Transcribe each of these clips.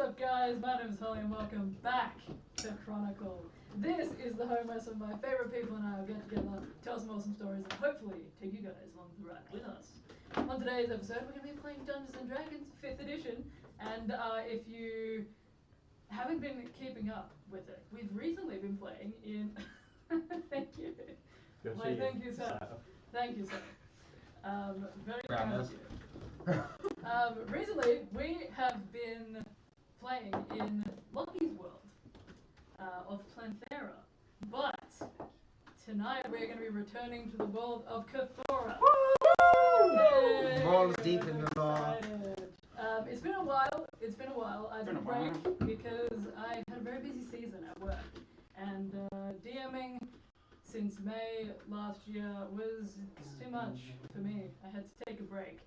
up, guys? My name is Holly, and welcome back to Chronicle. This is the home where some of my favourite people and I will get together, tell some awesome stories, and hopefully take you guys along the ride with us. On today's episode, we're going to be playing Dungeons & Dragons 5th edition, and if you haven't been keeping up with it, we've recently been playing in... Thank you. Why, thank you, sir. Thank you, sir. Very kind of you. Recently, we have been playing in Lochie's world of Carthora, but tonight we're going to be returning to the world of Carthora. Balls deep in the law. It's been a while. I took a break because I had a very busy season at work, and DMing since May last year was too much for me. I had to take a break.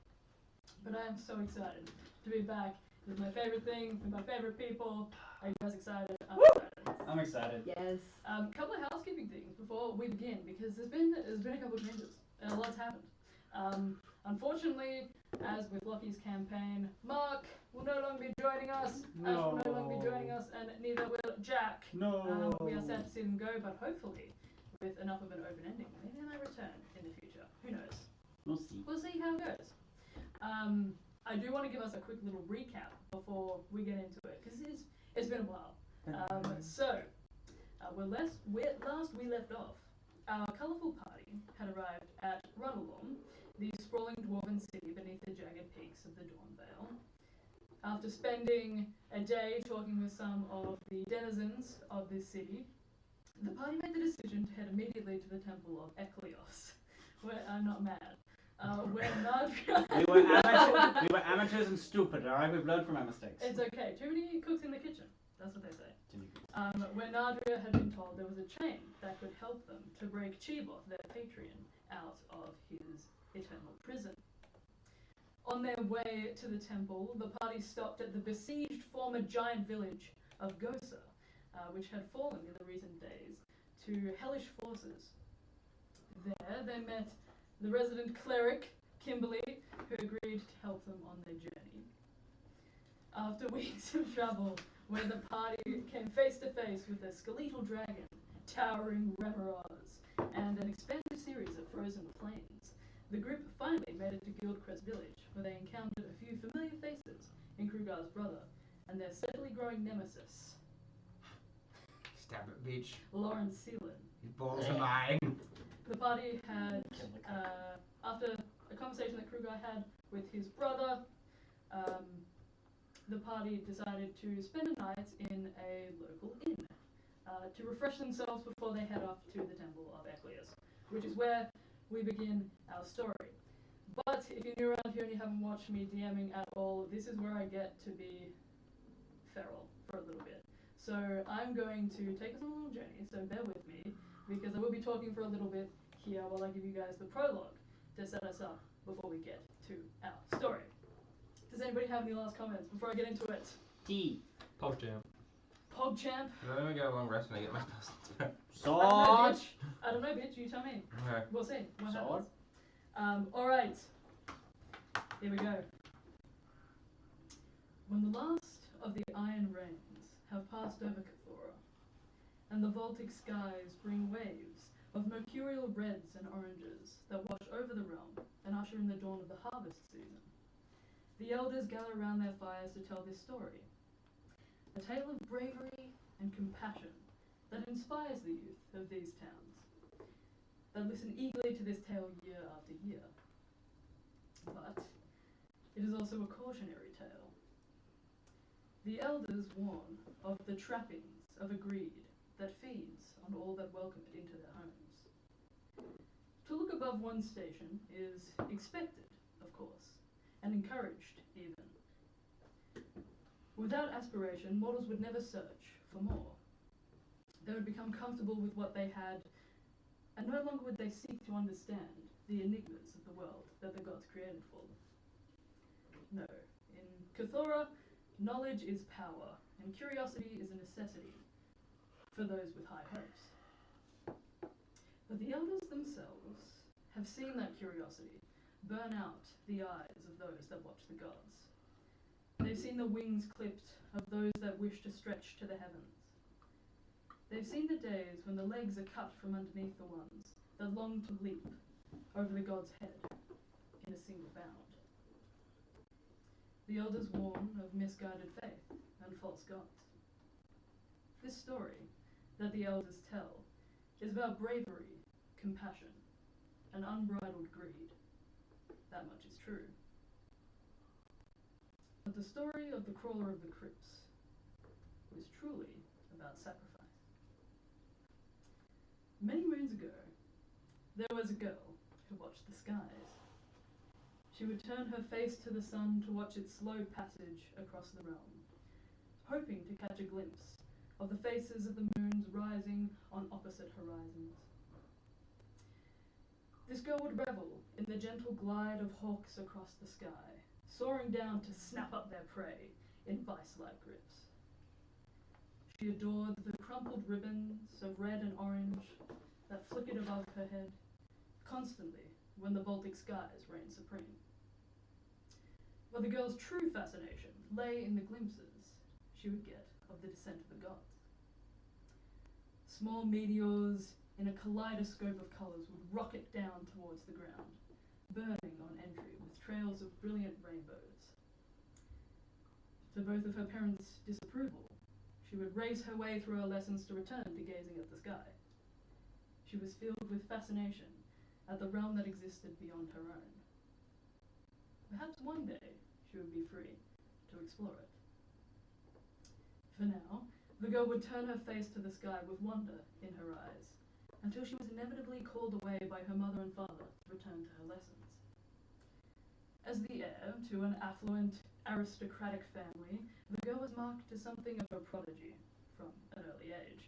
But I am so excited to be back. It's my favorite thing with my favorite people. Are you guys excited? I'm excited. I'm excited. Yes. A couple of housekeeping things before we begin, because there's been a couple of changes and a lot's happened. Unfortunately, as with Lochie's campaign, Mark will no longer be joining us. No. Ash will no longer be joining us, and neither will Jack. No. We are sad to see them go, but hopefully, with enough of an open ending, maybe they might return in the future. Who knows? We'll see. We'll see how it goes. I do want to give us a quick little recap before we get into it, because it's been a while. Last we left off, our colourful party had arrived at Runalong, the sprawling dwarven city beneath the jagged peaks of the Dawnvale. After spending a day talking with some of the denizens of this city, the party made the decision to head immediately to the temple of Ecleos, where I'm not mad. Where Nadriah... we were amateurs and stupid, alright? We've learned from our mistakes. It's okay. Too many cooks in the kitchen. That's what they say. Where Nadriah had been told there was a chain that could help them to break Chivoth, their patron, out of his eternal prison. On their way to the temple, the party stopped at the besieged former giant village of Gosa, which had fallen in the recent days to hellish forces. There, they met the resident cleric, Kimberly, who agreed to help them on their journey. After weeks of travel, where the party came face to face with a skeletal dragon, towering remoras, and an expansive series of frozen plains, the group finally made it to Guildcrest village, where they encountered a few familiar faces in Crugar's brother, and their steadily growing nemesis, Stab it, bitch. Lawrence Seelan. His balls are mine. The party had, after a conversation that Crugar had with his brother, the party decided to spend a night in a local inn to refresh themselves before they head off to the Temple of Ecleos, which is where we begin our story. But if you're new around here and you haven't watched me DMing at all, this is where I get to be feral for a little bit. So I'm going to take us on a little journey, so bear with me, because I will be talking for a little bit here while I give you guys the prologue to set us up before we get to our story. Does anybody have any last comments before I get into it? D. PogChamp. PogChamp? Let me get a long rest and I get my spells. Sword! I don't know, bitch. You tell me. Okay. We'll see. What Sword? happens. Alright. Here we go. When the last of the iron rains have passed over Carthora, and the vaulting skies bring waves of mercurial reds and oranges that wash over the realm and usher in the dawn of the harvest season, the elders gather around their fires to tell this story. A tale of bravery and compassion that inspires the youth of these towns, that listen eagerly to this tale year after year. But it is also a cautionary tale. The elders warn of the trappings of a greed that feeds on all that welcome it into their homes. To look above one's station is expected, of course, and encouraged even. Without aspiration, mortals would never search for more. They would become comfortable with what they had, and no longer would they seek to understand the enigmas of the world that the gods created for them. No, in Carthora, knowledge is power, and curiosity is a necessity for those with high hopes. But the elders themselves have seen that curiosity burn out the eyes of those that watch the gods. They've They've seen the wings clipped of those that wish to stretch to the heavens. They've seen the days when the legs are cut from underneath the ones that long to leap over the god's head in a single bound. The elders warn of misguided faith and false gods. This story that the elders tell is about bravery, compassion, and unbridled greed. That much is true. But the story of the crawler of the crypts was truly about sacrifice. Many moons ago, there was a girl who watched the skies. She would turn her face to the sun to watch its slow passage across the realm, hoping to catch a glimpse of the faces of the moons rising on opposite horizons. This girl would revel in the gentle glide of hawks across the sky, soaring down to snap up their prey in vice-like grips. She adored the crumpled ribbons of red and orange that flickered above her head, constantly when the Baltic skies reigned supreme. But the girl's true fascination lay in the glimpses she would get of the descent of the gods. Small meteors in a kaleidoscope of colours would rocket down towards the ground, burning on entry with trails of brilliant rainbows. To both of her parents' disapproval, she would race her way through her lessons to return to gazing at the sky. She was filled with fascination at the realm that existed beyond her own. Perhaps one day she would be free to explore it. For now, the girl would turn her face to the sky with wonder in her eyes, until she was inevitably called away by her mother and father to return to her lessons. As the heir to an affluent, aristocratic family, the girl was marked as something of a prodigy from an early age.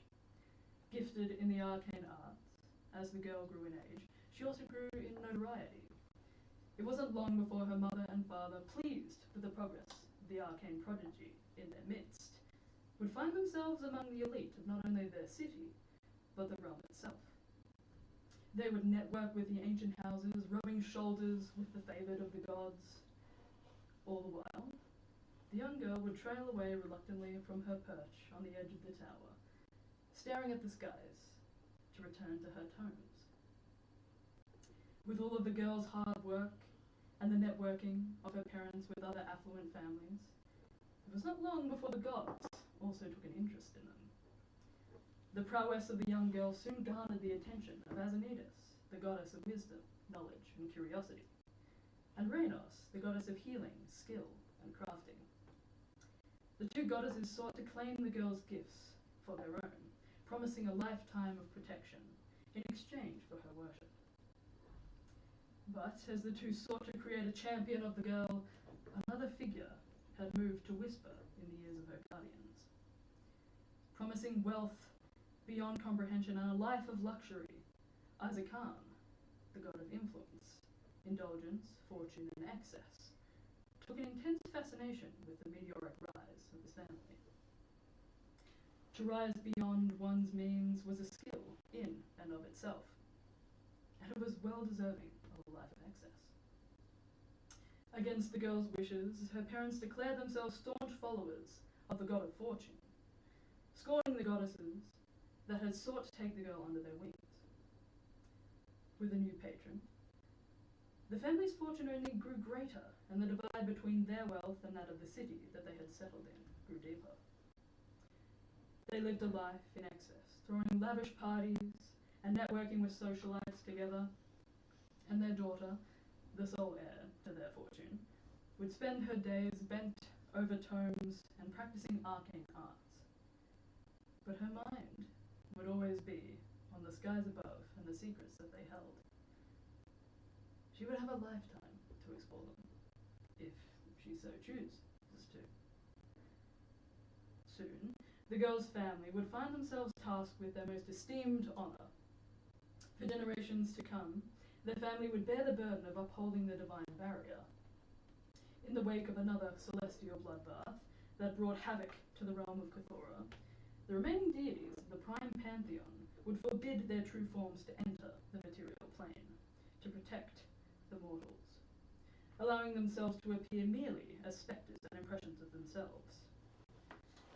Gifted in the arcane arts, as the girl grew in age, she also grew in notoriety. It wasn't long before her mother and father, pleased with the progress of the arcane prodigy in their midst, would find themselves among the elite of not only their city, but the realm itself. They would network with the ancient houses, rubbing shoulders with the favoured of the gods. All the while, the young girl would trail away reluctantly from her perch on the edge of the tower, staring at the skies to return to her tomes. With all of the girl's hard work and the networking of her parents with other affluent families, it was not long before the gods also took an interest in them. The prowess of the young girl soon garnered the attention of Asanitas, the goddess of wisdom, knowledge, and curiosity, and Rainos, the goddess of healing, skill, and crafting. The two goddesses sought to claim the girl's gifts for their own, promising a lifetime of protection in exchange for her worship. But as the two sought to create a champion of the girl, another figure had moved to whisper in the ears of her guardians, promising wealth beyond comprehension and a life of luxury. Isaacan, the god of influence, indulgence, fortune, and excess, took an intense fascination with the meteoric rise of his family. To rise beyond one's means was a skill in and of itself, and it was well deserving of a life of excess. Against the girl's wishes, her parents declared themselves staunch followers of the god of fortune, scorning the goddesses that had sought to take the girl under their wings. With a new patron, the family's fortune only grew greater, and the divide between their wealth and that of the city that they had settled in grew deeper. They lived a life in excess, throwing lavish parties and networking with socialites together, and their daughter, the sole heir to their fortune, would spend her days bent over tomes and practicing arcane arts. But her mind would always be on the skies above and the secrets that they held. She would have a lifetime to explore them, if she so chooses to. Soon, the girl's family would find themselves tasked with their most esteemed honour. For generations to come, their family would bear the burden of upholding the divine barrier. In the wake of another celestial bloodbath that brought havoc to the realm of Carthora, the remaining deities of the prime pantheon would forbid their true forms to enter the material plane, to protect the mortals. allowing themselves to appear merely as spectres and impressions of themselves.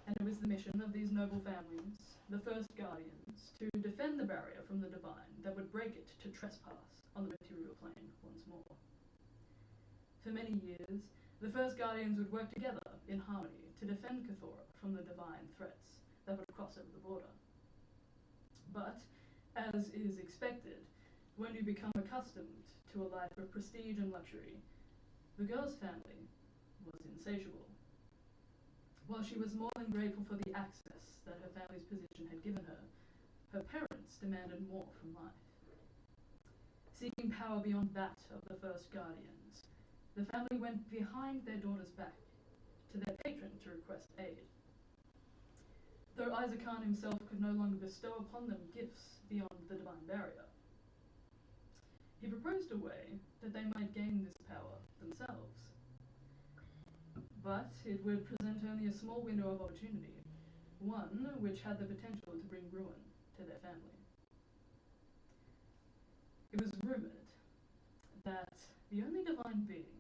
And it was the mission of these noble families, the first guardians, to defend the barrier from the divine that would break it to trespass on the material plane once more. For many years, the first guardians would work together in harmony to defend Carthora from the divine threats that would cross over the border. But, as is expected, when you become accustomed to a life of prestige and luxury, the girl's family was insatiable. While she was more than grateful for the access that her family's position had given her, her parents demanded more from life. Seeking power beyond that of the first guardians, the family went behind their daughter's back to their patron to request aid. Though Isaac Khan himself could no longer bestow upon them gifts beyond the divine barrier, he proposed a way that they might gain this power themselves. But it would present only a small window of opportunity, one which had the potential to bring ruin to their family. It was rumored that the only divine being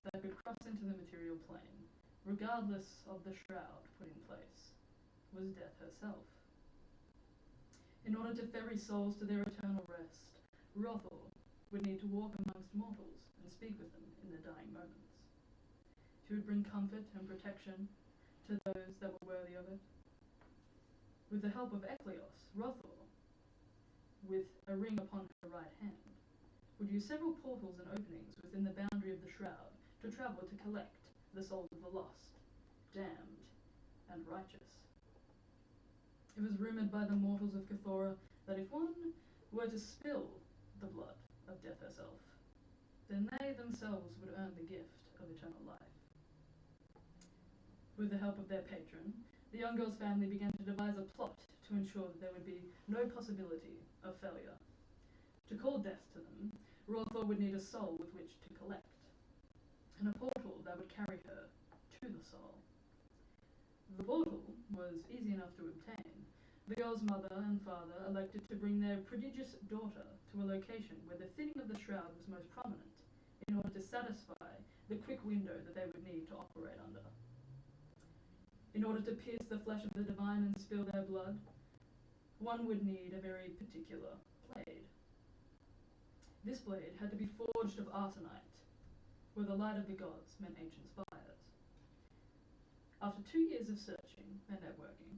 that could cross into the material plane, regardless of the shroud put in place, was Death herself. In order to ferry souls to their eternal rest, Rothor would need to walk amongst mortals and speak with them in their dying moments. She would bring comfort and protection to those that were worthy of it. With the help of Eklios, Rothor, with a ring upon her right hand, would use several portals and openings within the boundary of the shroud to travel to collect the souls of the lost, damned, and righteous. It was rumoured by the mortals of Carthora that if one were to spill the blood of Death herself, then they themselves would earn the gift of eternal life. With the help of their patron, the young girl's family began to devise a plot to ensure that there would be no possibility of failure. To call death to them, Rothor would need a soul with which to collect, and a portal that would carry her to the soul. The portal was easy enough to obtain. The girl's mother and father elected to bring their prodigious daughter to a location where the thinning of the shroud was most prominent, in order to satisfy the quick window that they would need to operate under. In order to pierce the flesh of the divine and spill their blood, one would need a very particular blade. This blade had to be forged of arsenite, where the light of the gods meant ancient spires. After 2 years of searching and networking,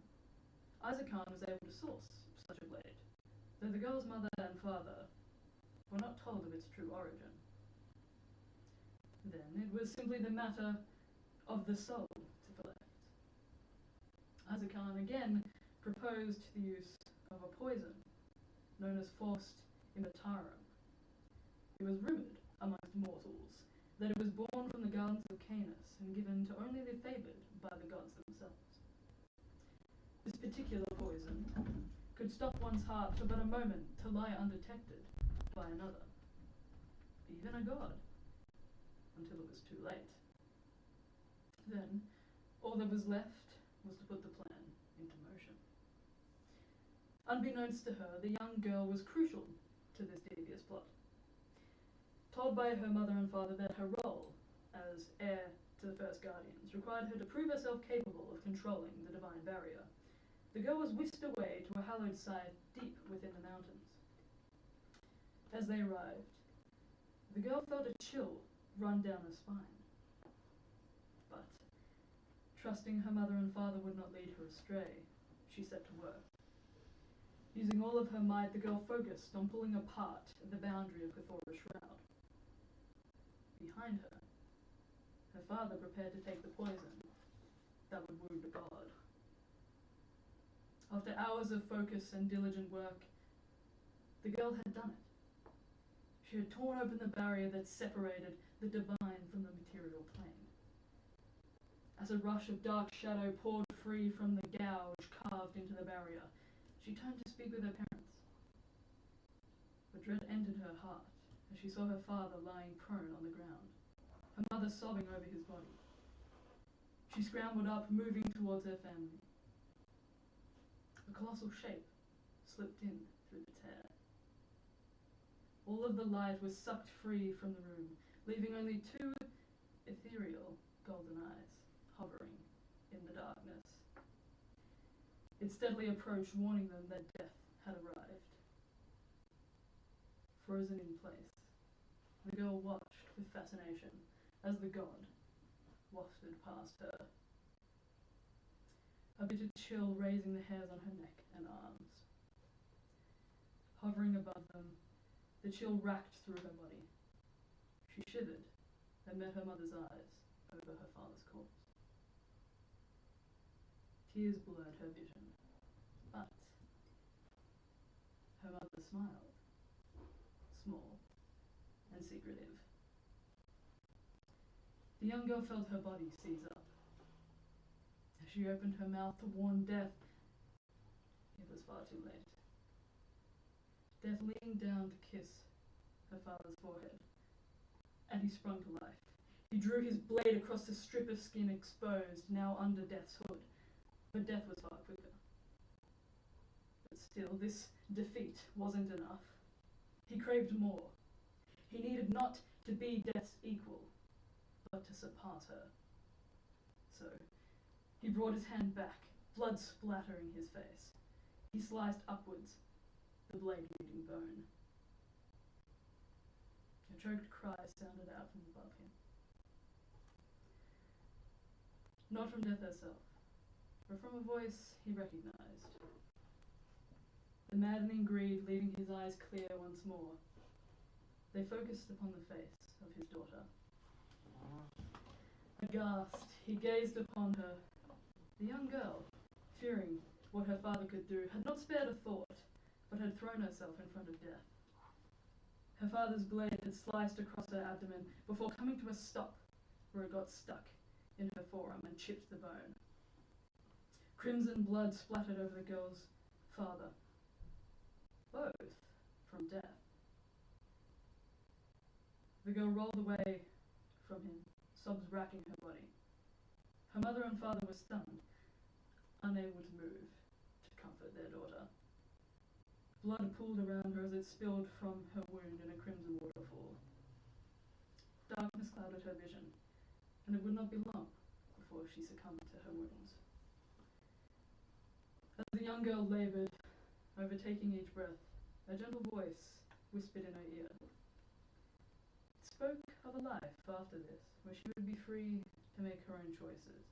Isaac Khan was able to source such a blade, though the girl's mother and father were not told of its true origin. Then it was simply the matter of the soul to collect. Isaac Khan again proposed the use of a poison known as forced imitarum. It was rumoured amongst mortals that it was born from the gardens of Canis and given to only the favoured by the gods themselves. This particular poison could stop one's heart for but a moment to lie undetected by another, even a god, until it was too late. Then, all that was left was to put the plan into motion. Unbeknownst to her, the young girl was crucial to this devious plot. Told by her mother and father that her role as heir to the first guardians required her to prove herself capable of controlling the divine barrier, the girl was whisked away to a hallowed site deep within the mountains. As they arrived, the girl felt a chill run down her spine. But, trusting her mother and father would not lead her astray, she set to work. Using all of her might, the girl focused on pulling apart the boundary of Carthora's shroud. Behind her, her father prepared to take the poison that would wound a god. After hours of focus and diligent work, the girl had done it. She had torn open the barrier that separated the divine from the material plane. As a rush of dark shadow poured free from the gouge carved into the barrier, she turned to speak with her parents. But dread entered her heart as she saw her father lying prone on the ground, her mother sobbing over his body. She scrambled up, moving towards her family. A colossal shape slipped in through the tear. All of the light was sucked free from the room, leaving only two It steadily approached, warning them that death had arrived. Frozen in place, the girl watched with fascination as the god wafted past her, a bitter chill raising the hairs on her neck and arms. Hovering above them, the chill racked through her body. She shivered and met her mother's eyes over her father's corpse. Tears blurred her vision, but her mother smiled, small and secretive. The young girl felt her body seize up. As she opened her mouth to warn Death, it was far too late. Death leaned down to kiss her father's forehead, and he sprung to life. He drew his blade across the strip of skin exposed, now under Death's hood, but Death was far quicker. But still, this defeat wasn't enough. He craved more. He needed not to be Death's equal, but to surpass her. So, he brought his hand back, blood splattering his face. He sliced upwards, the blade meeting bone. A choked cry sounded out from above him. Not from Death herself, but from a voice he recognized. The maddening greed leaving his eyes clear once more. They focused upon the face of his daughter. Aghast, he gazed upon her. The young girl, fearing what her father could do, had not spared a thought, but had thrown herself in front of Death. Her father's blade had sliced across her abdomen before coming to a stop, where it got stuck in her forearm and chipped the bone. Crimson blood splattered over the girl's father, both from Death. The girl rolled away from him, sobs racking her body. Her mother and father were stunned, unable to move to comfort their daughter. Blood pooled around her as it spilled from her wound in a crimson waterfall. Darkness clouded her vision, and it would not be long before she succumbed to her wounds. As the young girl labored, overtaking each breath, a gentle voice whispered in her ear. It spoke of a life after this, where she would be free to make her own choices,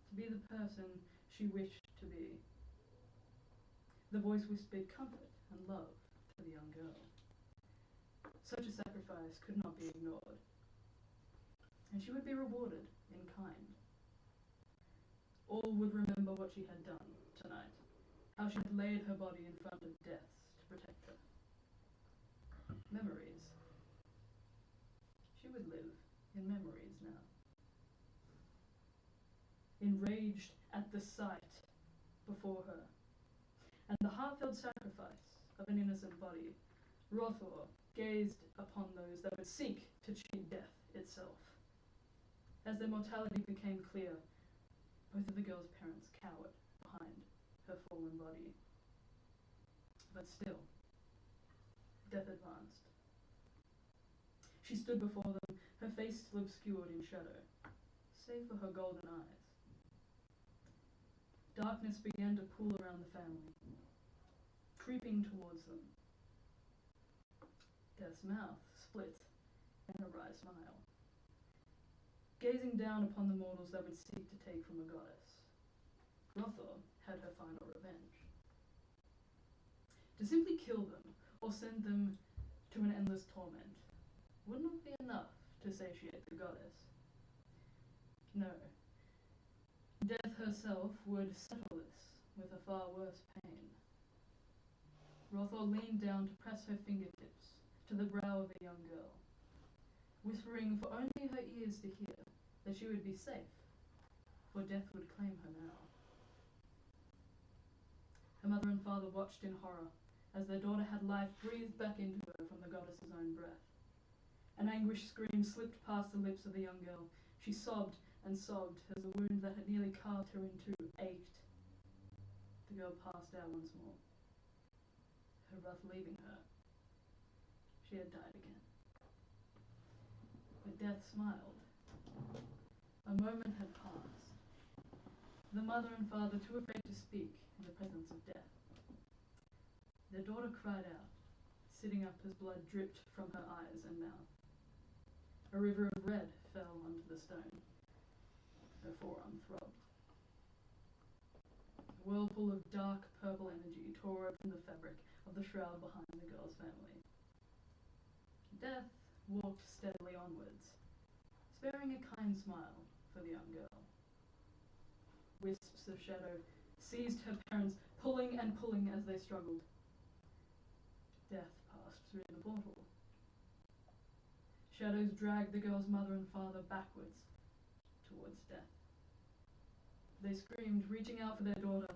to be the person she wished to be. The voice whispered comfort and love to the young girl. Such a sacrifice could not be ignored, and she would be rewarded in kind. All would remember what she had done tonight, how she had laid her body in front of Death to protect her. Memories. She would live in memories now. Enraged at the sight before her, and the heartfelt sacrifice of an innocent body, Rothor gazed upon those that would seek to cheat Death itself. As their mortality became clear, both of the girl's parents cowered behind her fallen body. But still, Death advanced. She stood before them, her face still obscured in shadow, save for her golden eyes. Darkness began to pool around the family, creeping towards them. Death's mouth split in a wry smile, gazing down upon the mortals that would seek to take from a goddess. Rothor had her final revenge. To simply kill them, or send them to an endless torment, would not be enough to satiate the goddess. No. Death herself would settle this with a far worse pain. Rothor leaned down to press her fingertips to the brow of the young girl, whispering for only her ears to hear that she would be safe, for Death would claim her now. Her mother and father watched in horror as their daughter had life breathed back into her from the goddess's own breath. An anguished scream slipped past the lips of the young girl. She sobbed and sobbed as the wound that had nearly carved her in two ached. The girl passed out once more, her breath leaving her. She had died again. But Death smiled. A moment had passed. The mother and father, too afraid to speak, speak in the presence of death. Their daughter cried out, sitting up as blood dripped from her eyes and mouth. A river of red fell onto the stone. Her forearm throbbed. A whirlpool of dark purple energy tore open the fabric of the shroud behind the girl's family. Death walked steadily onwards, sparing a kind smile for the young girl. Wisps of shadow seized her parents, pulling and pulling as they struggled. Death passed through the portal. Shadows dragged the girl's mother and father backwards towards death. They screamed, reaching out for their daughter.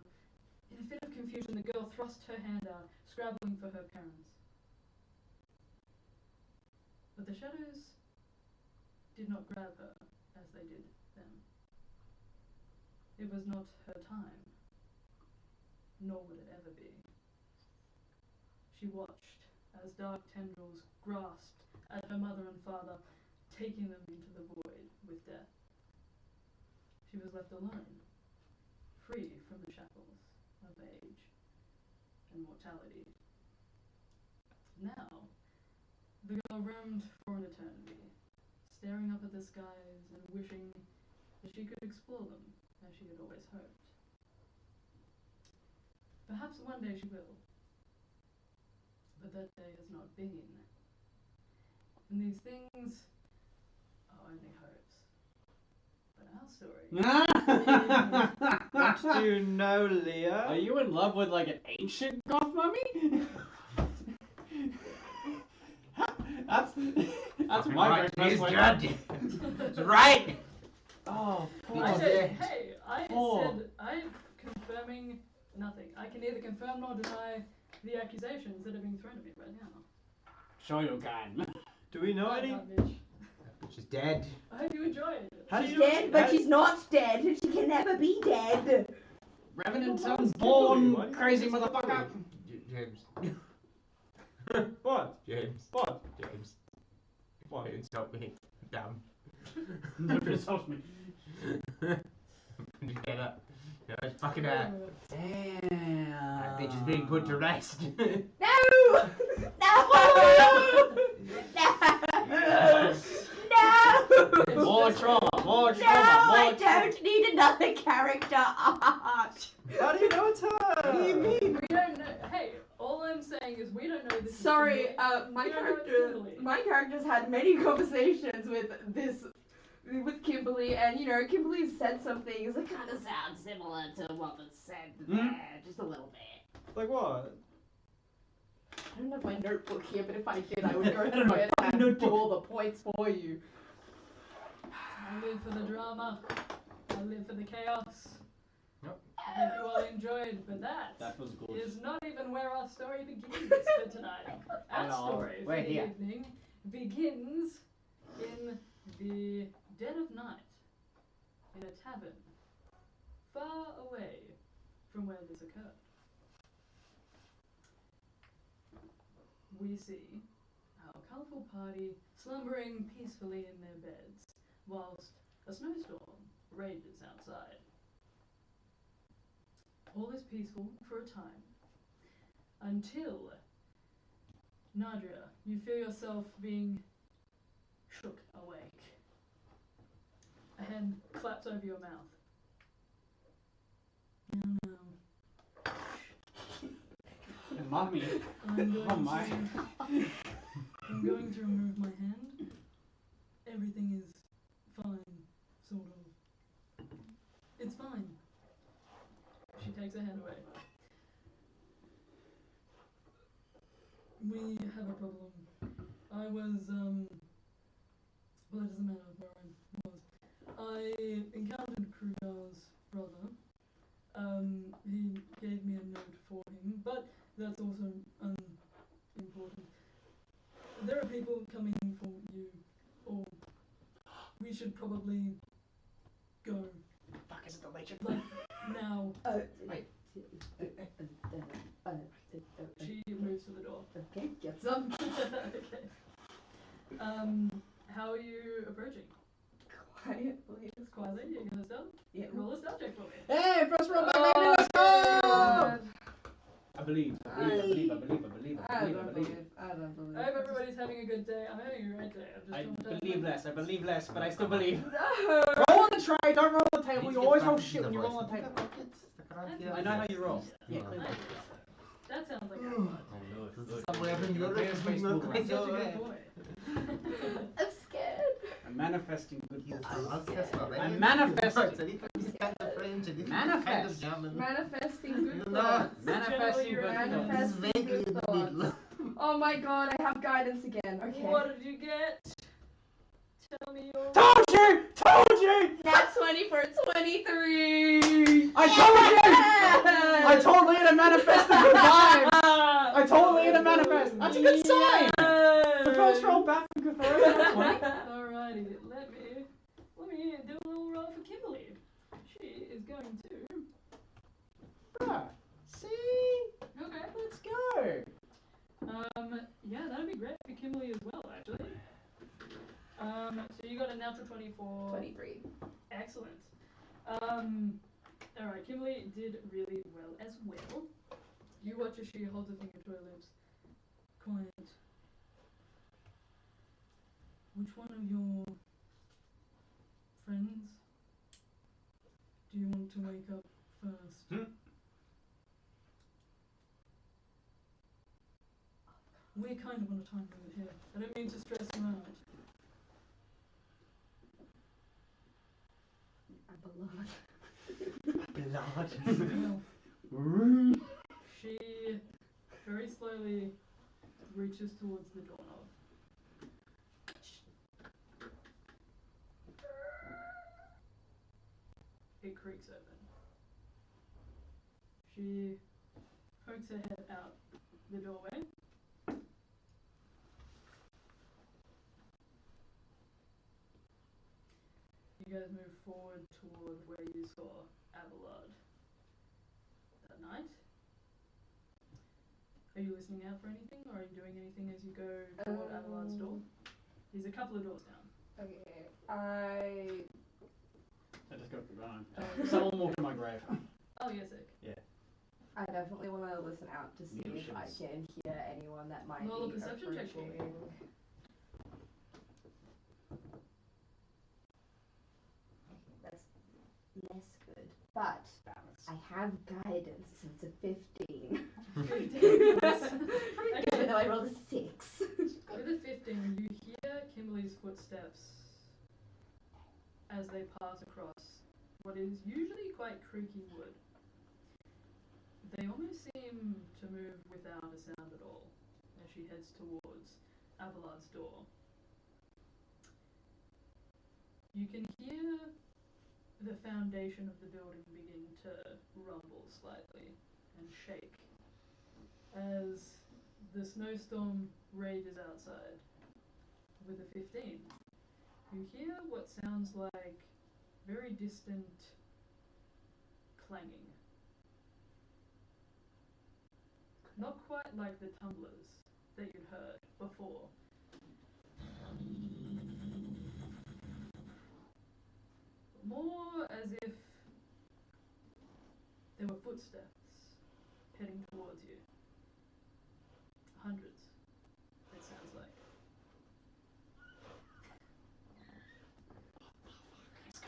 In a fit of confusion, the girl thrust her hand out, scrabbling for her parents. But the shadows did not grab her as they did them. It was not her time, nor would it ever be. She watched as dark tendrils grasped at her mother and father, taking them into the void with death. She was left alone, free from the shackles of age and mortality. Now, the girl roamed for an eternity, staring up at the skies and wishing that she could explore them as she had always hoped. Perhaps one day she will, but that day has not been. And these things are only hopes. But our story... What do you know, Leah? Are you in love with like an ancient goth mummy? that's my Right, very he's first dead. It's right. Oh, poor I dear. said, hey, I said, I'm confirming nothing. I can neither confirm nor deny the accusations that are being thrown at me right now. Sure you can. Do we know any? That bitch. But she's dead. I hope you enjoyed. How do She's you know dead, but she's not dead. She can never be dead. Revenant Well, sounds Kimberly, born, why do you crazy think it's motherfucker. James. What? James. What? James. What? Don't insult me. Damn. Don't insult me. Get up. No, it's fucking her. Damn. That bitch is being put to rest. No! No! No! No! More trauma, more No, trauma, more I don't need another character art. How do you know it's her? What do you mean? We don't know. Hey, all I'm saying is we don't know this. Sorry, is Kimberly. my We don't know it's character, Kimberly. my character's had many conversations with Kimberly, and Kimberly said some things that kind of sound similar to what was said there, just a little bit. Like what? I don't have my notebook here, but if I did, I would go through it and do all the points for you. I live for the drama. I live for the chaos. Yep. I hope you all enjoyed, but that was good. is not even where our story begins for tonight. Our Hello. story for We're the here. evening begins in the dead of night in a tavern far away from where this occurred. We see our colourful party slumbering peacefully in their beds whilst a snowstorm rages outside. All is peaceful for a time until, Nadriah, you feel yourself being shook awake. A hand claps over your mouth. No. Mommy. I'm going Oh my. I'm going to remove my hand. Everything is fine, sort of. It's fine. She takes her hand away. We have a problem. I was, well, it doesn't matter where I was. I encountered Crugar's brother. He gave me a note for him, but that's also unimportant. There are people coming for you, or we should probably go. Fuck, is it the Legion? Like, now. Wait. She moves to the door. Okay, get some. Okay. How are you approaching? Quietly. Quietly, you're gonna stealth? Yeah. Roll a stealth check for me. Hey, first roll back, baby, let's go! believe. I don't believe. I hope everybody's having a good day. I'm having a great day. I I'm just believe less, but I still believe. No. Roll on the tray, don't roll on the table. You always roll shit when you roll on the table. I know how you roll. Yeah, clearly. That sounds like Abelard. Somewhere in your Players face Such a good boy. I'm scared. I'm manifesting good thoughts. I'm manifesting. Manifest. Manifesting good No. thoughts. Manifesting good thoughts. Manifesting good thoughts. Oh my god, I have guidance again. Okay. What did you get? Tell me your. Told you! Nat 20 for 23! I told you! I told Leah to manifest the good vibes! I told Leah to manifest! That's a good sign! The first roll back from Carthora. Alrighty, let me do a little roll for Kimberly. She is going to. See? Okay. Let's go! Yeah, that'd be great for Kimberly as well, actually. So you got a natural 24. 23. Excellent. Alright, Kimberly did really well as well. You watch as she holds a finger to her lips. Quiet. Which one of your friends do you want to wake up first? We're kind of on a time limit here. I don't mean to stress you out. Abelard. She very slowly reaches towards the doorknob. It creaks open. She pokes her head out the doorway. You guys move forward toward where you saw Abelard that night. Are you listening out for anything, or are you doing anything as you go toward Abelard's door? He's a couple of doors down. Okay, I just got the gun. Someone walked in my grave. Oh, you're sick. I definitely want to listen out to see if I can hear anyone that might Roll a be perception check for me. approaching. That's less good, but I have guidance, so it's a 15. 15. Even though I rolled a 6. With a 15, you hear Kimberly's footsteps as they pass across what is usually quite creaky wood. They almost seem to move without a sound at all as she heads towards Abelard's door. You can hear the foundation of the building begin to rumble slightly and shake as the snowstorm rages outside. With a 15, you hear what sounds like very distant clanging. Not quite like the tumblers that you'd heard before. More as if there were footsteps heading towards you. Hundreds, it sounds like.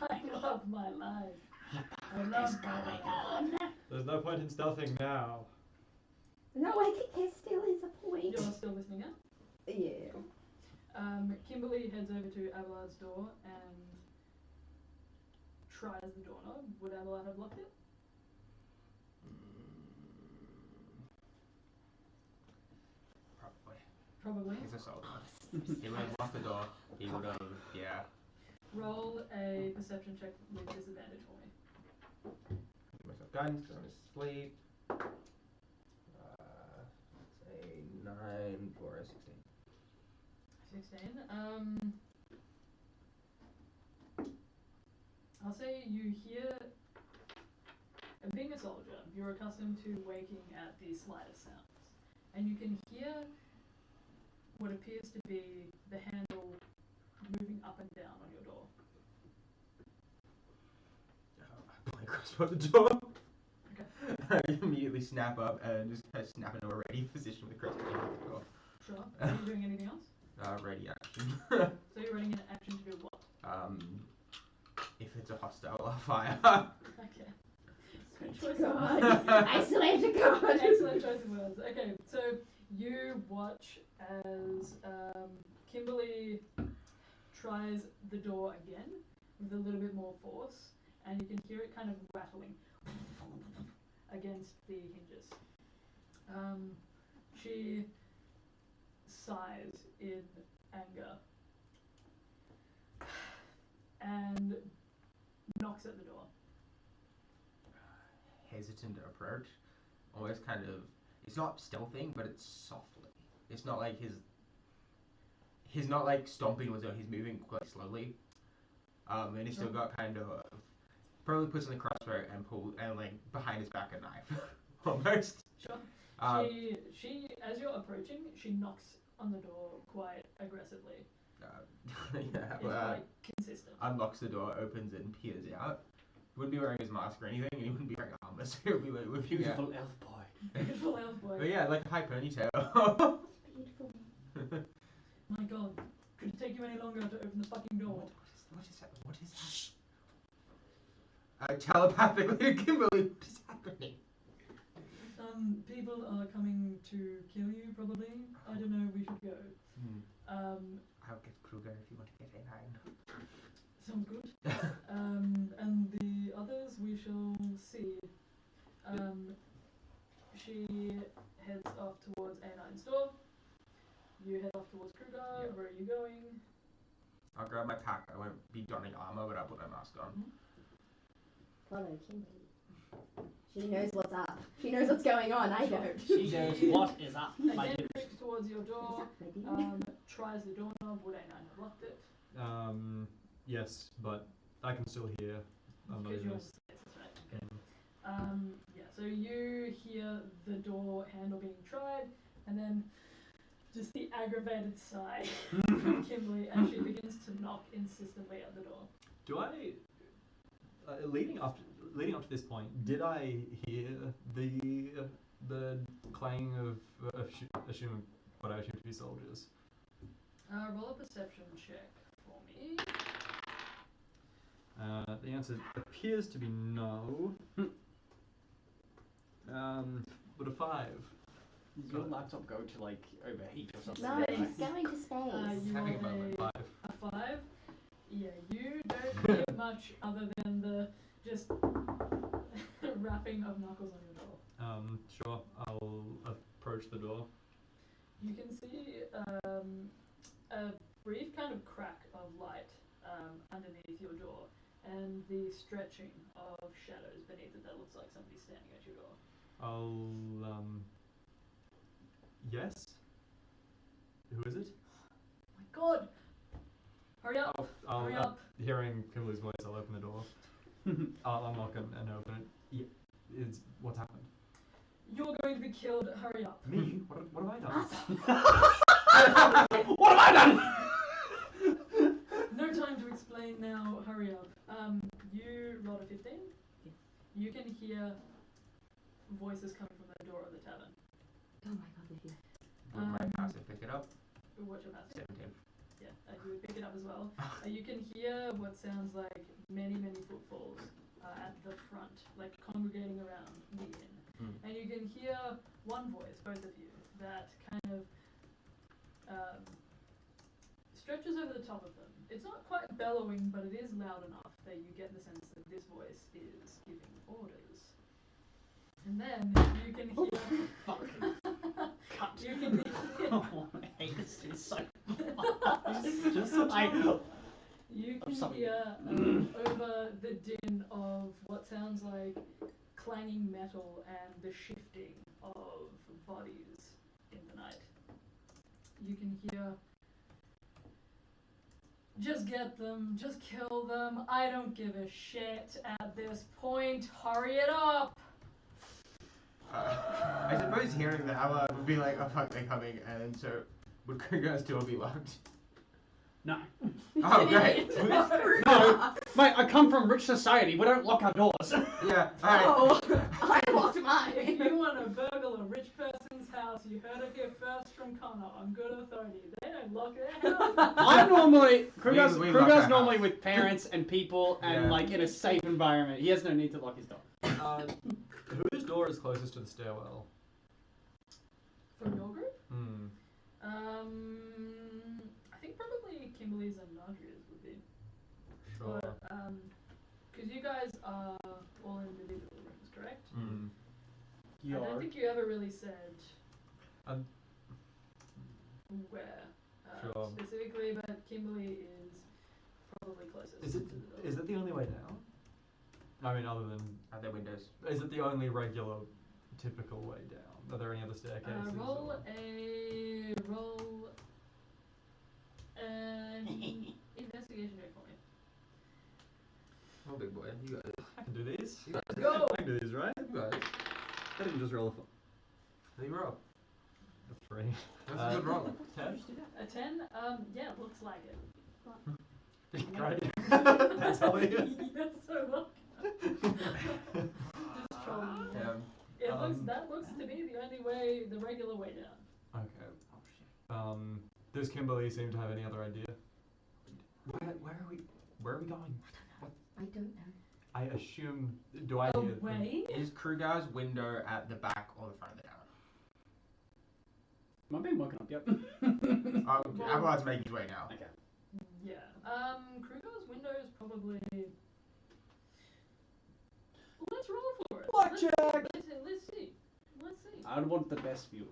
I love my life. I love my life. There's no point in stealthing now. No, I think there still is a point. You're still listening out? Yeah. Kimberly heads over to Abelard's door and tries the doorknob. Would Abelard have locked it? Probably. He's a soldier. He would have locked the door. He would have, yeah. Roll a perception check with disadvantage for me. Myself guidance, because I'm asleep. Say 9 for a 16. 16. I'll say you hear, and being a soldier, you're accustomed to waking at the slightest sounds. And you can hear what appears to be the handle moving up and down on your door. I across the door. Okay. immediately snap up and just kind of snap into a ready position with Chris. Sure. Are you doing anything else? Ready action. So you're running an action to do what? If it's a hostile, I'll fire. Okay. Good choice of God. words. I swear to God. Excellent choice of words. Okay, so you watch as Kimberly tries the door again with a little bit more force, and you can hear it kind of rattling against the hinges. She sighs in anger and knocks at the door. Hesitant approach, almost kind of. It's not stealthing, but it's softly. It's not like he's not like stomping with it. He's moving quite slowly. And he's still got kind of probably puts in the crossbow and like behind his back a knife, almost. Sure. She as you're approaching, she knocks on the door quite aggressively. It's quite consistent. Unlocks the door, opens it, and peers out. He wouldn't be wearing his mask or anything, and he wouldn't be wearing armor, so he'll be like with you. Beautiful elf boy. Beautiful elf boy. But yeah, like a high ponytail. Beautiful. My God, could it take you any longer to open the fucking door? What is that? What is that? Telepathically to Kimberly, what is happening? People are coming to kill you, probably. I don't know, we should go. I'll get Crugar if you want to get in line. Sounds good. And the others we shall see. She heads off towards A9's door. You head off towards Crugar. Yep. Where are you going? I'll grab my pack. I won't be donning armor, but I'll put my mask on. Follow Kimberly. She knows what's up. She knows what's going on. I don't. She knows what is up, my Again, dude. creeps towards your door. Tries the doorknob. Would A9 have locked it? Yes, but I can still hear. I'm not Because even. you're that's right. Okay. Yeah, so you hear the door handle being tried, and then just the aggravated sigh from Kimberly as she begins to knock insistently at the door. Do I, leading up to this point, did I hear the clang of assume what I assume to be soldiers? Roll a perception check for me. The answer appears to be no. But a 5. Does your laptop go to like overheat or something? No, it's going to space. You Having a rolled moment. 5. a 5. Yeah, you don't hear much other than the just rapping of knuckles on your door. Sure. I'll approach the door. You can see a brief kind of crack of light underneath your door, and the stretching of shadows beneath it that looks like somebody's standing at your door. I'll yes. Who is it? My God! Hurry up! I'll Hurry up! hearing Kimberly's voice, I'll open the door. I'll unlock and open it. Yeah, what's happened? You're going to be killed. Hurry up! Me? What have I done? What have I done? No time to explain now. Hurry up. You rolled a 15. You can hear voices coming from the door of the tavern. Oh my God, Lydia. Would my passive pick it up? What's your passive? 17. Yeah, you would pick it up as well. You can hear what sounds like many, many footfalls at the front, like congregating around the inn. And you can hear one voice, both of you, that kind of stretches over the top of them. It's not quite bellowing, but it is loud enough that you get the sense that this voice is giving orders. And then you can hear... Fuck. Cut. You can hear... Oh, I hate this dude so much. Just like... You can hear over the din of what sounds like clanging metal and the shifting of bodies in the night. You can hear, just get them, just kill them, I don't give a shit at this point, hurry it up! I suppose hearing that would be like, oh fuck, they're coming, and so would Crugar still be locked? No. Oh, great. No, mate, I come from rich society. We don't lock our doors. Yeah, alright. Oh, I locked If mine. you want to burgle a rich person's house, you heard it here first from Connor on good authority. They don't lock their house. I'm normally Krugar's We lock our normally house. with parents and people and Yeah. like in a safe environment. He has no need to lock his door. Whose door is closest to the stairwell? From your group? Hmm. I think probably Kimberly's and Nadriah's would be. Sure. But, because you guys are all in individual rooms, correct? Hmm. I don't think you ever really said Um, where Sure. specifically, but Kimberly is probably closest Is to it the door. is it the only way down? I mean, other than Are there windows? is it the only regular, typical way down? Are there any other staircases? Roll or- an investigation check for me. Oh, big boy. You got it. I can do these. You got it. Go! I can do these, right? You got it. I didn't just roll a There you roll. 3. That's a good roll. 10. A 10? Yeah, looks like it. Great. Thanks, Ollie. You're so welcome. Just trolling you. That looks to be the only way, the regular way down. Okay. Does Kimberly seem to have any other idea? Where are we going? I don't know. I assume. Do I hear? Away? Is Krugar's window at the back or the front of the tower? Am I being woken up yet? Oh, Well- Abelard's making his way now. Okay. Yeah. Krugar's window is probably. Let's roll for it. Blackjack! Let's see. Let's see. I want the best view.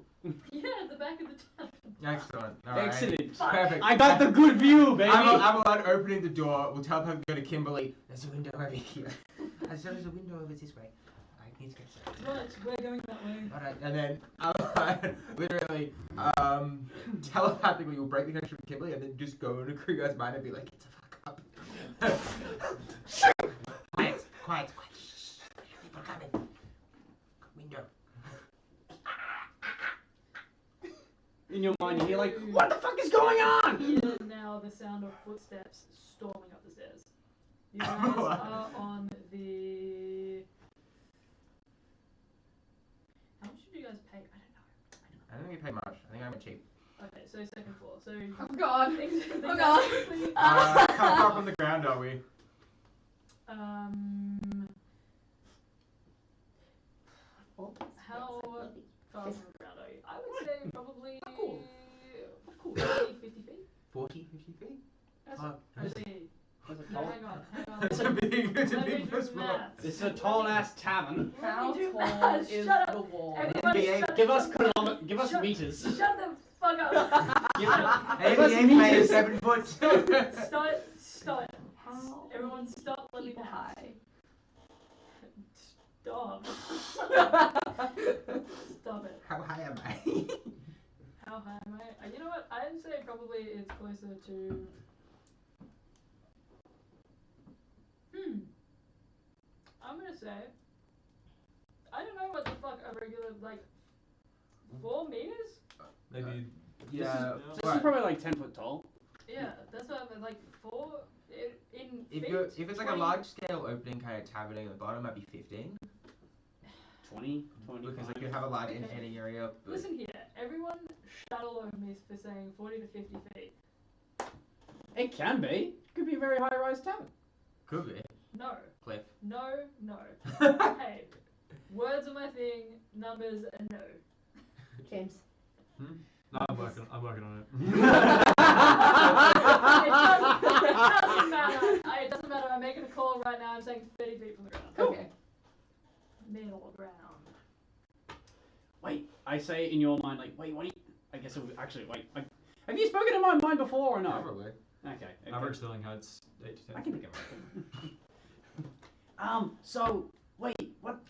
Yeah, at the back of the town. Excellent. Alright. Excellent. Perfect. I got the good view, baby. Abelard opening the door will tell her to go to Kimberly. There's a window over here. There's a window over this way. I need to get set. Right, we're going that way. Alright, and then Abelard literally telepathically will break the connection with Kimberly and then just go into Krugar's mind and be like, "Get the fuck up." Quiet, quiet, quiet. Shh. People coming. Window. In your mind, you hear like, what the fuck is going on? Hear now the sound of footsteps storming up the stairs. You guys are on the. How much did you guys pay? I I don't think we paid much. I think I went cheap. don't know. Okay, so second floor. So Oh god. things Oh are god. quickly- How far from the ground are we? How far from the ground are you? I would say probably Cool. 40, 50 feet. 40, 50 feet? That's Fuck. actually. There's a No, tall, hang on. It's a big Let me big do first floor. math. this is a tall ass tavern. How Let me do tall math. is Shut up. the wall? Everybody NBA shut Give shut us the- give us shut- meters. Shut the fuck up. Give us, Hey, give us the made meters. 7 foot. Stop. How Everyone stop. Let me people math. high? Stop. Stop it. How high am I? How high am I? You know what? I'd say probably it's closer to. I'm gonna say. I don't know what the fuck a regular, like, 4 meters? Maybe. Yeah. This is probably like 10 foot tall. Yeah, that's what I'm like, 4 in If feet? if it's like a 20 large scale opening kind of tavern at the bottom, might be 15. 20, 25. Because like you have a large Okay. entertaining area. But Listen here, everyone shut all over me for saying 40 to 50 feet. It can be. It could be a very high rise tavern. could be. No, Cliff. no. Hey, words are my thing, numbers are no. James. No, I'm working on it. It doesn't matter. I'm making a call right now. I'm saying 30 feet from the ground. Okay. Middle ground. Wait, I say in your mind, like, wait, what do you... I guess it would actually, wait. Have you spoken in my mind before or no? Probably. Okay. Average ceiling height's 8 to 10. I can think of it. So, wait, what?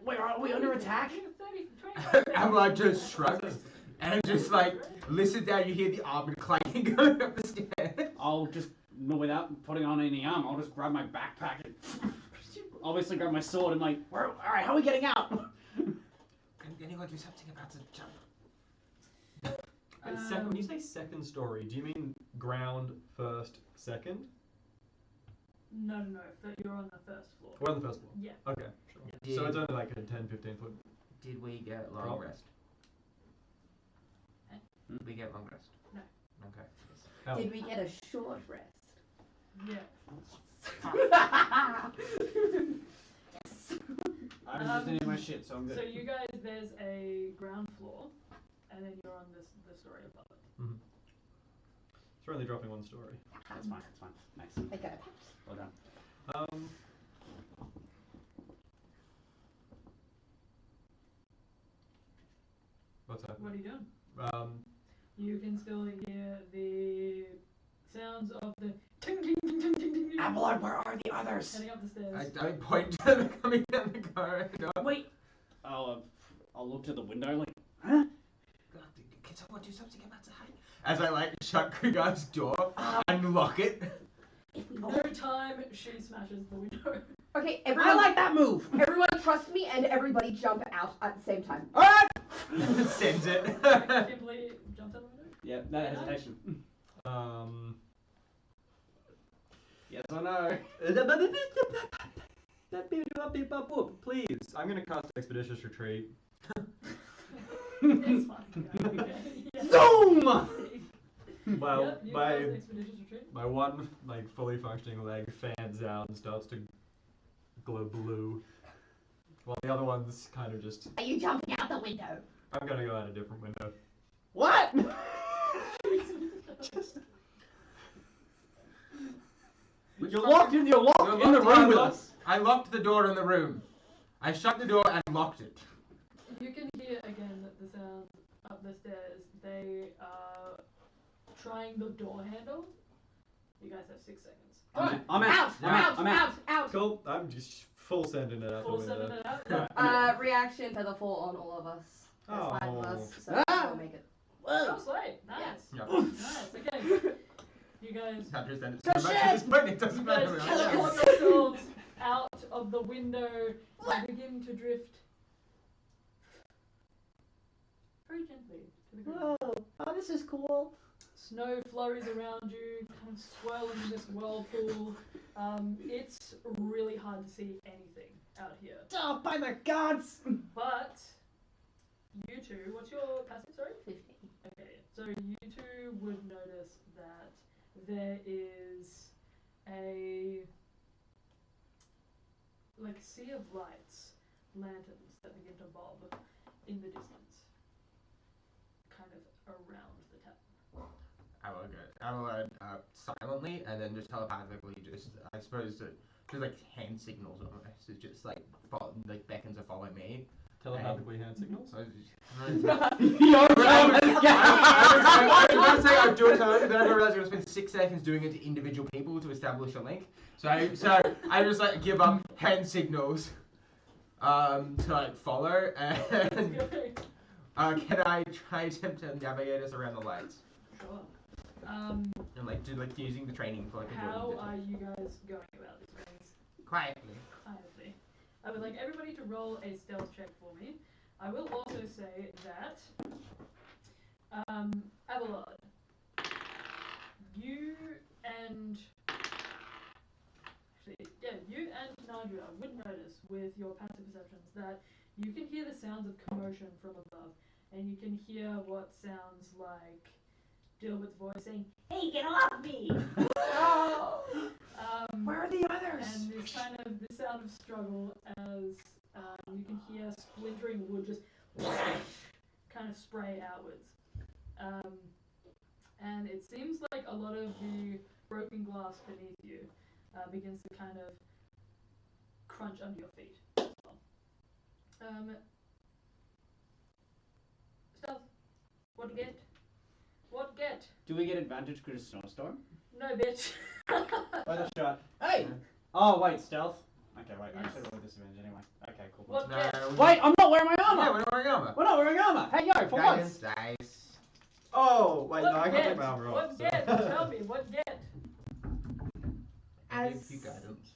Wait, are we under attack? 30, 25 Abelard just shrugs and just like listen down. You hear the armor clanking going up the stairs. I'll just, without putting on any armor, I'll just grab my backpack and obviously grab my sword and like, alright, how are we getting out? Can anyone do something about the jump? When you say second story, do you mean ground first, second? No. You're on the first floor. We're on the first floor. Yeah. Okay, sure. Did- So it's only like a 10, 15 foot. Did we get long Drop. rest? Hmm? We get long rest? No. Okay. Oh. Did we get a short rest? Yeah. I haven't used any of my shit, so I'm good. So you guys, there's a ground floor, and then you're on the story above it. It's only dropping one story. That's fine. That's fine. Nice. I got it. Well done. What's that? What are you doing? You You can still hear the sounds of the ting ting ting ting ting ting ting Abelard, where are the others? heading up the stairs. I don't point to them coming down the corridor. Wait. I'll look to the window like, huh? Can someone do something about the height? As I like shut Crugar's door and lock it. No time, she smashes the window. Okay, I everyone, like that move. everyone trust me, and everybody jump out at the same time. Alright. Sends it. Kimberly jumps out the window. Yeah, no hesitation. Yes or no? Please, I'm gonna cast Expeditious Retreat. It's fine. Okay. Yeah. Zoom! Well, Yep, you my cast Expeditious Retreat. my one like fully functioning leg fans out and starts to glow blue, while the other one's kind of just. Are you jumping out the window? I'm gonna go out a different window. What? You're locked in. You're locked in the room with us. I locked the door in the room. I shut the door and locked it. You can hear again the sounds up the stairs. They are trying the door handle. You guys have 6 seconds. I'm out. I'm out. Out. Cool. I'm just full sending it out Full the window. 7 it out. Reaction to the fall on all of us. There's 5 of us, so Ah. we'll make it. Oh, slay. Nice. Yeah. Nice. Okay. You guys Not just send it So to at this point. It doesn't You guys matter. teleport yourselves out of the window and begin to drift very gently to the ground. Oh, this is cool. Snow flurries around you, kind of swirling in this whirlpool. It's really hard to see anything out here. Oh, by the gods! But you two, what's your passive, sorry? 15. Okay, so you two would notice that there is a like sea of lights, lanterns that begin to bob in the distance, kind of around the town. I will go. I will silently and then just telepathically just I suppose just like hand signals almost. It's just like beckons to follow me. Telepathically hand signals. So Yo, I was gonna say I'd do it to her, then I realized I'm gonna spend 6 seconds doing it to individual people to establish a link. So I just like give up hand signals to like follow and can I try attempt to navigate us around the lights? Sure. And like using the training for like How avoiding are you guys going about this maze? quietly. Quietly. I would like everybody to roll a stealth check for me. I will also say that Abelard, you and Nadriah would notice with your passive perceptions that you can hear the sounds of commotion from above, and you can hear what sounds like Dilbert's voice saying, "Hey, get off me!" where are the others? And this kind of the sound of struggle as you can hear splintering wood just kind of spray outwards. And it seems like a lot of the broken glass beneath you begins to kind of crunch under your feet as well. Stealth. What get? What get? Do we get advantage because it's snowstorm? No, bitch. By the shot. Hey! Oh, wait, stealth? Okay, wait, I Yes. should roll disadvantage anyway. Okay, cool. What No, get? Wait, I'm not wearing my armor! Yeah, we're not wearing armor. We're not wearing armor! Hey, yo, for Guidance once! dice. Oh, wait, What no, I can't get? take my armor off. What so- get? Tell me, what get? As You guidance.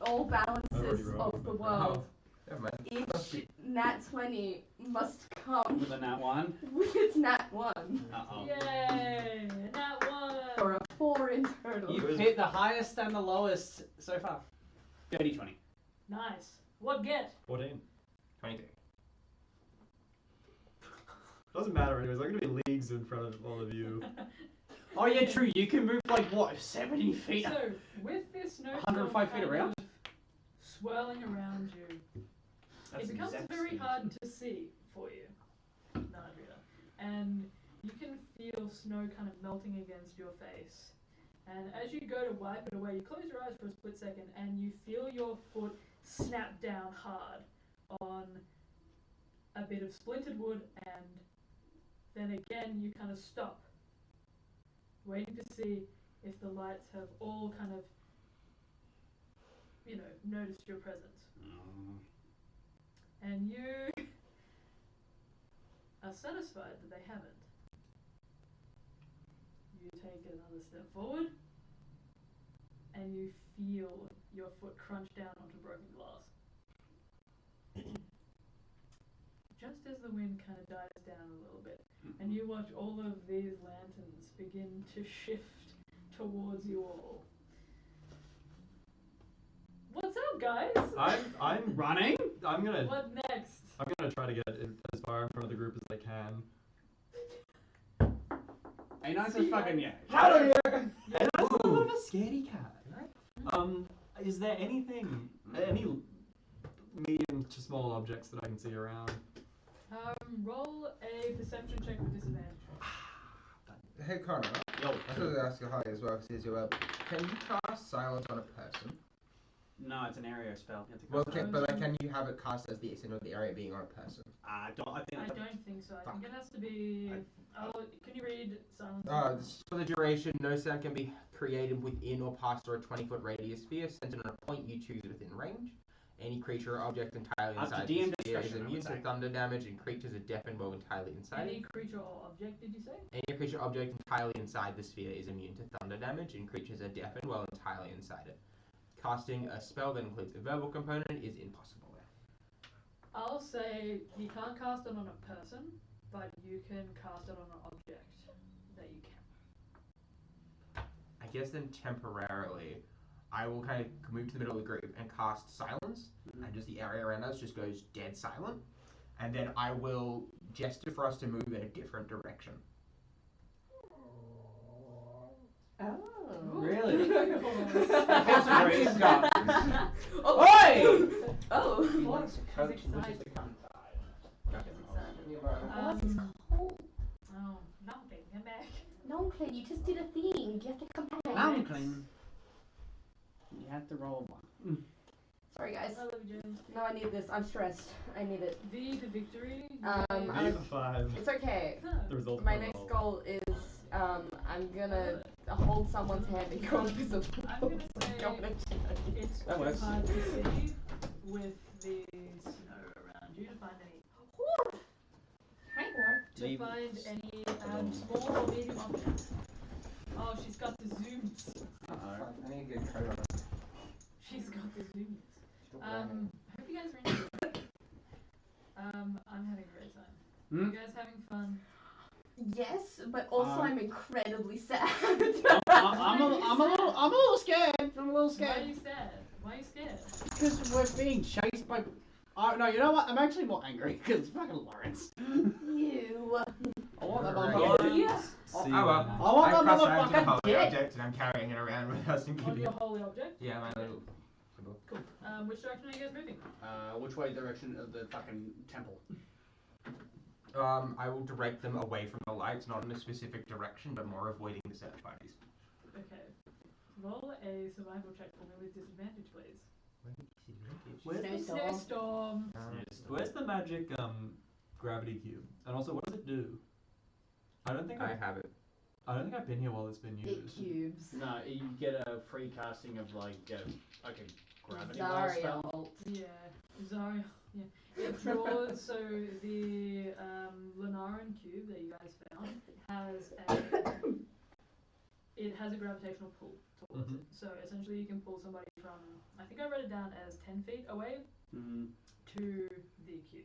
all I've already balances rolled. of the Oh, world, never mind. each nat 20 must come With a nat 1. with its nat 1 Uh-oh. Yay! Nat one! for a 4 in total. You've hit the highest and the lowest so far. 30-20. Nice. What get? 14. 23. Doesn't matter anyways. I'm gonna be leagues in front of all of you. Oh yeah, true. You can move like what, 70 feet? So, with this snowstorm 105 feet kind around? of swirling around you, That's it becomes exact very same. hard to see for you, Nadriah. And you can feel snow kind of melting against your face. And as you go to wipe it away, you close your eyes for a split second and you feel your foot snap down hard on a bit of splintered wood, and then again you kind of stop, waiting to see if the lights have all kind of, noticed your presence. And you are satisfied that they haven't. You take another step forward, and you feel your foot crunch down onto broken glass. Just as the wind kind of dies down a little bit, and you watch all of these lanterns begin to shift towards you all. What's up, guys? I'm Running? What next? I'm gonna try to get as far in front of the group as I can. A9 says fucking yeah. Out of here! And that's a little bit of a scaredy cat, right? Is there any medium to small objects that I can see around? Roll a perception check with disadvantage. Hey Connor, Yo. I was to ask you hi as well, since you're well. Can you cast silence on a person? No, it's an area spell. You have to Well, cast it. but can you have it cast as the extent of the area being on a person? I I don't think so. I think it has to be. Can you read silence? For the duration, no sound can be created within or past or a 20-foot radius sphere centered on a point you choose within range. Any creature or object entirely Up to inside the DM sphere is discretion, I immune would to say. thunder damage, and creatures are deafened while entirely inside Any it. creature or object, did you say? Any creature or object entirely inside the sphere is immune to thunder damage, and creatures are deafened while entirely inside it. Casting a spell that includes a verbal component is impossible there. I'll say you can't cast it on a person, but you can cast it on an object that you can. I guess then temporarily, I will kind of move to the middle of the group and cast silence, and just the area around us just goes dead silent. And then I will gesture for us to move in a different direction. Oh. Really? That's a great start. Oh. Oi! Oh. What? He's excited. excited. Cold. Oh, nothing. Come back. No, Clay, you just did a thing. You have to come back. Now I'm clean. You have to roll one. Sorry, guys. I love you, James. No, I need this. I'm stressed. I need it. V for victory. V for 5. It's okay. The result of My the next roll. goal is I'm gonna hold someone's hand and go invisible. I'm gonna say it's That too works. hard to see with the snow around you to find any Leave. small or medium objects. Oh, she's got the zooms. Uh-oh. I need to get code on it. She's got the zooms. Hope you guys are enjoying it. I'm having a great time. Hmm? You guys having fun? Yes, but also I'm incredibly sad. I'm a little scared. I'm a little Why are scared. you sad? Why are you scared? Because we're being chased by. No, you know what? I'm actually more angry because it's fucking Lawrence. You. I want that Right. motherfucker. Yeah. See, Oh well. I want that cast silence on a motherfucker holy dead. object and I'm carrying it around with us and On giving your it. holy object? Yeah, my little. Cool. Which direction are you guys moving? Which way direction of the fucking temple? I will direct them away from the lights, not in a specific direction, but more avoiding the search parties. Okay. Roll a survival check for me with disadvantage, please. Where's the, Snowstorm. where's the magic gravity cube? And also, what does it do? I don't think I have it. I've been here while it's been It used. cubes. No, you get a free casting of like a gravity well Zarya spell. ult. Yeah. Zarya. Yeah. It draws, so the Lunaran cube that you guys found has a gravitational pull towards it. So essentially you can pull somebody from, I think I wrote it down as 10 feet away to the cube.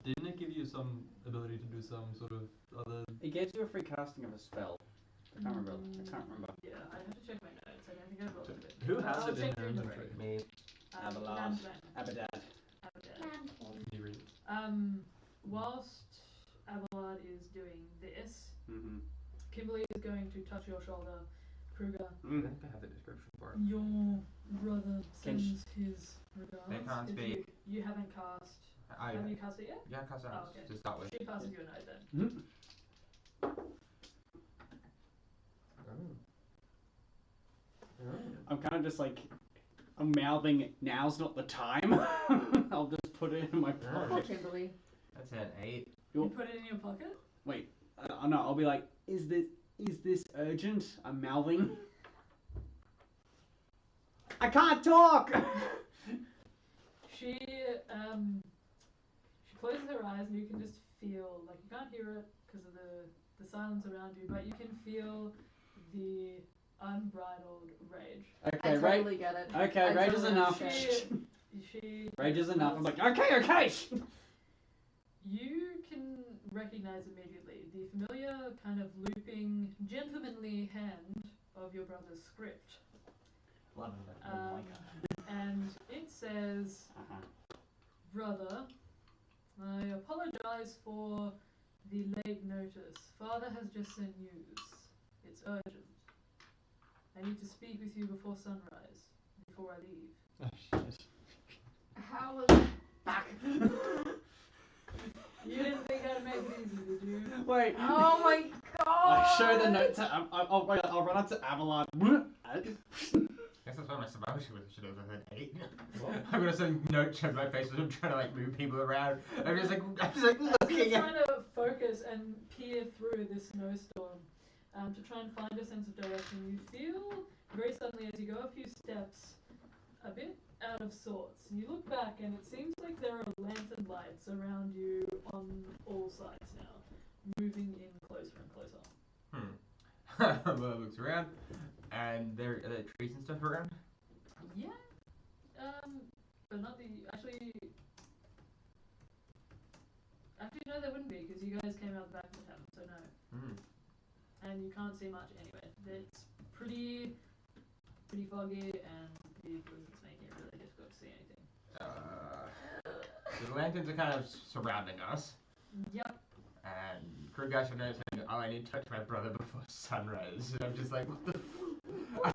Didn't it give you some ability to do some sort of other? It gives you a free casting of a spell. I can't remember. Yeah, I have to check my notes. I don't think I rolled it. Who has I'll it in check their during the inventory? break. Me. Abelard. Abelard. Can you read it? Whilst Abelard is doing this, Mm-hmm. Kimberly is going to touch your shoulder. Kruger, I think I have the description for it. your brother Can sends his regards. They can't If speak. You haven't cast. Have you cast it yet? Yeah, cast out Oh, okay. to start with. She passes you a note then. I'm kind of just like, I'm mouthing, now's not the time. I'll just put it in my Poor pocket. Kimberly. That's an 8. You put it in your pocket? Wait, no, I'll be like, is this urgent? I'm mouthing. I can't talk! She closes her eyes and you can just feel, like you can't hear it because of the silence around you, but you can feel the unbridled rage. Okay, I totally get it. Okay, I rage is totally enough. understand. She Rage is enough. I'm like, okay. You can recognize immediately the familiar kind of looping, gentlemanly hand of your brother's script. And it says, Brother, I apologize for the late notice. Father has just sent news. It's urgent. I need to speak with you before sunrise, before I leave. Oh, shit. How was Fuck. You didn't think I'd make it easy, did you? Wait. Oh my god! I show the note to I'll run up to Abelard. Guess that's why my survival should have been 8. I've got some note shoved in my face as I'm trying to like move people around. I'm just like You're looking at. trying to focus and peer through this snowstorm to try and find a sense of direction. You feel very suddenly as you go a few steps a bit out of sorts. You look back and it seems like there are lantern lights around you on all sides now, moving in closer and closer. Well, looks around, and are there trees and stuff around? Yeah, but not the actually no, there wouldn't be because you guys came out the back of the town, so no. And you can't see much anyway. It's pretty foggy and the blizzard's making it really difficult to see anything. The lanterns are kind of surrounding us. Yep. And Crugar should notice saying, "Oh, I need to touch my brother before sunrise." And I'm just like, what the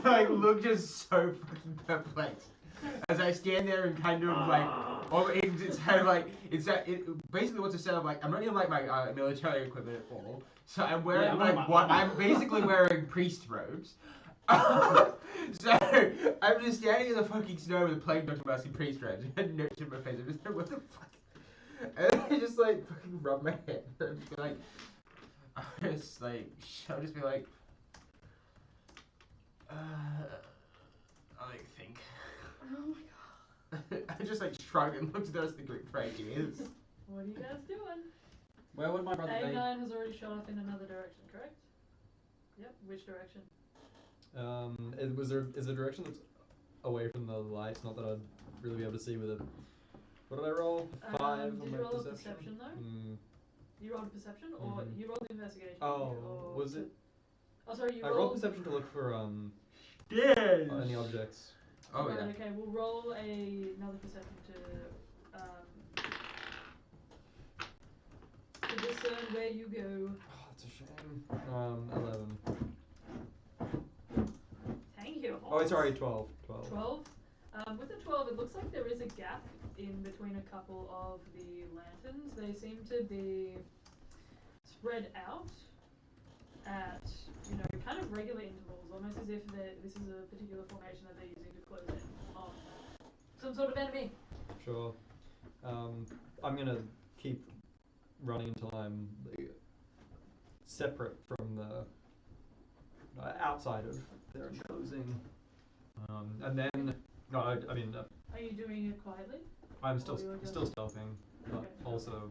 I like look just so fucking perplexed as I stand there and kind of like, it's kind of like basically what's a set of like I'm not in like my military equipment at all, so I'm wearing I'm basically wearing priest robes. So I'm just standing in the fucking snow with a plague doctor mask and priest robes and notes in my face. I'm just like, what the fuck? And I just like fucking rub my head. And be like, I'll just be like, I like think. Oh my god. I just like shrugged and looked at the rest of the group for ideas. What are you guys doing? Where would my brother be? A9 has already shot off in another direction, correct? Yep. Which direction? Is there a direction that's away from the lights? Not that I'd really be able to see with a. What did I roll? 5 on Did my you roll perception? a perception though? Mm. You rolled a perception, or you rolled investigation? Oh, or was it? Oh, sorry, you I rolled perception to look for any objects. Oh right, yeah. Okay, we'll roll another perception to discern where you go. Oh, that's a shame. 11. Thank you. Oh, sorry, 12. 12. With the 12, it looks like there is a gap in between a couple of the lanterns. They seem to be spread out at, kind of regular intervals, almost as if this is a particular formation that they're using to close in on some sort of enemy. Sure. I'm gonna keep running until I'm separate from the outside of their enclosing. And then, no, I mean, Are you doing it quietly? I'm Or you're just- still stealthing, but Okay. also,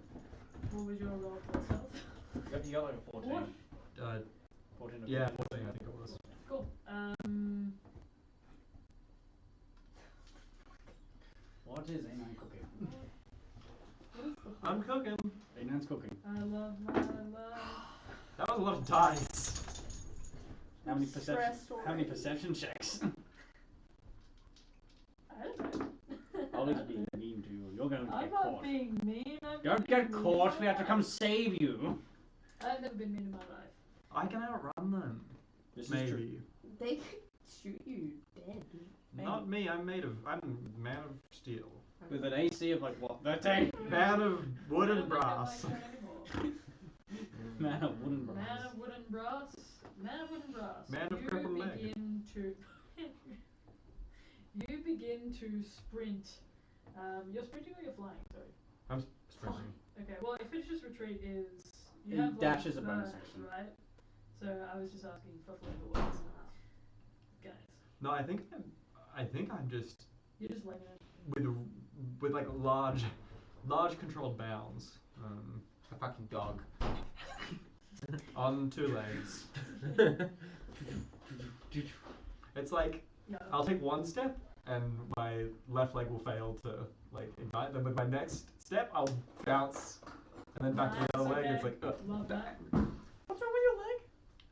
What was your roll for stealth? You got like a 14. What? 14 or yeah, 15. 14 I think it was. Cool. What is A9 cooking? I'm cooking. A9's cooking. I love my life. That was a lot of dice. How many perception? Stressed How many already. perception checks? I don't know. Ollie's being mean to you. You're going to I'm get not caught. being mean. I'm Don't being get mean. caught. We have to come save you. I've never been mean in my life. I can outrun them. This is true. Oh. Maybe. They could shoot you dead. Not me. I'm man of steel. With an AC of like what? 13. Man of wood I and don't think I brass. like that anymore. Man of wooden brass. Man of wooden brass. Man of wooden brass. Man of you purple leg. begin to. You begin to sprint. You're sprinting or you're flying? Sorry. I'm sprinting. Okay. Well, if it's just retreat is you And have dash like, is a bonus burst, action. right? So I was just asking for flavor words, guys. No, I think I'm just You're just legging it. with like large controlled bounds. A fucking dog. On 2 legs. It's like Yeah. I'll take one step and my left leg will fail to like ignite. Then with my next step, I'll bounce and then back to the other leg. It's like, Love that. What's wrong with your leg?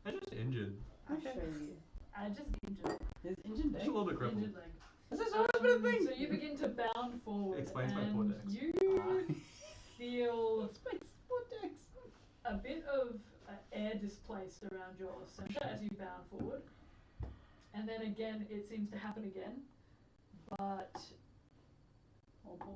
I'm just injured. I'll show you. I just injured. His engine Just a little bit crippled. Injured leg. This has always been a thing. So you begin to bound forward, Explains my and poor decks. you feel Vortex. a bit of air displaced around your center as you bound forward, and then again it seems to happen again, but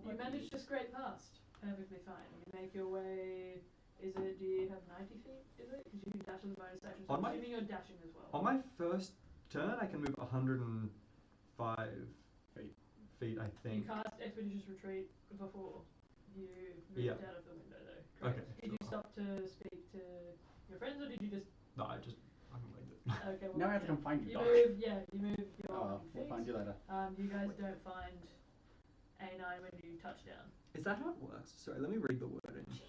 you manage to scrape past perfectly fine. You make your way. Do you have 90 feet? Is it? Because you can dash with the bonus action. So On I'm my- assuming you're dashing as well. On my first turn, I can move 105 feet, I You think. cast Expeditious Retreat before you moved Yeah. out of the window, though. Correct? Okay, Did you stop to speak to your friends, or did you just? No, I just fucking legged it. Okay. Well, Now we have to yeah. come find you, You dog. move. Yeah, you move your Oh, we'll feet. find you later. You guys don't find A9 when you touch down. Is that how it works? Sorry, let me read the wording. Jesus,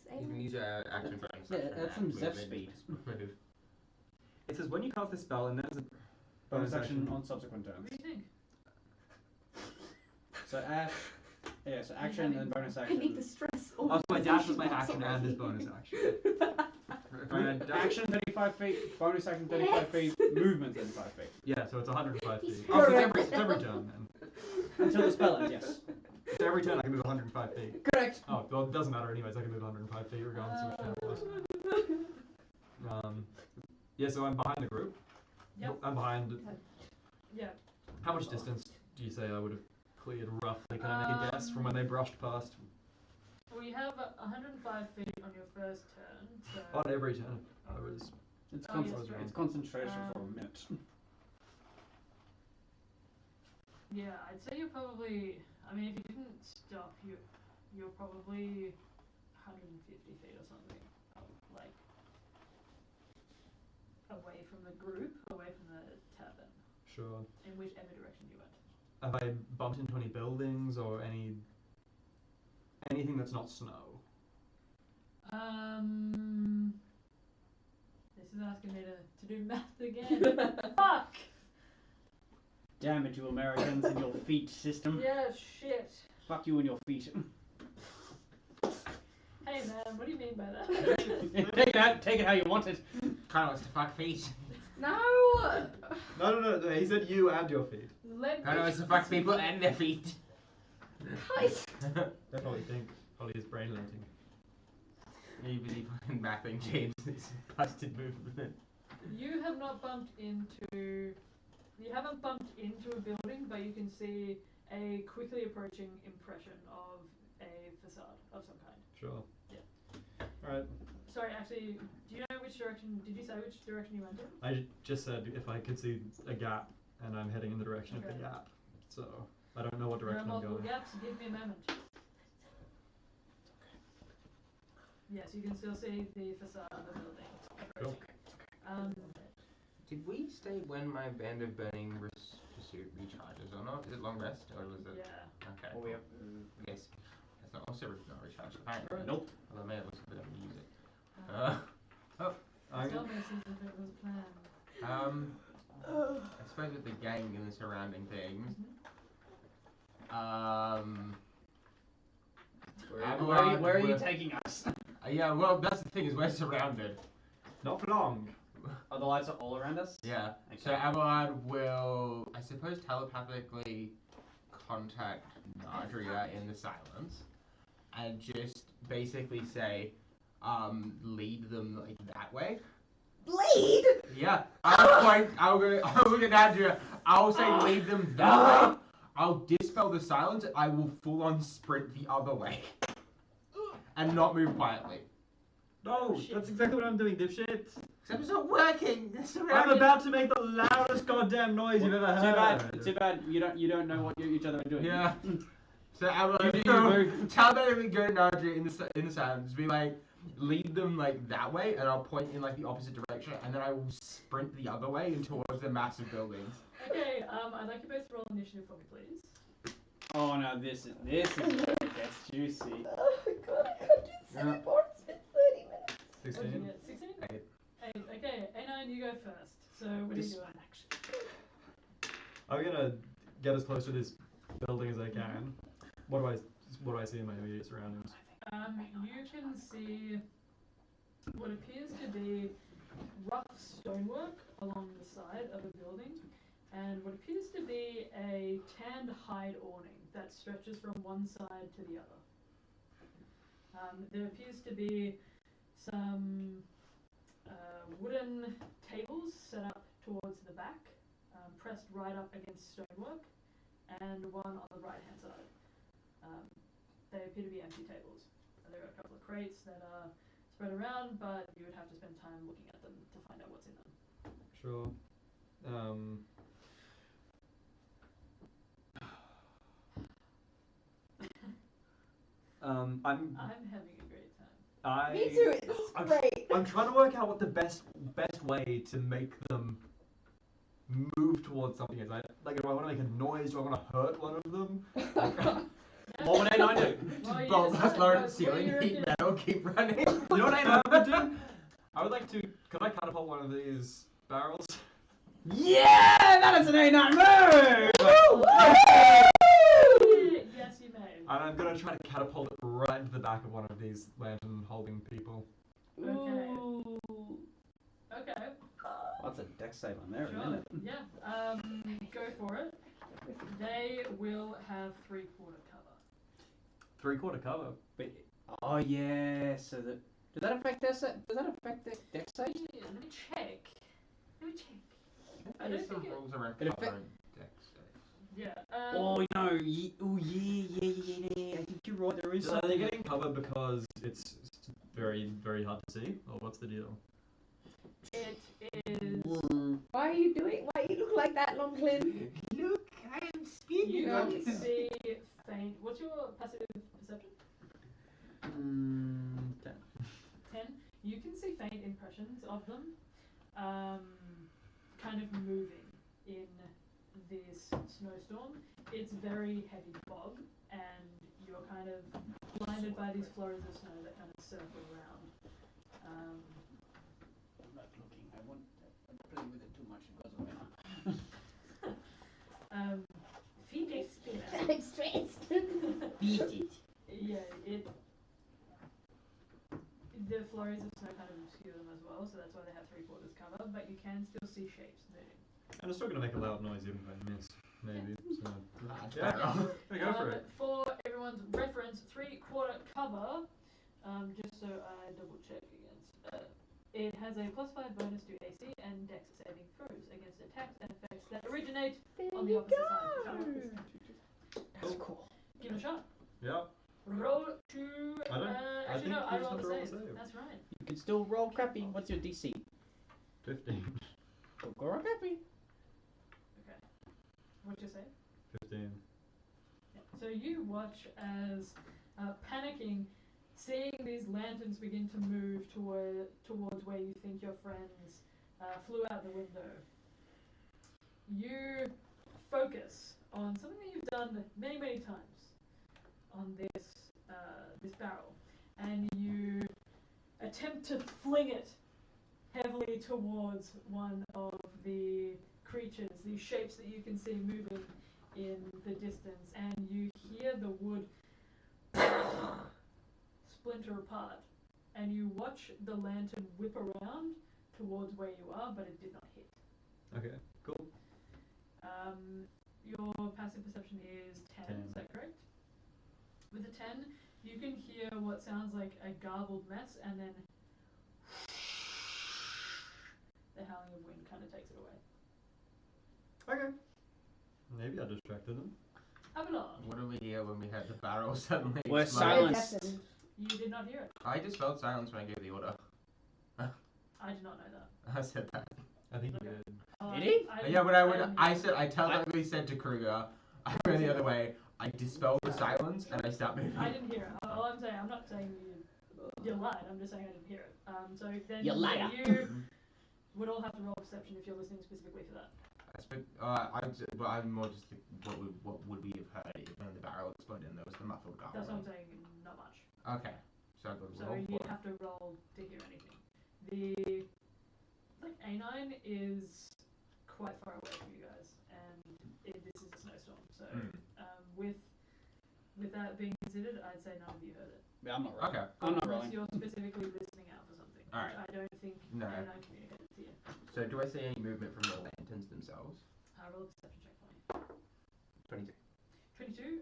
You can use your action bonus. Yeah, action add some and Zeph move speed. Move. It says when you cast this spell and there's a Bonus action on subsequent turns. What do you think? So so action and bonus I action. need the stress. Oh, so my dash was my action and his bonus action. If I had dash, Action 35 feet, bonus action 35 feet, movement 35 feet. yeah, so it's 105 feet. He's Oh, so correct. it's every turn then. Until the spell ends, yes. So every turn I can move 105 feet. Correct. Oh, well, it doesn't matter anyways. I can move 105 feet regardless of which turn it was. Yeah, so I'm behind the group. Yep. I'm behind. Yeah. How much distance do you say I would have cleared roughly? Can I make a guess from when they brushed past? We have 105 feet on your first turn. So On every turn, I was. It's, Oh, yes, right. it's concentration for a minute. yeah, I'd say you're probably. I mean, if you didn't stop, you're probably 150 feet or something, like away from the group, away from the tavern, Sure. in whichever direction you went. Have I bumped into any buildings or anything that's not snow? This is asking me to do math again. Fuck! Damn it, you Americans and your feet system. Yeah, shit. Fuck you and your feet. Hey man, what do you mean by that? Take it how you want it. Kind of wants to fuck feet. No. No. He said you and your feet. Let Kind of me. wants to fuck people and their feet. Guys. They probably think Holly is brainletting. You busy fucking mapping James' busted movement. You have not bumped into. You haven't bumped into a building, but you can see a quickly approaching impression of a facade of some kind. Sure. Yeah. Alright. Sorry, actually, do you know which direction? Did you say which direction you went in? I just said if I could see a gap and I'm heading in the direction of Okay. the gap. So I don't know what There are direction I'm multiple going. gaps. Give me a moment. Yes, you can still see the facade of the building. Cool. Did we state when my Band of Burning Pursuit recharges or not? Is it long rest or was it? Yeah. Okay. Oh, we have. Yes. It's not also not recharged. Apparently. Right. Nope. Although maybe we're going to use it. It's not as if it was planned. I suppose with the gang and the surrounding things. Where are you taking us? Yeah, well, that's the thing is we're surrounded. Not for long. Oh, the lights are all around us? Yeah. Okay. So Abelard will, I suppose, telepathically contact Nadriah in the silence and just basically say, lead them like that way. Lead? Yeah. I'll look at Nadriah. I'll say lead them that way. I'll dispel the silence. I will full on sprint the other way. And not move quietly. No, that's exactly what I'm doing, dipshit. Except it's not working. I'm about to make the loudest goddamn noise you've ever heard. Too bad. You don't know what each other are doing. Yeah. So Abelard You do. telepathically go to Nadriah in the silence. Be like, lead them like that way, and I'll point in like the opposite direction, and then I will sprint the other way and towards the massive buildings. Okay, I'd like you both to roll initiative for me, please. Oh no, this is where it gets juicy. Oh my god, I can't do 7 boards in 30 minutes. 16. What did you get? 16? 8. 8. Okay, A9, you go first. So what are you doing? I'm gonna get as close to this building as I can. What do I see in my immediate surroundings? You can see what appears to be rough stonework along the side of a building, and what appears to be a tanned hide awning that stretches from one side to the other. There appears to be some wooden tables set up towards the back, pressed right up against stonework, and one on the right hand side. They appear to be empty tables. There are a couple of crates that are spread around, but you would have to spend time looking at them to find out what's in them. Sure. I'm having a great time. Me too, it's great. I'm trying to work out what the best way to make them move towards something is. Do I want to make a noise? Do I want to hurt one of them? What would A9 do? Well, you Bolt decide, us lower but the ceiling, what do you heat reckon? metal, keep running. You know what I would do? I would like to. Could I catapult one of these barrels? Yeah, that is an A9 move! Yes, you may. And I'm gonna try to catapult it right into the back of one of these lantern-holding people. Okay. Okay. That's a deck save on there, Sure. isn't it? Yeah. Go for it. They will have 3/4 cover. 3/4 cover. But, oh yeah, so that does that affect their deck save? Yeah, let me check. I I don't need some think it. rules around it affect- cover and deck saves. Yeah. Oh no! Yeah. I think you're right. There is Are they something. getting cover because it's very, very hard to see, or what's the deal? It is. Why are you look like that, Longlin? Look, I am speaking You of can see faint. What's your passive perception? 10. 10. You can see faint impressions of them, kind of moving in this snowstorm. It's very heavy fog, and you're kind of blinded by these flurries of snow that kind of circle around. I'm not looking. I won't play with it too much. It goes away. Feed spinner. I'm stressed. Beat it. Yeah, the flurries of snow kind of obscure them as well, so that's why they have 3/4 cover, but you can still see shapes moving. And it's still gonna make a loud noise even if I miss, maybe. So. That's Yeah, better. go for it. For everyone's reference, 3/4 cover, just so I double check against, it has a +5 bonus to AC and Dex saving throws against attacks and effects that originate on the opposite side. That's cool. Give it a shot. Yep. Roll to. I Actually, think no, you I just rolled have a to roll a save. save. That's right. You can still roll crappy. What's your DC? 15. Go roll crappy. Okay. What's your save? 15. Yeah. So you watch as, panicking, seeing these lanterns begin to move towards where you think your friends flew out the window. You focus on something that you've done many, many times on this barrel, and you attempt to fling it heavily towards one of the creatures, these shapes that you can see moving in the distance, and you hear the wood splinter apart, and you watch the lantern whip around towards where you are, but it did not hit. Okay, cool. Your passive perception is 10, is that correct? With a 10, you can hear what sounds like a garbled mess, and then the howling of wind kind of takes it away. Okay. Maybe I distracted them. Abelard, What did we hear when we had the barrel suddenly We're explode? silenced. you did not hear it. I just felt silence when I gave the order. I did not know that. I said that. I think Okay. you did. Did he? Yeah, but I didn't telepathically said to Crugar, I went the other way, I dispelled the silence, and I stopped moving. I didn't hear it. All I'm saying, I'm not saying you lied, I'm just saying I didn't hear it. So then You liar. you would all have to roll perception if you're listening specifically for that. But I'm more just what would we have heard if when the barrel exploded and there was the muffled garble? That's what I'm saying, not much. Okay, so I've got to So roll you for it. have to roll to hear anything. The A9 is quite far away from you guys, and this is a snowstorm. So with that being considered, I'd say none of you heard it. Yeah, I'm not rolling. Okay. I'm not Unless rolling. you're specifically listening out for something. Alright. Which I don't think No. A9 communicated to you. So do I see any movement from the lanterns themselves? Roll a perception check for me. 22. 22.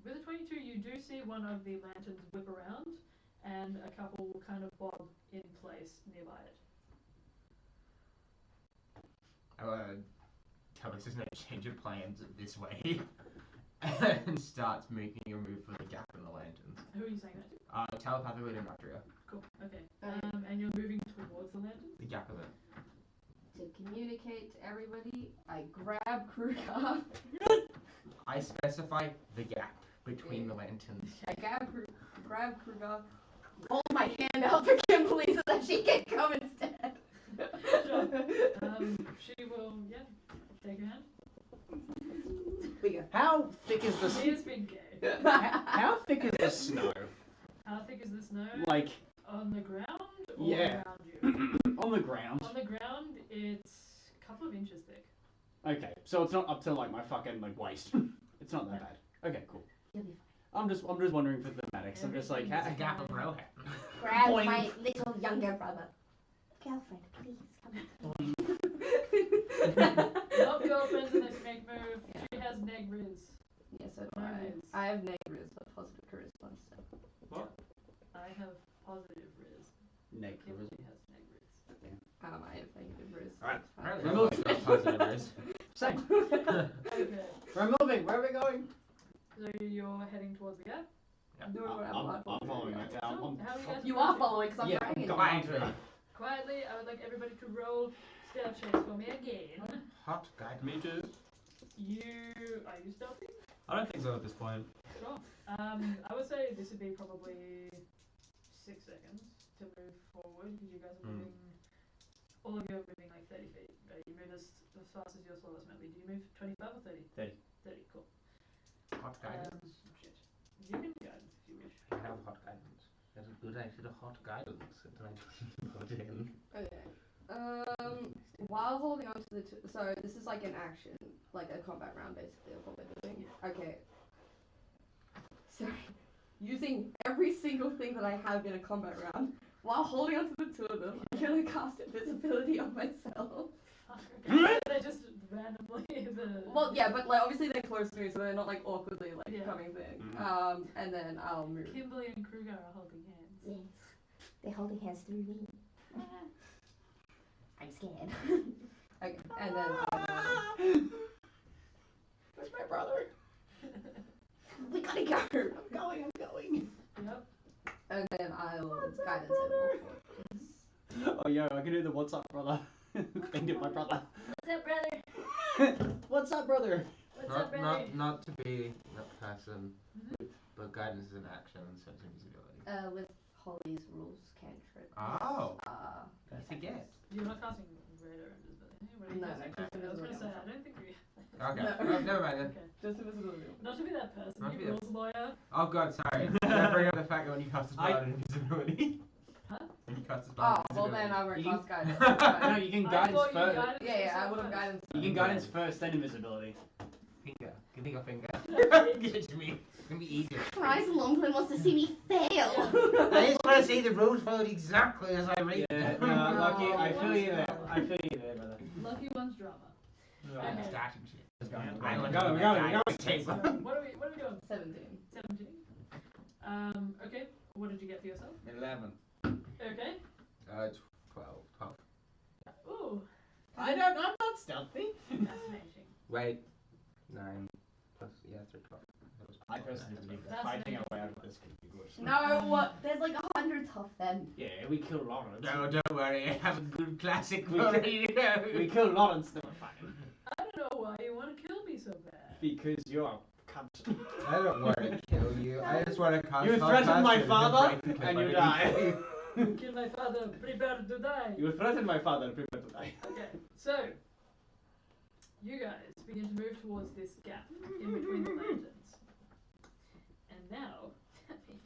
With a 22, you do see one of the lanterns whip around, and a couple kind of bob in place nearby it. Tell us there's no change of plans this way. And starts making a move for the gap in the lanterns. Who are you saying that to? Telepathically to Nadriah. Cool. Okay. And you're moving towards the lanterns? The gap of it. To communicate to everybody, I grab Crugar. I specify the gap between the lanterns. I grab Crugar, hold my hand out for Kimberly so that she can come instead. Sure. She will, take your hand. We go. How thick is the She has been gay. How thick is the snow? How thick is the snow? Like On the ground or Yeah. around you? on the ground. On the ground, it's a couple of inches thick. Okay, so it's not up to like my fucking like waist. It's not that bad. Okay, cool. You'll be I'm just wondering for thematics. I'm just like, Everything's A gap of railhead. Grab Boing. my little younger brother. Girlfriend, please come Not girlfriends in this make move. Yeah. She has neg riz. Yes, so do No I. riz. I have negative but positive charisma, so. What? I have positive riz. Nick. Kimberly has neg riz. I have negative riz. So Alright. it's fine. Apparently Remove- everyone's got positive risk. Same. Okay. We're moving. Where are we going? So you're heading towards the gap? No, I'm following it. So, how are you guys You are approaching? following because I'm Yeah, dragging go you. on to it. Quietly, I would like everybody to roll stealth checks for me again. Hot guy. Me too. Are you stealthy? I don't think so at this point. Sure. I would say this would be probably 6 seconds to move forward because you guys are moving. All of you are moving like 30 feet. You move as fast as your slowest maybe. Do you move 25 or 30? 30. 30, cool. Hot guidance. Shit. You can guidance if you wish. I have hot guidance. That's a good idea. Hot guidance. Okay. While holding on to the so this is like an action, like a combat round basically of what we're doing. Okay. So, using every single thing that I have in a combat round, while holding on to the two of them, I'm gonna cast invisibility on myself. Okay. They're just randomly Well, yeah, but like obviously they're close to me, so they're not like awkwardly like Yeah. coming thing. And then I'll move. Kimberly and Crugar are holding hands. Yes, they're holding hands through me. I'm scared. Okay, and then Where's my brother? we gotta go. I'm going. Yep. And then I'll guidance it. Oh, yo, I can do the what's up, brother. Thing to my brother. What's up, brother? What's up, brother? What's up, brother? Not to be that person, Mhm. but guidance is an action, so it's invisibility. With Holly's rules cantrip. Oh, I forget. You're not casting radar invisibility. What are you No, casting? just I was invisibility. gonna say, I don't think we. Okay, No. never mind then. Okay. Just invisibility. Not to be that person, Not to you be that- rules lawyer. Oh god, sorry. Did I bring up the fact that when you cast a spell on invisibility? Huh? When you cast a spell Oh, well then I won't You cast guidance. No, you can I guidance thought you first. guidance Yeah, I yourself would have first. guidance. You can guidance first, then invisibility. Finger. Give me your finger. Okay. Give it to me. It's gonna be easier. Christ, Longcliffe wants to see me fail. I just want to see the rules followed exactly as I read Yeah, them. no, Lochie, I feel you there. I feel you there, brother. Lucky one's drama. Right. Okay. Starting shit. Let's go. I want We to be got that it, guy. we got it. So, what are we doing? 17. 17. Okay. What did you get for yourself? 11. Okay. 12. 12. Ooh. I'm not stealthy. Fascinating. Wait. 9 plus, yeah, 3, 12. I personally believe that That's fighting our negative. way out of this could be good. No, there's like 100 tough then. Yeah, we kill Lawrence. No, don't worry. I have a good classic We ready to go. We kill Lawrence, then we're fine. I don't know why you want to kill me so bad. Because you're a cunt. I don't want to kill you. I just want to cast. You threatened my father, and you die. Kill my father, prepare to die. You threatened my father, and prepare to die. Okay, so you guys begin to move towards this gap in between the lanterns. And now that means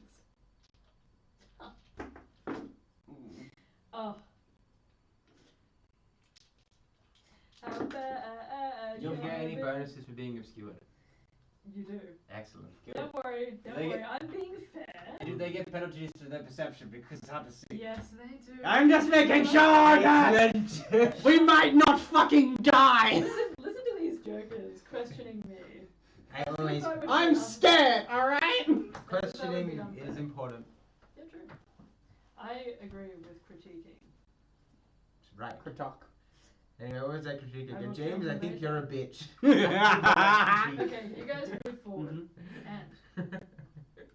oh. How bad You don't get any it? bonuses for being obscured. You do. Excellent. Don't worry, don't They worry. get- I'm being fair. Do they get penalties to their perception because it's hard to see? Yes, they do. I'm just making sure that we might not fucking die. Listen to these jokers questioning me. I always I'm scared. All right. questioning is important. Yeah, true. I agree with critiquing. Right. Critic. Anyway, what was that critique I again? will James, kill I think you you're a later. bitch. Okay, you guys move forward, and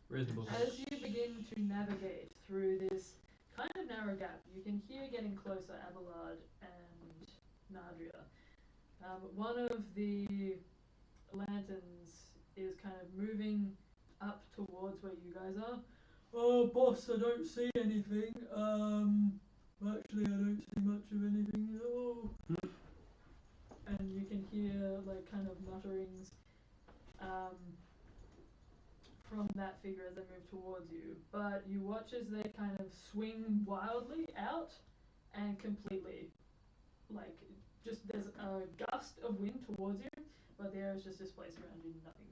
Reasonable. as you begin to navigate through this kind of narrow gap, you can hear getting closer Abelard and Nadriah. One of the lanterns is kind of moving up towards where you guys are. Oh, boss, I don't see anything. Actually, I don't see much of anything at all. And you can hear, like, kind of mutterings from that figure as they move towards you. But you watch as they kind of swing wildly out and completely, like, just there's a gust of wind towards you, but the air is just displaced around you and nothing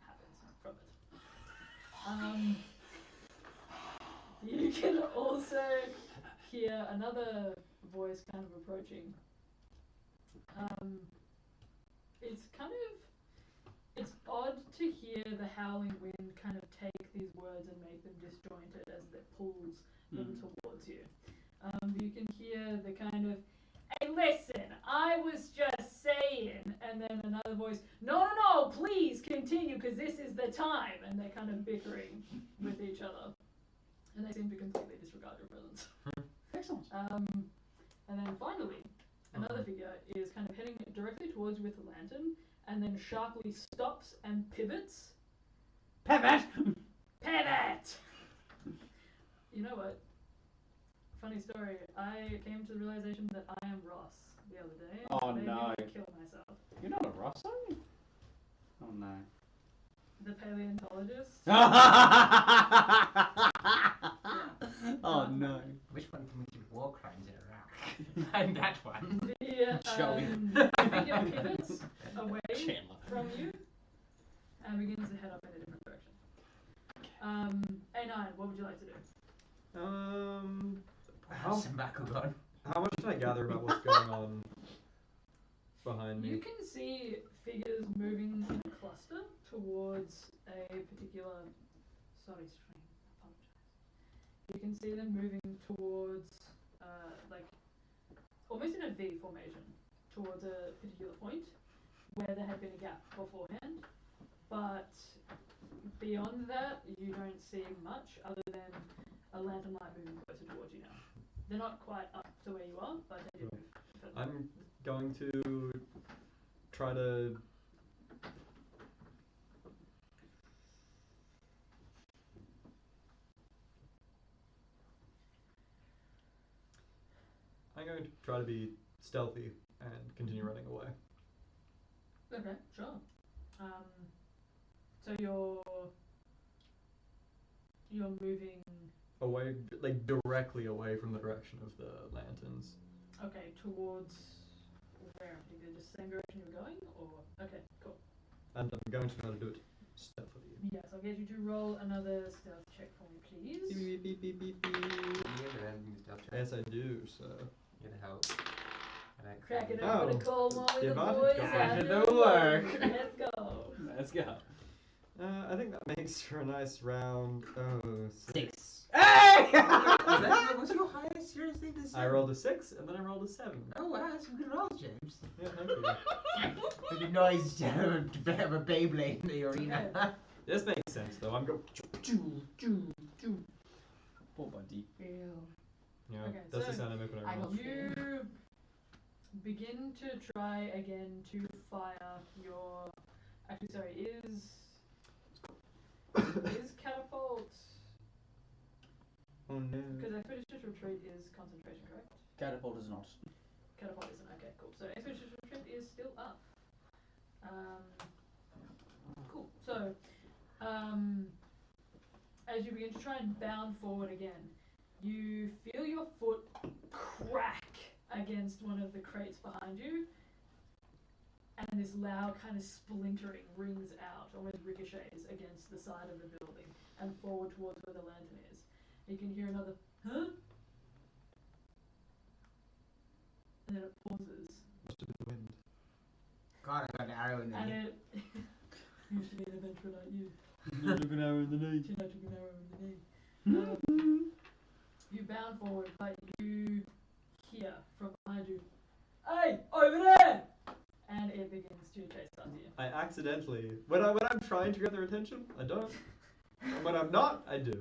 happens from it. You can also hear another voice kind of approaching. It's odd to hear the howling wind kind of take these words and make them disjointed as it pulls them towards you. You can hear the kind of, hey, listen, I was just saying, and then another voice, no, please continue, because this is the time, and they're kind of bickering with each other, and they seem to completely disregard your presence. Excellent. And then finally, another figure is kind of heading directly towards you with a lantern, and then sharply stops and pivots. Pivot. Pivot! You know what? Funny story. I came to the realization that I am Ross the other day. Oh, It made no. me kill myself. You're not a Ross, are you? Oh no. The paleontologist. Oh no. Which one committed war crimes in Iraq? And that one. The figure pivots away Chandler. from you and begins to head up in a different direction. A9, what would you like to do? How Some Bakugan. much did I gather about what's going on behind You me? can see figures moving in a cluster towards a particular. Sorry, stream. Apologize. You can see them moving towards, like, almost in a V formation, towards a particular point where there had been a gap beforehand. But beyond that, you don't see much other than a lantern light moving closer towards you now. They're not quite up to where you are, but they do move further. I'm going to try to be stealthy and continue running away. Okay, sure. So you're moving. Away, like directly away from the direction of the lanterns. Okay, towards where? Just the same direction you're going, or okay, cool. And I'm going to try to do it stealthily. Yes, I'll get you to roll another stealth check for me, please. Beep, beep, beep, beep, beep. Yes, I do, so. Get a help. Cracking Oh. up with a cold one with The the advantage boys. goes How's into it the going? work. Let's go. Let's go. I think that makes for a nice round. Oh, 6. Hey! What's your highest? Seriously, this? I rolled a 6 and then I rolled a 7. Oh wow, that's some good rolls, James. Yeah, thank you. It'd be nice to have a bit of a Beyblade in the arena. This makes sense though. I'm going. Poor buddy. Yeah, Okay, that's the so sound I make when I I roll. don't- You begin to try again to fire your. Actually, sorry, is catapult? Oh no. Because expeditious retreat is concentration, correct? Catapult is not. Catapult isn't. Okay, cool. So expeditious retreat is still up. Cool. So, as you begin to try and bound forward again, you feel your foot crack against one of the crates behind you, and this loud kind of splintering rings out, almost ricochets against the side of the building and forward towards where the lantern is. You can hear another, huh? And then it pauses. Must have been the wind. God, I got an arrow in the And knee. it used to be an adventurer like you. You took an arrow in the knee. She took an arrow in the knee. You bound forward, but you hear from behind you, "Hey, over there!" And it begins to chase after you. I accidentally, when I'm trying to get their attention, I don't. And when I'm not, I do.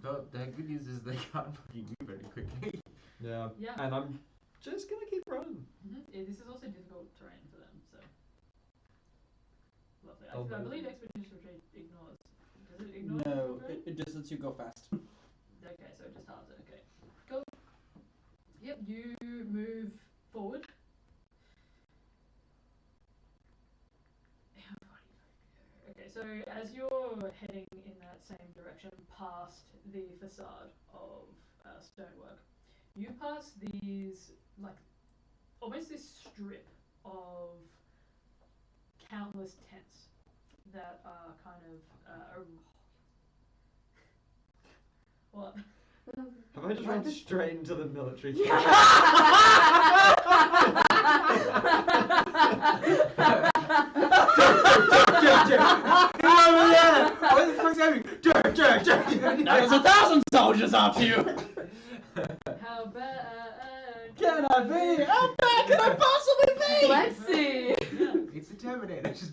The good news is they can't fucking move very quickly. Yeah. Yeah. And I'm just gonna keep running. Yeah, this is also difficult terrain for them, so. Lovely. Oh, I but- believe Expedition Retreat ignores. Does it ignore No, difficult terrain? it just lets you go fast. Okay, so it just halves it. Okay. Cool. Yep, you move forward. How far do you go? Okay, so as you're heading in that same direction past the facade of stonework, you pass these, like, almost this strip of countless tents that are kind of what? Have I just run straight into the military? What the fuck's happening? There's 1,000 soldiers after you! How bad Can I be? How bad can I possibly be? Let's see. Yeah, It's the Terminator. Just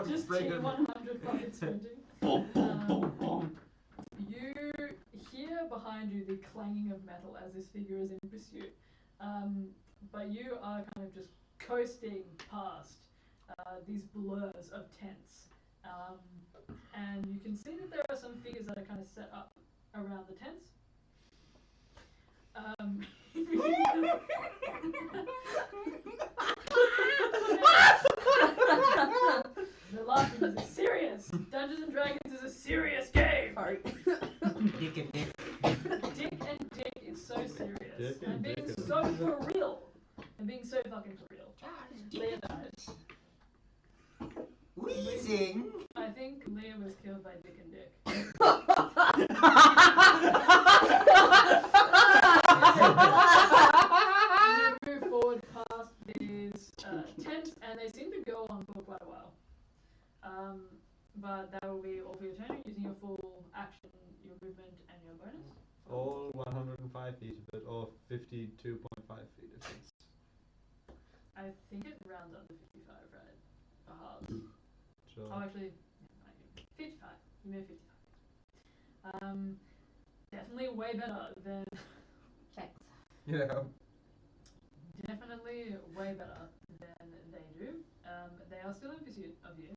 just T100 fucking sprinting. Boom, boom, boom, boom. You hear behind you the clanging of metal as this figure is in pursuit. But you are kind of just coasting past these blurs of tents. And you can see that there are some figures that are kind of set up around the tents. The laughing is serious. Dungeons and Dragons is a serious game. Sorry. Dick and Dick. Dick and Dick is so serious. Dick and and being Dick is- so for real. And being so fucking for real. Leah dies. Wheezing. I think Leah was killed by Dick and Dick. You move forward past these tents, and they seem to go on for quite a while. But that will be all for your turn, using your full action, your movement, and your bonus. All 105 feet of it, or 52.5 feet of it. I think it rounds up to 55, right? A half. Sure. Oh, actually, 55. You made 55. Definitely way better than. Thanks. Yeah. Definitely way better than they do. They are still in pursuit of you.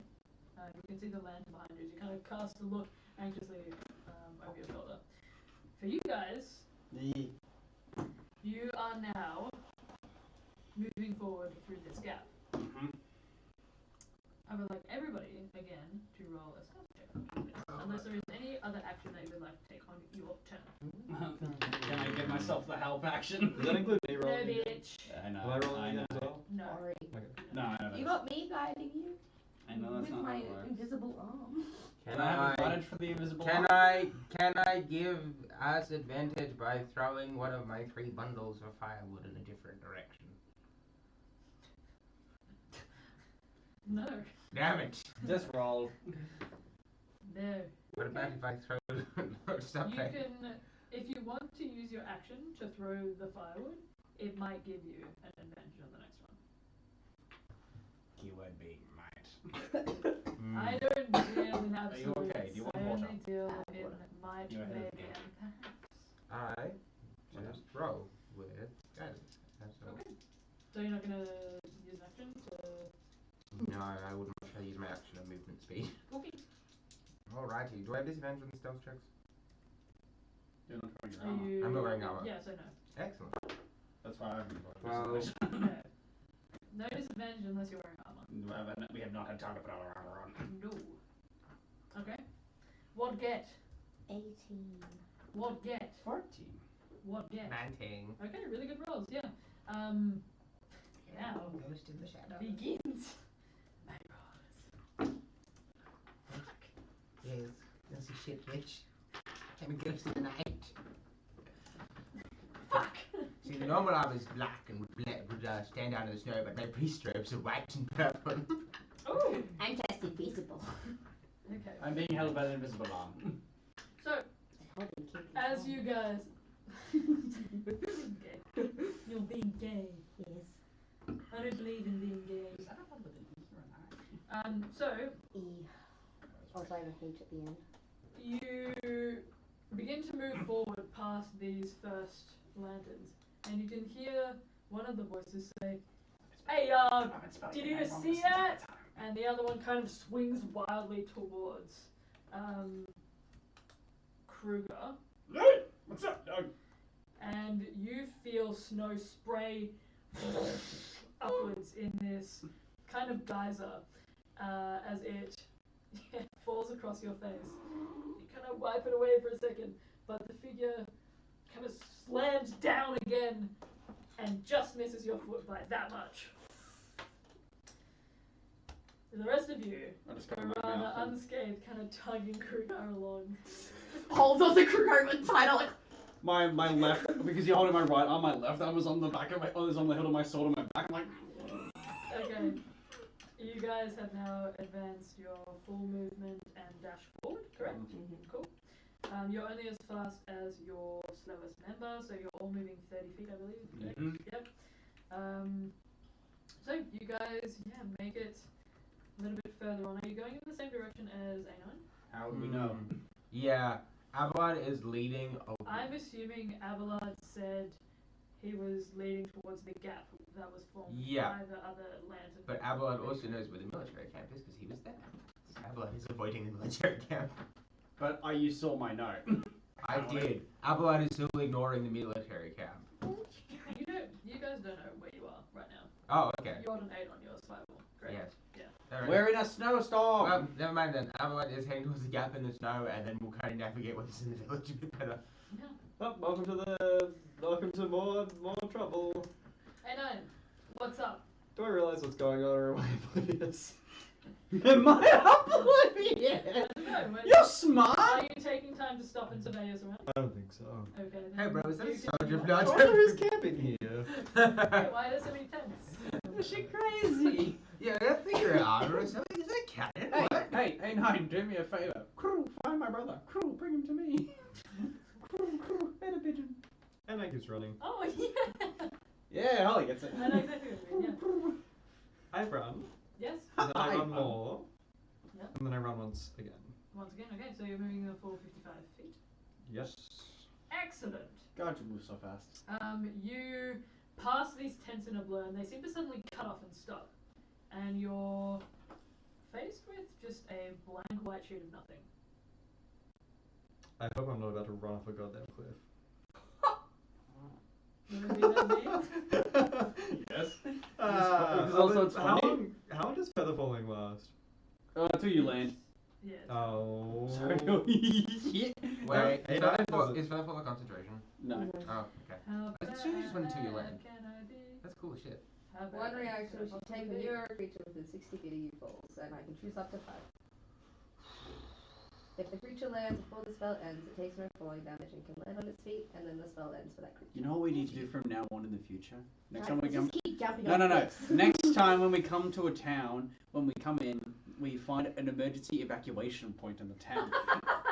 You can see the lantern behind you. You kind of cast a look anxiously over your shoulder. For you guys, you are now moving forward through this gap. I would like everybody, again, to roll a stealth check. Unless there is any other action that you would like to take on your turn. Can I give myself the help action? Does that include me No, rolling? bitch. I know. Am I rolling I again know. as well? No. Sorry. Okay. No, I know. You got me guiding you. I know that's with not my how it works. invisible arm. Can Do I have I? advantage for the invisible Can arm? I give us advantage by throwing one of my 3 bundles of firewood in a different direction? No. Damn it! Just roll. No. What about if I throw something? You can, if you want to use your action to throw the firewood, it might give you an advantage on the next one. Keyword being might. I don't deal in Are you absolutes. okay? Do you want I water? only deal in might, You're ahead of the maybe, game. and perhaps. I just roll with guidance. That's all. Okay. So you're not gonna use an action to. No, I would much rather use my action of movement speed. Okay. Alrighty. Do I have disadvantage on these stealth checks? You're not wearing your Are armor. you? I'm not wearing armor. Yeah, so no. Excellent. That's why I'm Well, No. No disadvantage unless you're wearing armor. we have not had time to put our armor on. No. Okay. What get? 18. What get? 14. What get? 19. Okay, really good rolls. Yeah. Now Ghost in the shadow. begins. My rolls. Yes. That's a shit bitch. I'm a ghost in the night. Fuck. See, the normal armor is black and would stand out in the snow, but my priest robes are white and purple. Ooh. I'm just invisible. Okay. I'm being held by the invisible arm. So Holding King as you guys. Gay. You're being gay. Yes. I don't believe in being gay. Is that a one with an E or an I? So E. Also, I have a H at the end. you begin to move forward past these first lanterns, and you can hear one of the voices say, "Hey, did you see that?" And the other one kind of swings wildly towards Crugar, Hey! What's up, dog? and you feel snow spray upwards in this kind of geyser as it falls across your face. You kind of wipe it away for a second, but the figure kind of slams down again and just misses your foot by that much. And the rest of you I'll just are cover my rather mouth. unscathed, kind of tugging Crugar along. Holds on the Crugar with title like. My left, because you're holding my right arm, my left arm was on the back of my, was on the hilt of my sword on my back. I'm like, Okay. You guys have now advanced your full movement and dash forward, correct? Cool. You're only as fast as your slowest member, so you're all moving 30 feet, I believe. Correct? Mhm. Yep. So you guys, make it a little bit further on. Are you going in the same direction as A9? how would we know? Yeah, Abelard is leading. I'm assuming Abelard said he was leading towards the gap that was formed Yeah. by the other lantern. But Abelard also knows where the military camp is because he was there. Abelard is avoiding the military camp. But you saw my note. I did. Abelard is still ignoring the military camp. You guys don't know where you are right now. Oh, okay. You got an 8 on your survival. Great. Yes. Yeah. Alright. We're in a snowstorm! Well, never mind then. Abelard is heading towards the gap in the snow, and then we'll kind of navigate what's in the village a bit better. Yeah. Oh, welcome to more trouble. A9, what's up? Do I realise what's going on, or am I oblivious? Am I oblivious? No, You're are smart! you taking time to stop and survey us around? I don't think so. Okay. Hey, then bro, is that a you can- soldier I blood? wonder who's camping here. Hey, why are there so many tents? Is she crazy? Yeah, that figure armor or something. Is that cannon? Hey, What? hey, nine, do me a favour. Crew, find my brother. Crew, bring him to me. Crew, better pigeon. And I keeps running. Oh, yeah! Yeah, Holly gets it. I know exactly what you mean, I run, yeah. Yes? and then I I run run. more, Yep. and then I run once again. Once again, okay, so you're moving the full 55 feet. Yes. Excellent! God, you move so fast. You pass these tents in a blur, and they seem to suddenly cut off and stop. And you're faced with just a blank white sheet of nothing. I hope I'm not about to run off a goddamn cliff. You know what that means? Yes. Also, it's how funny. long? How long does feather falling last? Until you land. Yes. Oh. Sorry. Wait, Hey, is that Featherfall doesn't- is Featherfall a concentration? No. Oh, okay. How It's usually just when until you bad land. can I be? That's cool as shit. How about One that? reaction Could I which you take possibly when be? you're a creature within 60 feet of you falls, and I can choose up to 5. If the creature lands before the spell ends, it takes no falling damage and can land on its feet, and then the spell ends for that creature. You know what we need to do from now on in the future? Next Guys, time we let's come. just keep jumping No, off no, no. cliffs. Next time when we come to a town, when we come in, we find an emergency evacuation point in the town.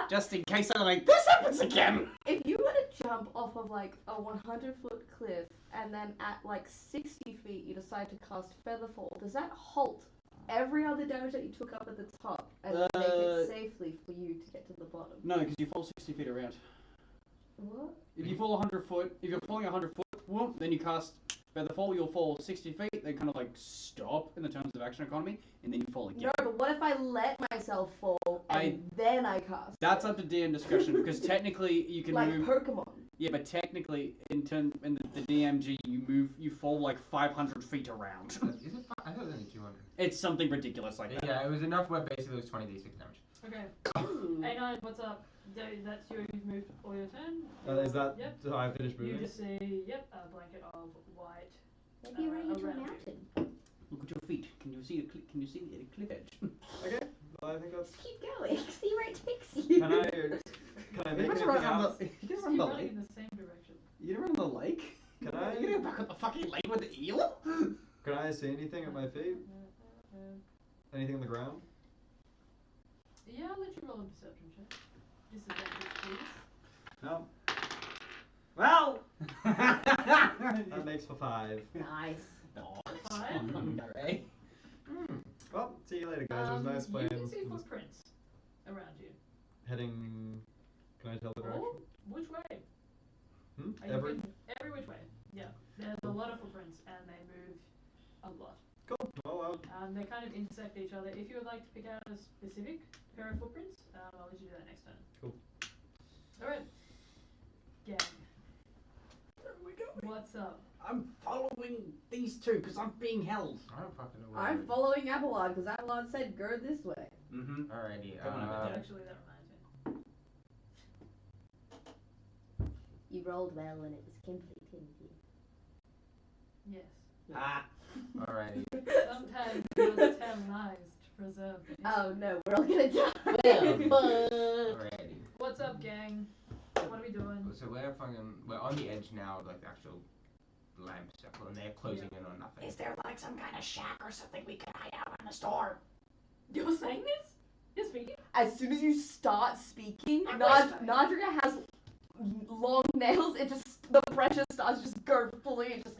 Just in case something like this happens again! If you were to jump off of like a 100-foot cliff, and then at like 60 feet you decide to cast Featherfall, does that halt every other damage that you took up at the top and make it safely for you to get to the bottom? No, because you fall 60 feet around. What? If you fall 100 foot, if you're falling 100 foot, whoop, then you cast Featherfall, you'll fall 60 feet, then kind of like stop in the terms of action economy, and then you fall again. No, but what if I let myself fall and then I cast? That's up to DM discussion, because technically you can like move. Pokemon. Yeah, but technically, in the DMG, you fall like 500 feet around. Is it? I thought it was only 200. It's something ridiculous like that. Yeah, it was enough where basically it was 20d6 damage. Okay. A9, what's up? That's you. You've moved all your turn. Is that Yep. so I finished You moving? just see, yep, a blanket of white. Maybe you're running into a around you. mountain. Look at your feet. Can you see the cliff edge? Okay. Well, I think that's. Keep going. See where it takes you. Can I make You guys anything run else? you Just guys keep run the running lake? in the same direction. You run the lake? Can I? You gonna go back up the fucking lake with the eel? Can I see anything at my feet? Anything on the ground? Yeah, I'll let you roll a perception check. Disadvantage, please. No. Well. That makes for 5. Nice. Five. Alright. Well, see you later, guys. It was nice playing. You can see footprints around you. Heading. Can I tell the direction? Oh, which way? You Every. can- every which way. Yeah. There's a lot of footprints and they move a lot. Cool. Well, They kind of intersect each other. If you would like to pick out a specific pair of footprints, I'll let you do that next turn. Cool. Alright. Gang. Where are we going? What's up? I'm following these two because I'm being held. I don't fucking know where. I'm following Abelard because Abelard said go this way. Mm-hmm. Alrighty. Come on, Actually, that reminds me. You rolled well when it was complete, didn't you? Yes. Ah. Alrighty. Sometimes you must tell lies to preserve peace. Oh no, we're all gonna die. Alrighty. What's up, gang? What are we doing? So we're on the edge now of like the actual lamp circle, and they're closing in on nothing. Is there like some kind of shack or something we can hide out in the store? You're saying this? You're speaking? As soon as you start speaking, I'm whispering. Nadriah has long nails. It just the pressure starts to just go fully. It just.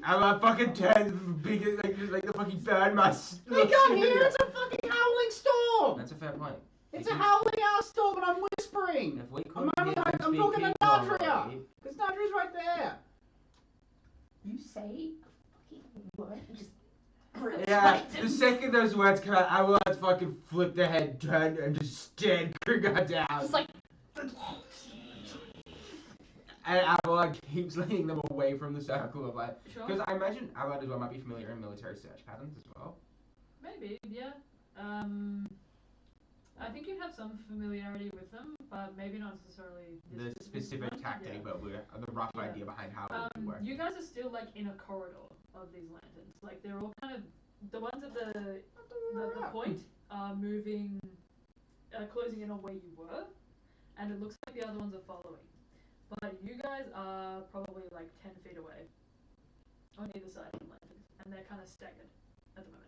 I'm fucking turn big as like the fucking bird must. We got here. It's a fucking howling storm. That's a fair point. It's a howling ass storm, and I'm whispering. If we I'm, couldn't hear them I'm talking to speaking Nadriah. normally- Because Nadriah's right there. You say a fucking word and just grip Yeah, right the second those words come out, I will have fucking flip the head, turn, and just stare Crugar down. It's like And Abelard keeps leading them away from the circle of like. Sure. Because I imagine Abelard as well might be familiar in military search patterns as well. Maybe, yeah. I think you'd have some familiarity with them, but maybe not necessarily The this specific one. tactic, Yeah. but we're the rough idea behind how it would work. You guys are still like in a corridor of these lanterns. Like they're all kind of the ones at the point are moving, closing in on where you were, and it looks like the other ones are following. But you guys are probably like 10 feet away on either side of the lanterns, and they're kind of staggered at the moment.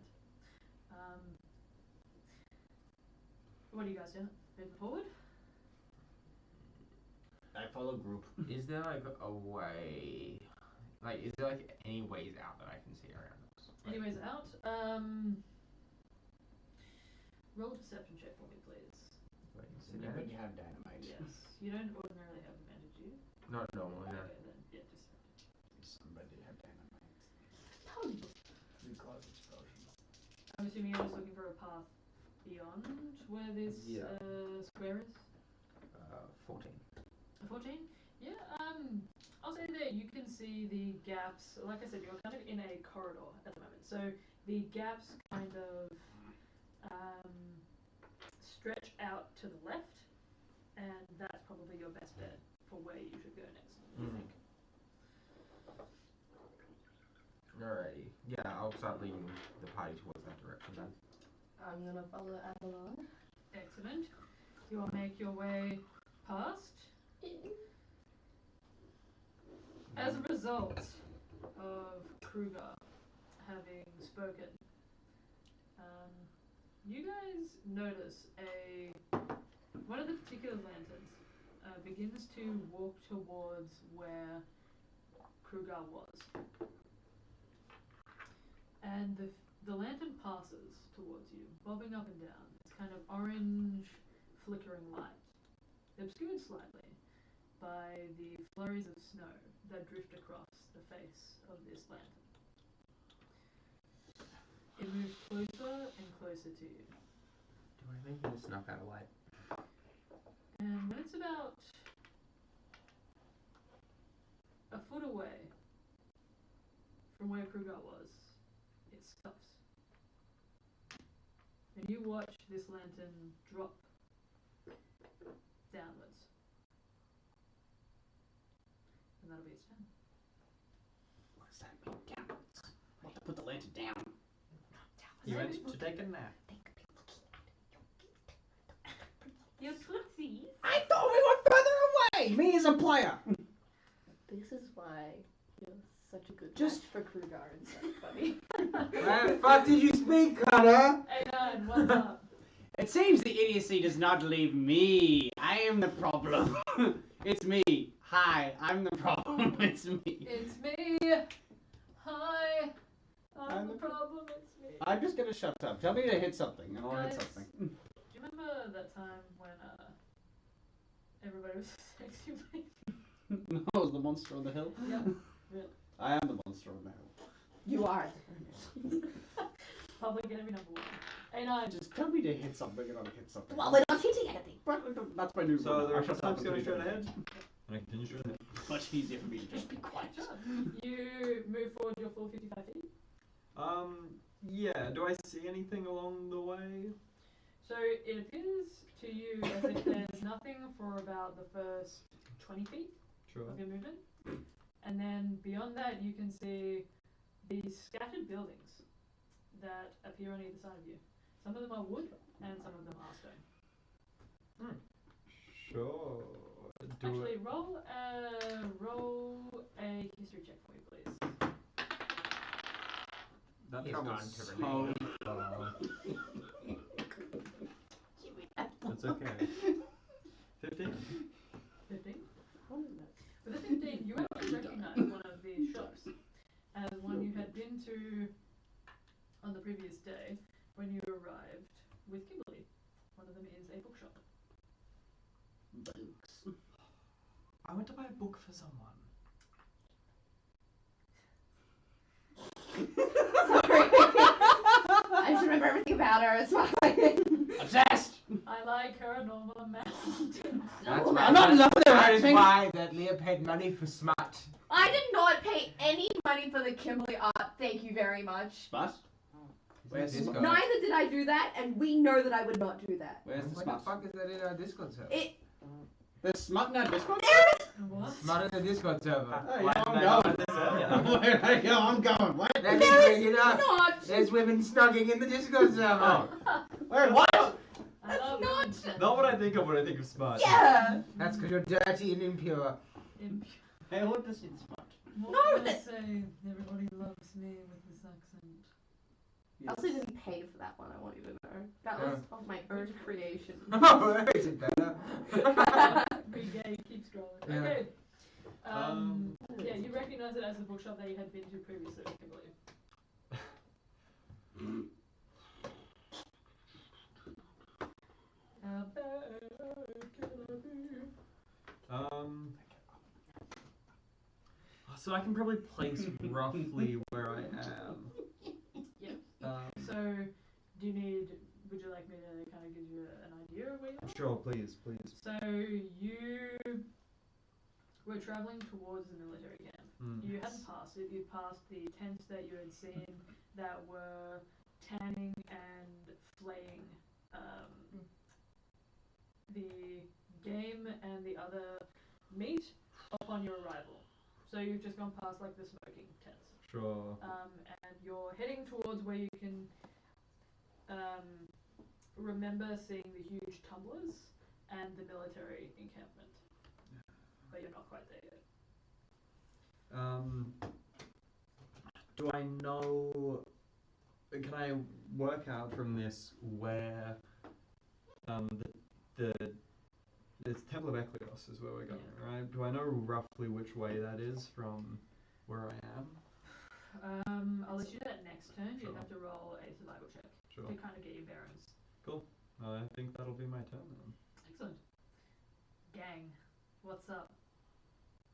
What do you guys do? Moving forward? I follow group. Is there like a way, like is there like any ways out that I can see around us? Like, Anyways, out. Roll a perception check for me, please. like You disadvantage? have dynamite. Yes. You don't ordinarily have advantage, do you? Not normal, no. Okay, then. Yeah, disadvantage. Somebody have dynamite. totally. I'm assuming you're just looking for a path beyond where this Yeah. Square is? 14. 14? Yeah, I'll say that you can see the gaps. Like I said, you're kind of in a corridor at the moment. So the gaps kind of stretch out to the left, and that's probably your best bet for where you should go next, I think. Alrighty. Yeah, I'll start leading the party towards that direction then. I'm gonna follow Abelard. Excellent. You will make your way past. As a result of Crugar having spoken, you guys notice one of the particular lanterns begins to walk towards where Crugar was. And the lantern passes towards you, bobbing up and down. It's kind of orange, flickering light, obscured slightly by the flurries of snow that drift across the face of this lantern. It moves closer and closer to you. Do I think it's snuck out of light? And when it's about a foot away from where Crugar was, it stops. And you watch this lantern drop downwards. And that'll be its turn. What does that mean, downwards? I have to put the lantern down. You went to take a nap. Your tootsies. I thought we were further away! Me as a player! This is why you're such a good Just match for Crugar and stuff, buddy. Where the fuck did you speak, Connor? Hey, Nine, what's up? It seems the idiocy does not leave me. I am the problem. It's me. Hi, I'm the problem. It's me. It's me. Hi. I'm the problem. It's me. I'm just gonna shut up. Tell me to hit something, and I'll hit Guys. something. Do you remember that time when everybody was sexy with No, it was the monster on the hill. Yeah. I am the monster on the hill. You are. Public enemy number one. A9. Just tell me to hit something, and I'll hit something. Well, we're not hitting anything. That's my new So rule. the I rest shall of the time's stop going straight doing ahead. And I continue straight ahead. it. Much easier for me to just be quiet. You move forward your full 55 feet. Yeah. Do I see anything along the way? So it appears to you as if there's nothing for about the first 20 feet Sure. of your movement. And then beyond that, you can see these scattered buildings that appear on either side of you. Some of them are wood, and some of them are stone. Sure. Do Actually, it. roll a history check for me, please. That He's travels gone to so remain. far. It's okay. 15. 15? With a 15, you actually recognize one of these shops as one you had been to on the previous day when you arrived with Kimberly. One of them is a bookshop. Books. I went to buy a book for someone. Sorry. I just remember everything about her. It's fine. Obsessed! I like her normal amount. That's I'm not in love with her or That is anything. why that Leah paid money for smut. I did not pay any money for the Kimberly art. Thank you very much. Smut? Where's this guy? Neither did I do that, and we know that I would not do that. Where's the What smut? the fuck is that in our Discord server? There's smut in our Discord? What? Smut in the Discord server. Oh, Why yeah, did I I'm not going. understand? Where I go, I'm going. What? Let me There bring it up. Not. There's women snogging in the Discord server. Where? What? I love not- women stuff. Not what I think of when I think of smart. Yeah. That's because you're dirty and impure. Hey, what does it smut? What No, can I that- say? Everybody loves me with this accent. I also didn't pay for that one. I want you to know. That was of my own creation. Oh, that isn't better. Be gay, keep scrolling. Yeah. Okay. Um, Yeah, you recognize it as the bookshop that you had been to previously, Kimberly. How bad can I be? So I can probably place roughly where I am. Yeah. Um, So, would you like me to kind of give you an idea of where you are? Sure, please. So, you were traveling towards the military camp. You hadn't passed it, you passed the tents that you had seen that were tanning and flaying the game and the other meat upon your arrival. So you've just gone past like the smoking tents. Sure. And you're heading towards where you can remember seeing the huge tumblers and the military encampment. But you're not quite there yet. Do I know? Can I work out from this where the Temple of Equios is where we're going, right? Do I know roughly which way that is from where I am? I'll let you do that next turn. Sure. You have to roll a survival check Sure. to kind of get your bearings. Cool. I think that'll be my turn then. Excellent. Gang, what's up?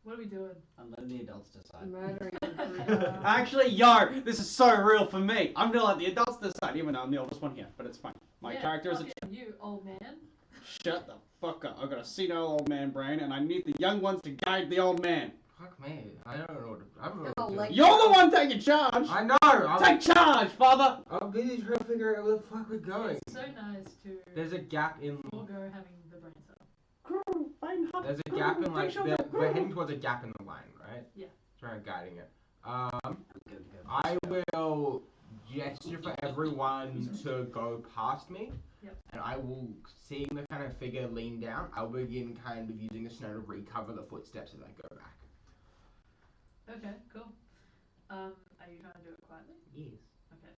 What are we doing? I'm letting the adults decide. Murdering Crugar. Actually, yo, this is so real for me. I'm gonna let the adults decide, even though I'm the oldest one here, but it's fine. My character is a... you, old man. Shut the fuck up. I've got a senile old man brain, and I need the young ones to guide the old man. Fuck me. I don't know what to do. Like, You're the one taking charge! I know! Take charge, father! I'm busy trying to figure out where the fuck we're going. It's so nice to There's a gap in... forego having the brain cell. There's a gap in, like, we're heading towards a gap in the line, right? Yeah. Trying to guiding it. I will gesture for everyone to go past me. Yep. And I will, seeing the kind of figure lean down, I'll begin kind of using the snow to recover the footsteps as I go back. Okay, cool. Are you trying to do it quietly? Yes. Okay.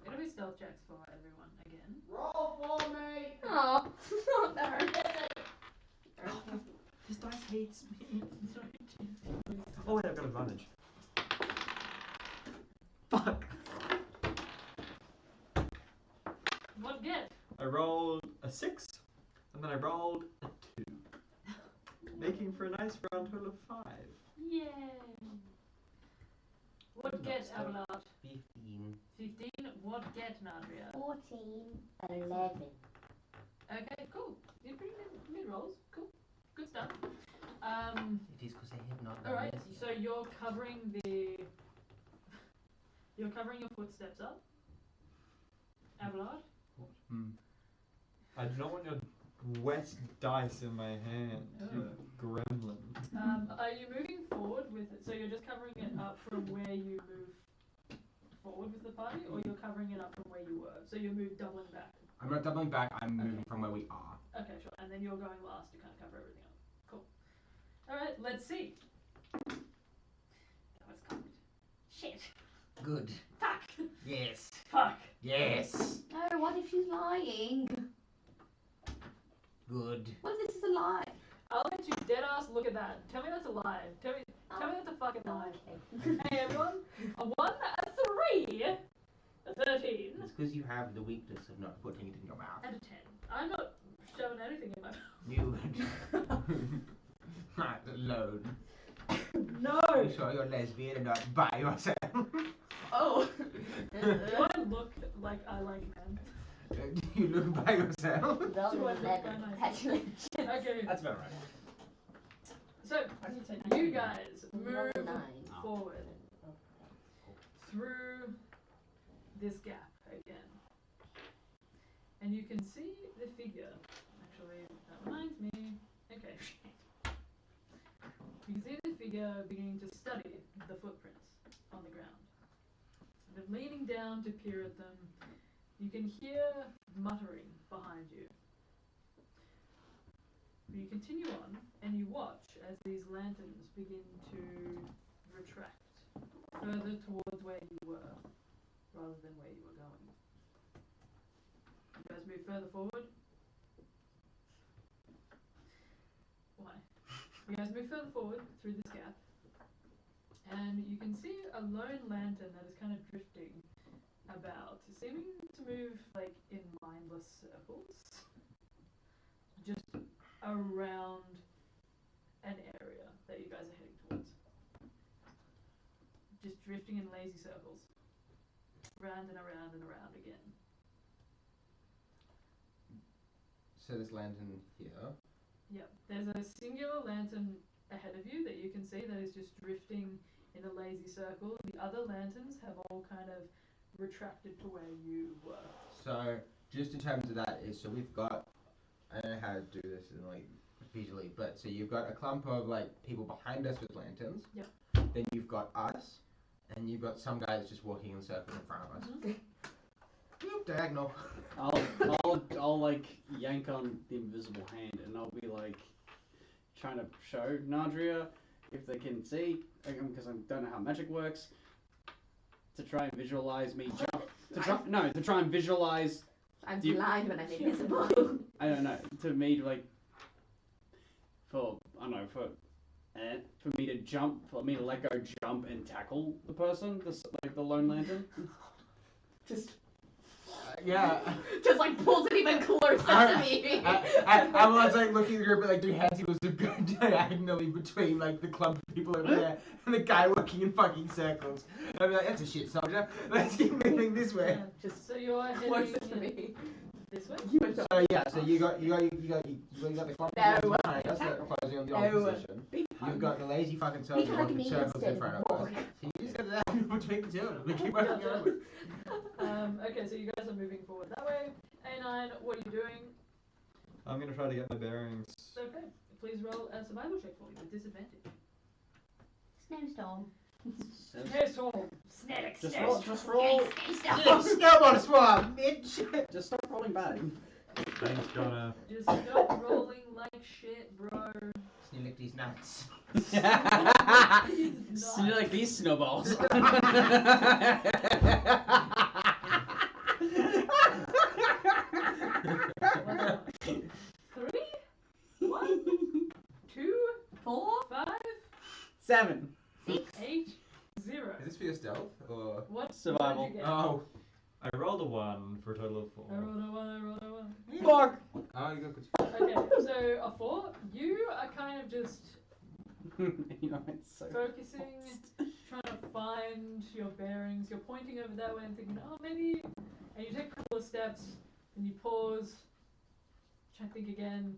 It'll be stealth checks for everyone again. Roll for me! oh, no. This dice hates me. Sorry, Oh wait, I've got advantage. Fuck. What get? I rolled a 6, and then I rolled a 2. Making for a nice round total of 5. Yay! What get, Abelard? 15. 15. What get, Nadriah? 14, 11. Okay, cool. You're pretty mid rolls. Cool. Good stuff. It is because I have not done Alright, this so yet. you're covering your footsteps up. Abelard? I do not want your wet dice in my hand, you gremlin. Are you moving forward with it? So you're just covering it up from where you move forward with the party, or you're covering it up from where you were? So you move doubling back. I'm not doubling back, I'm moving from where we are. Okay, sure. And then you're going last to kind of cover everything up. Cool. Alright, let's see. That was cocked. Shit. Good. Fuck. Yes. Fuck. Yes. No, what if she's lying? Good. What if this is a lie? I'll let you dead ass look at that. Tell me that's a lie. Tell me that's a fucking lie. Okay. Hey everyone. A 1, a 3, a 13, It's because you have the weakness of not putting it in your mouth. and a 10. I'm not shoving anything in my mouth. You would. Alone. No! You sure you're lesbian and not by yourself? Oh! Do I look like I like men? Do you look by yourself? Roll Do I an look 11. nice? Congratulations. Okay, That's about right. so you guys Roll move a 9. forward through this gap again. And you can see the figure. Actually, that reminds me. Okay. You can see the figure beginning to study the footprints on the ground. And then leaning down to peer at them, you can hear muttering behind you. You continue on, and you watch as these lanterns begin to retract further towards where you were, rather than where you were going. You guys move further forward. Why? You guys move further forward through this gap, and you can see a lone lantern that is kind of drifting about, seeming to move like in mindless circles, just around an area that you guys are heading towards. Just drifting in lazy circles, round and around and around again. So this lantern here. Yep, there's a singular lantern ahead of you that you can see that is just drifting in a lazy circle. The other lanterns have all kind of retracted to where you were. So just in terms of that is, so we've got, I don't know how to do this in like visually, but so you've got a clump of like people behind us with lanterns. Yep. Then you've got us, And you've got some guy that's just walking in circles in front of us. Boop, diagonal. I'll like yank on the invisible hand, and I'll be like trying to show Nadriah if they can see, because I don't know how magic works. To try and visualize me jump. To try and visualize. I'm blind when I'm invisible. I don't know. To me, like for me to jump, for me to let go, jump and tackle the person, like the Lone Lantern. Just Yeah. just like pulls it even closer to me. I was like looking at the group, but like do hands he was diagonally between like the clump of people over there and the guy walking in fucking circles. And I'd be like, that's a shit soldier. Let's keep moving this way. Just So you're closer heading to me. this way? You went So yeah, so you got the clump No. of behind us that are closing on the No. opposition. You've got the lazy fucking soldier hug walking me circles in instead front of of us. walk. So you just got that between the two of them. They keep walking over. Okay, so you guys are moving forward that way. A9, what are you doing? I'm gonna try to get my bearings. Okay, please roll a survival check for me with disadvantage. Snowstorm. Snowstorm. Snake. Just roll. Snowball swab, bitch! Just stop rolling bad. Thanks, Donna. Just stop rolling like shit, bro. Sneak lick these nuts. Like these snowballs. Three, 1, 2, 4, 5, 7. 8, 0. Is this for your stealth or? What? Survival. What did you get? Oh. I rolled a 1 for a total of 4. I rolled a 1, I rolled a 1. Fuck. Oh, you got good. Okay, so a 4, you are kind of just You know, it's so focusing, trying to find your bearings. You're pointing over that way and thinking, oh, maybe. And you take a couple of steps, and you pause, try to think again,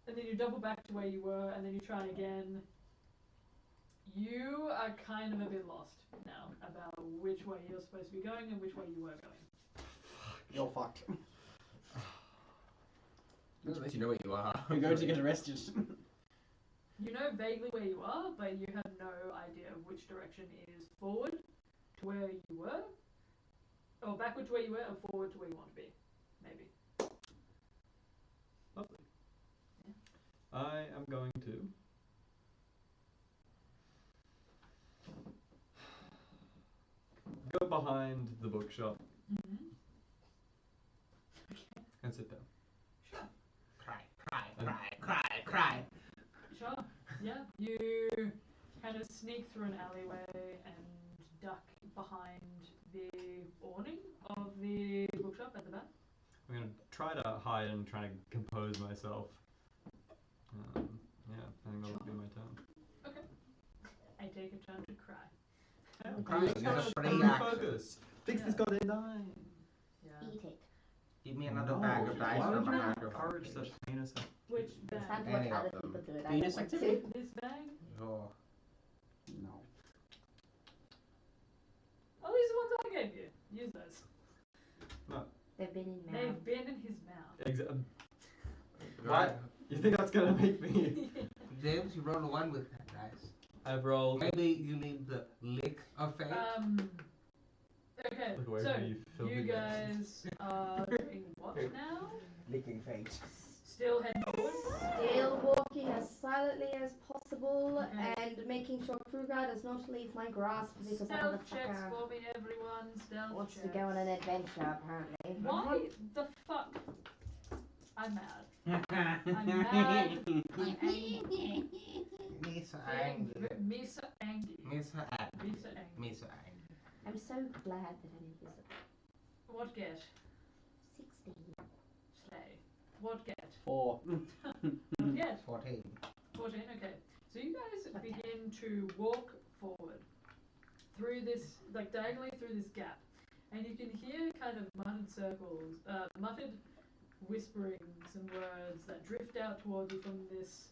and then you double back to where you were, and then you try again. You are kind of a bit lost now about which way you're supposed to be going and which way you were going. You're fucked. Doesn't let you know where you are. You're going to get arrested. You know vaguely where you are, but you have no idea which direction is forward to where you were, or backward to where you were, or forward to where you want to be. Maybe. Lovely. I am going to go behind the bookshop Mm-hmm. and sit down. Cry, cry. Sure. Yeah. You kind of sneak through an alleyway and duck behind the awning of the bookshop at the back. I'm gonna try to hide and try to compose myself. Yeah, I think that'll be my turn. Okay. I take a turn to cry. Crying is a free action. Focus. Fix Yeah. this goddamn die. Yeah. Eat it. Give me another bag of dice Why from would you behind your encourage such heinous? Which It's bag? time to Any watch of other them. people do it. I Venus don't want activity? to. This bag? Oh. No. Oh, these are the ones I gave you. Use those. They've been in mouth. They've been in his mouth. Why? You think that's gonna make me? James, you rolled a 1 with that dice. I've rolled. Maybe you need the lick of fate. Okay, Look away so from me, you filthy you bitch. guys are doing what now? Licking fate. Still heading forward? Still walking as silently as possible Okay. and making sure Crugar does not leave my grasp because that Stealth checks motherfucker for me, everyone. Stealth wants checks. to go on an adventure apparently. Why the fuck? I'm mad. I'm mad. I'm angry. Misa Feeling angry. Misa angry. Misa angry. Misa angry. Misa angry. I'm so glad that I'm invisible. What get? 16. Slay. What get? 4. What get? 14. 14, okay. So you guys begin to walk forward through this, like diagonally through this gap. And you can hear kind of muttered whisperings and words that drift out towards you from this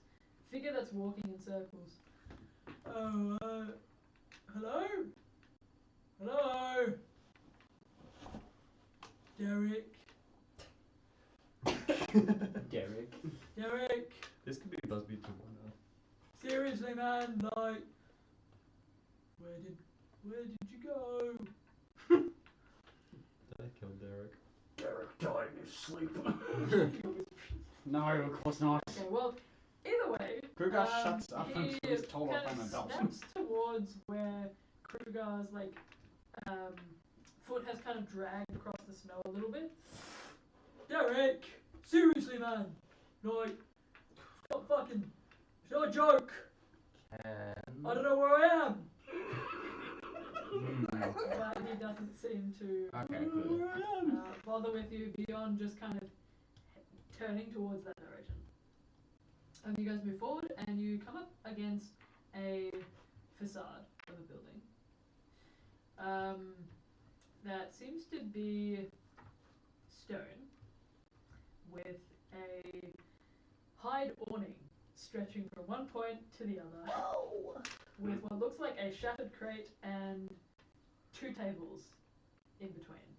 figure that's walking in circles. Oh, hello? Hello? Derek? Derek? This could be Busby 2.0. Seriously, man, like, Where did you go? Did I kill Derek? Derek died in his sleep. No, of course not. Okay, well, either way, Crugar shuts up he until he's told off kind an of adult. steps towards where Crugar's foot has kind of dragged across the snow a little bit. Derek, seriously, man, no, stop fucking. It's not a joke. I don't know where I am. But he doesn't seem to Okay, cool. bother with you beyond just kind of turning towards that direction. You guys move forward and you come up against a facade of a building that seems to be stone with a hide awning stretching from one point to the other. With what looks like a shattered crate and 2 tables in between.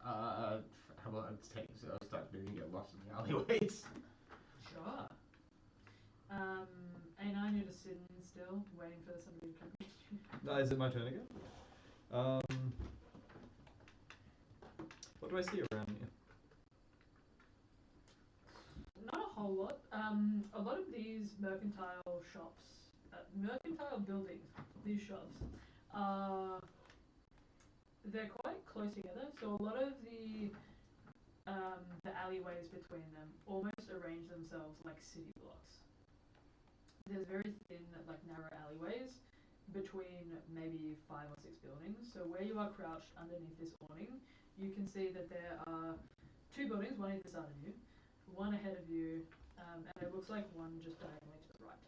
How about I'll start moving, get lost in the alleyways. Sure. A9, you're just sitting still, waiting for somebody to come. Is it my turn again? What do I see around here? Not a whole lot. A lot of these mercantile shops, mercantile buildings, these shops, they're quite close together. So a lot of the alleyways between them almost arrange themselves like city blocks. There's very thin, like narrow alleyways between maybe 5 or 6 buildings. So where you are crouched underneath this awning, you can see that there are 2 buildings, one either side of you, one ahead of you, and it looks like one just diagonally to the right.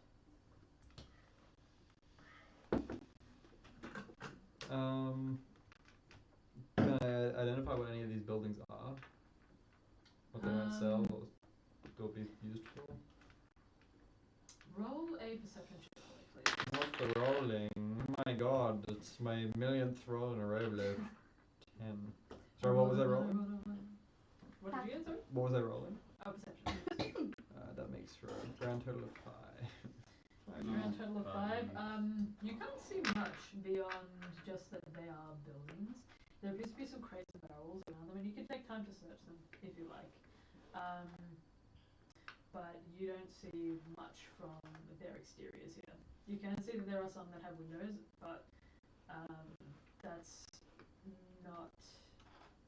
Can I identify what any of these buildings are? What they might sell, what they'll be used for? Roll a perception check for me, please. What's the rolling? My god, it's my millionth roll in a row below 10. Sorry, what was I rolling? What did you get, sorry? What was I rolling? Oh, perception. That makes for a grand total of 5. Grand total of 5. You can't see much beyond just that they are buildings. There appears to be some crates and barrels around them, and you can take time to search them if you like. But you don't see much from their exteriors here. You can see that there are some that have windows, but that's not.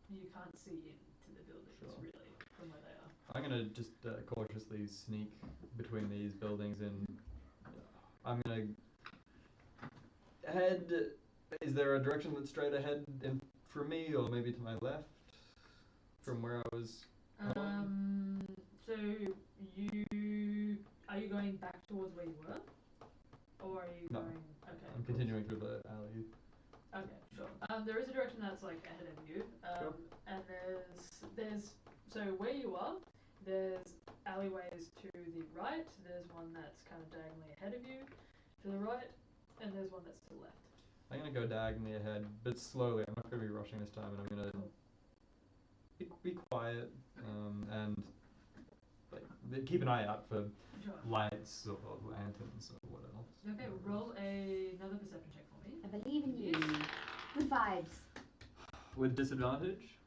You can't see into the buildings really from where they are. I'm gonna just cautiously sneak between these buildings and I'm gonna head. Is there a direction that's straight ahead for me, or maybe to my left from where I was? So are you going back towards where you were, or are you going? Okay. I'm continuing through the alley. Okay, sure. There is a direction that's like ahead of you, Sure. and there's so where you are, there's alleyways to the right. There's one that's kind of diagonally ahead of you, to the right, and there's one that's to the left. I'm gonna go diagonally ahead, but slowly. I'm not gonna be rushing this time, and I'm gonna be quiet and like keep an eye out for lights or lanterns or what else. Okay, roll another perception check for me. I believe in you. Good vibes. With disadvantage?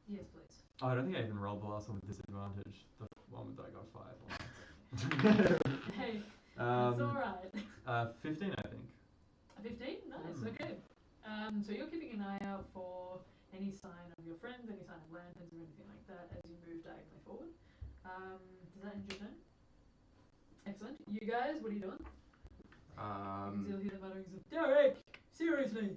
Yes, please. Oh, I don't think I even rolled the last one with disadvantage. The one that I got 5 on. Hey, that's alright. 15, I think. 15? Nice, okay. So you're keeping an eye out for any sign of your friends, any sign of lanterns or anything like that as you move diagonally forward. Does that end your turn? Excellent. You guys, what are you doing? You'll hear the mutterings of Derek! Seriously!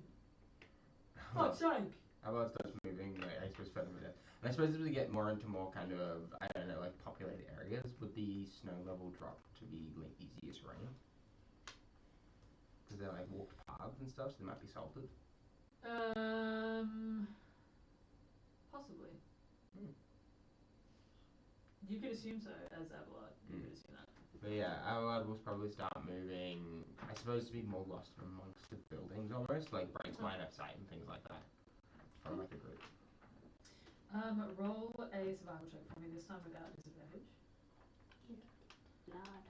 Fuck's sake! How about starts moving, like, I suppose further with it. I suppose as we get more into more kind of, I don't know, like populated areas, would the snow level drop to be like easier terrain? Because they're like walked paths and stuff, so they might be salted. Possibly. You could assume so as Abelard. You could assume that. But yeah, Abelard will probably start moving, I suppose, to be more lost amongst the buildings almost, like breaks line of sight and things like that. From like a group. Roll a survival check for me, this time without disadvantage. Lord,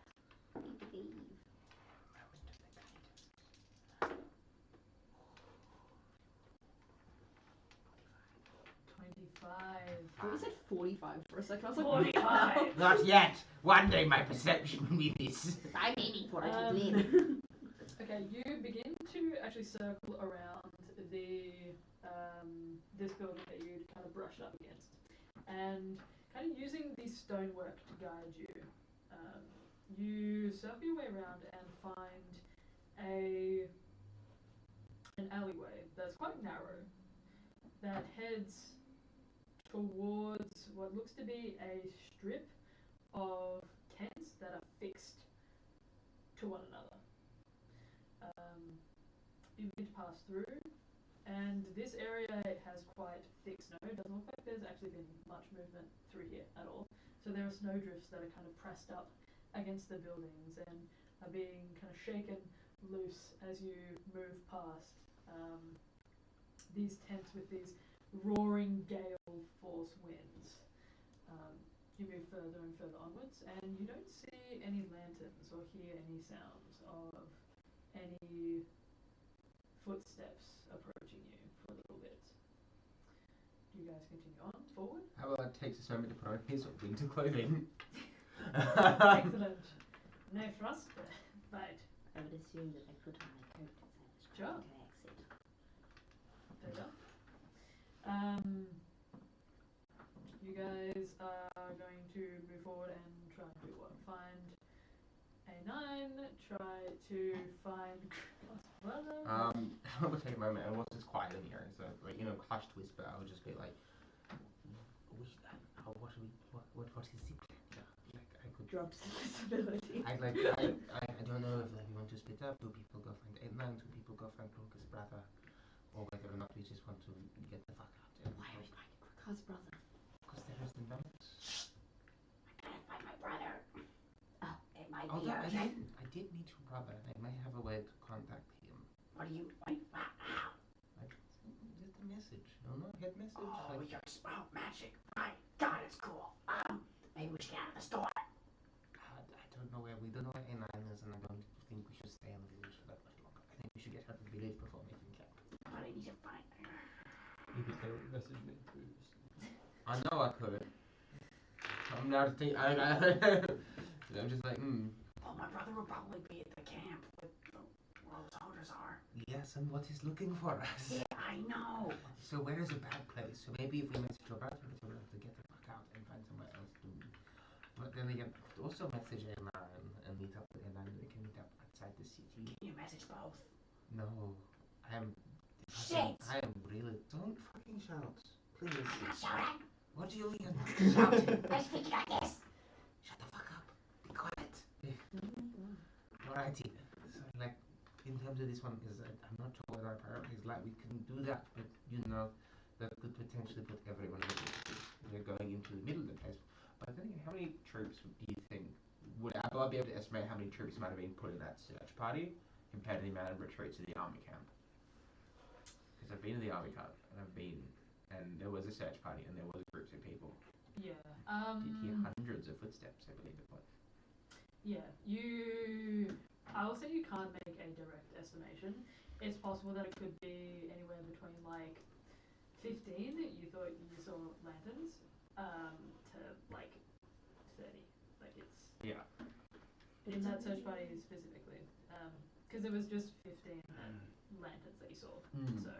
I believe. thought you said 45 for a second. I was like, 45. Not yet. One day my perception will be this. I'm aiming for it to win. Okay, you begin to actually circle around the this building that you'd kind of brushed up against, and kind of using the stonework to guide you. You circle your way around and find an alleyway that's quite narrow that heads towards what looks to be a strip of tents that are fixed to one another. You begin to pass through, and this area has quite thick snow. It doesn't look like there's actually been much movement through here at all. So there are snowdrifts that are kind of pressed up against the buildings and are being kind of shaken loose as you move past these tents with these roaring gale force winds. You move further and further onwards, and you don't see any lanterns or hear any sounds of any footsteps approaching you for a little bit. Do you guys continue on forward? Abelard takes a moment to put on his winter clothing. Excellent. No frost, but I would assume that I put on my coat as I was Sure. trying to exit. fair enough. You guys are going to move forward and try and do what? Find A9, try to find brother. I would take a moment, and once it's quiet in the area, so like hushed whisper, I would just be like, what is it? Like I could drops invisibility. I don't know if we want to split up. Do people go find A9? Do people go find Crugar's brother? Or whether or not we just want to get the fuck out. Why are we finding Crugar's brother? Because there is the numbers. I gotta find my brother. Oh, it might Although be I did meet your brother. I may have a way to contact him. What do you, how? Just a message. No, head message. Oh, you're magic. Right. God, it's cool. Maybe we should get out of the store. I don't know where we don't know where A9 is, and I don't think we should stay in the village for that much longer. I think we should get out of the village before making camp. But I need to find her. You could message me through. I know I could. I'm not I'm just like, Well, my brother will probably be at the camp with where all the soldiers are. Yes, and what he's looking for us. Yeah, I know. So where is a bad place? So maybe if we message your brother, we'll have to get the fuck out and find somewhere else to. But then again, we could also message A9 and meet up with A9, and we can meet up outside the city. Can you message both? No, I am. Shit! I am really. Don't fucking shout, please. I'm not shouting. What do you mean? Shouting. I speak like this. Shut the fuck up. Be quiet. Alrighty. So like, in terms of this one, is I'm not sure what our priorities like. We can do that, but that could potentially put everyone in difficulty. We're going into the middle of the place. But then again, how many troops do you think would Abelard be able to estimate how many troops might have been put in that search party compared to the amount of retreats to the army camp? Because I've been to the army camp and there was a search party and there was groups of people. Yeah. Did hear hundreds of footsteps, I believe it was. Yeah. I will say you can't make a direct estimation. It's possible that it could be anywhere between like 15 you thought you saw lanterns to like 30. Like it's in that search party specifically, because it was just 15 lanterns that you saw. So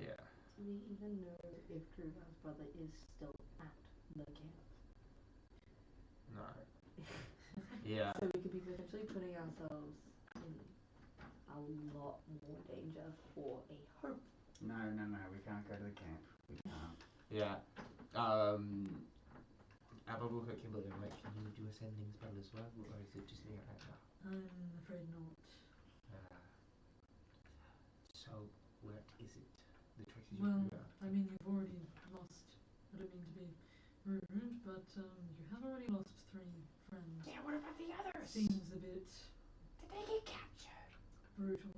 yeah. Do we even know if Crugar's brother is still at the camp? No. Yeah. So we could be potentially putting ourselves in a lot more danger for a hope. No, we can't go to the camp. We can't. Yeah. Abel will look at Kimberly and like, can you do a sending spell as well, or is it just me right now? I'm afraid not. So, what is it? The choices Well, you have? I mean, you've already lost. I don't mean to be rude, but you have already lost 3 friends. Yeah, what about the others? Seems a bit Did they get captured? brutal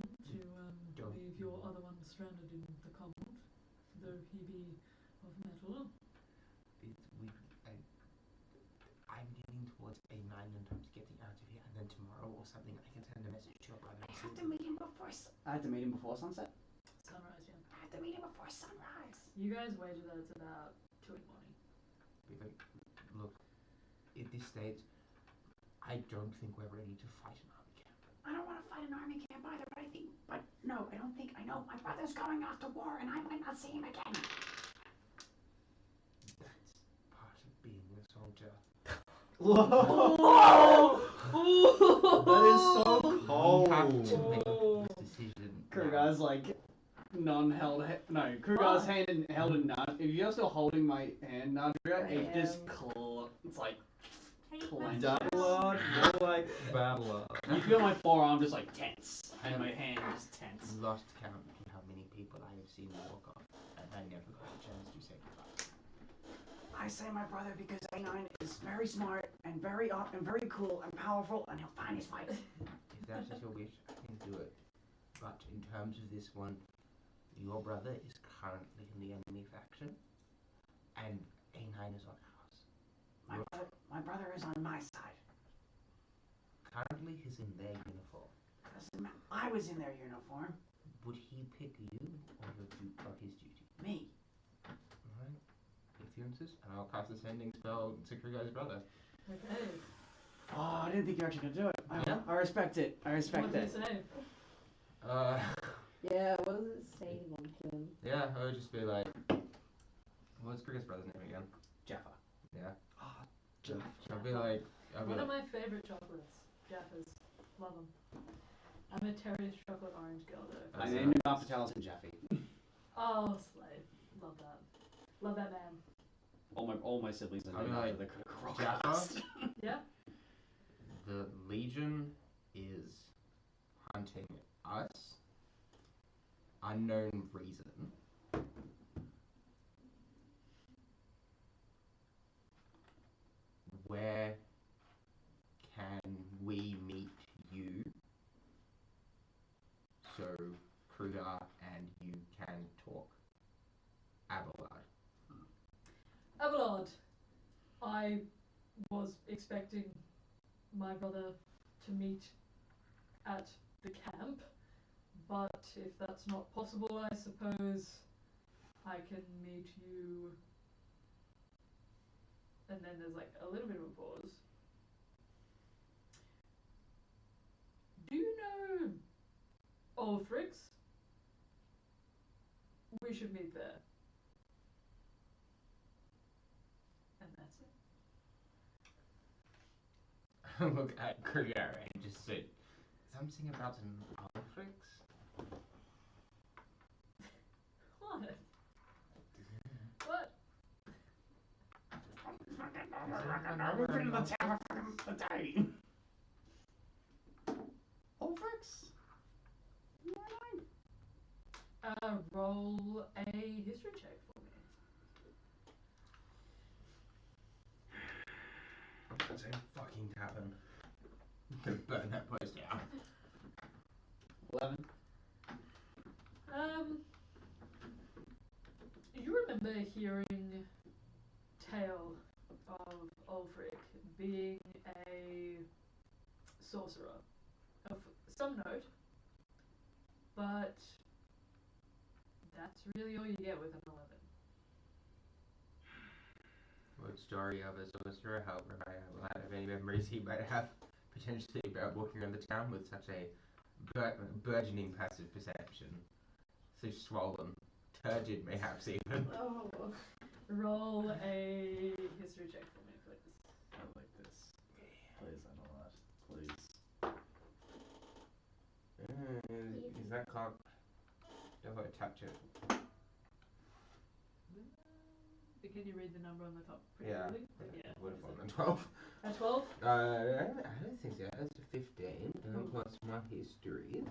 to leave your other one stranded in the cold, though he be of metal. I'm leaning towards A9 in terms of getting out of here, and then tomorrow or something, I can send a message to your brother. I have to meet him before I had to meet him before sunset. Sunrise, yeah. I have to eating before sunrise. You guys wager that it's about 2 in the morning. Be like, look, at this stage, I don't think we're ready to fight an army camp. I don't want to fight an army camp either, but I don't think, I know my brother's going off to war and I might not see him again. That's part of being a soldier. Whoa! That is so cold. We have to make this decision. Crugar's like Crugar's hand held in Nadriah. If you're still holding my hand, Nadriah, it just it's like clenched. Abelard, more like Abelard. You feel my forearm just like tense, and my hand just tense. Lost count of how many people I have seen walk off, and I never got a chance to say goodbye. I say my brother because A9 is very smart and very cool and powerful, and he'll find his wife. If that is your wish, I can do it. But in terms of this one, your brother is currently in the enemy faction, and A9 is on ours. My brother is on my side. Currently, he's in their uniform. I was in their uniform. Would he pick you or his duty? Me. Alright. If you insist, and I'll cast a sending spell to Crugar's brother. Okay. Oh, I didn't think you were actually gonna do it. Yeah. I respect it. I respect What did it. you say? Yeah, what does it say on him? Yeah, I would just be like, what's Crugar's brother's name again? Jaffa. Yeah. Jeff. I'll be like, One of my favourite chocolates. Jaffas. Love them. I'm a Terrier's chocolate orange girl though. I named him after Taliesin Jaffe. Oh, slay. Love that. Love that man. All my siblings are I'll be named after like, the Crugar. Jaffa, Yeah? the Legion is hunting us. Unknown reason. Where can we meet you so Crugar and you can talk? Abelard. Abelard. I was expecting my brother to meet at the camp, but if that's not possible, I suppose I can meet you. And then there's like a little bit of a pause. Do you know Ulfric's? We should meet there. And that's it. Look at Crugar and just said something about an Ulfric's? What? What? We've been in the town for the day. Ulfric's? Roll a history check for me. That's a fucking tavern. Gonna burn that place down. 11. You remember hearing tale of Ulfric being a sorcerer of some note, but that's really all you get with an 11. What story of a sorcerer? How Abelard of any memories he might have potentially about walking around the town with such a burgeoning passive perception. So swollen. Turgid, perhaps even. Oh. Roll a history check for me, please. I like this. Please, I know that. Please. Is that cock? Don't want to touch it. Can you read the number on the top pretty Yeah. clearly? Yeah. Would have fallen on 12. At 12? I don't think so. That's a 15. Plus my history.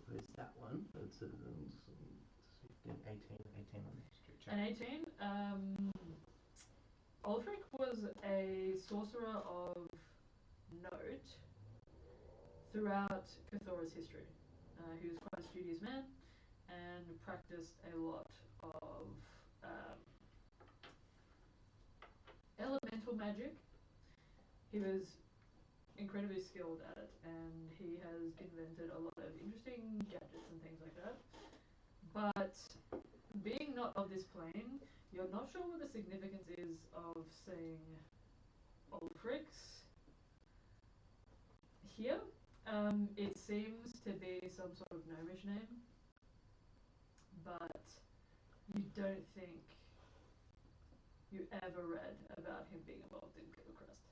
Where's that one? That's 15, 18 on the history check. An 18. Ulfric was a sorcerer of note throughout Carthora's history. He was quite a studious man and practiced a lot of elemental magic. He was incredibly skilled at it, and he has invented a lot of interesting gadgets and things like that. But being not of this plane, you're not sure what the significance is of saying Ulfric's here. It seems to be some sort of gnomish name, but you don't think you ever read about him being involved in Gilcrest.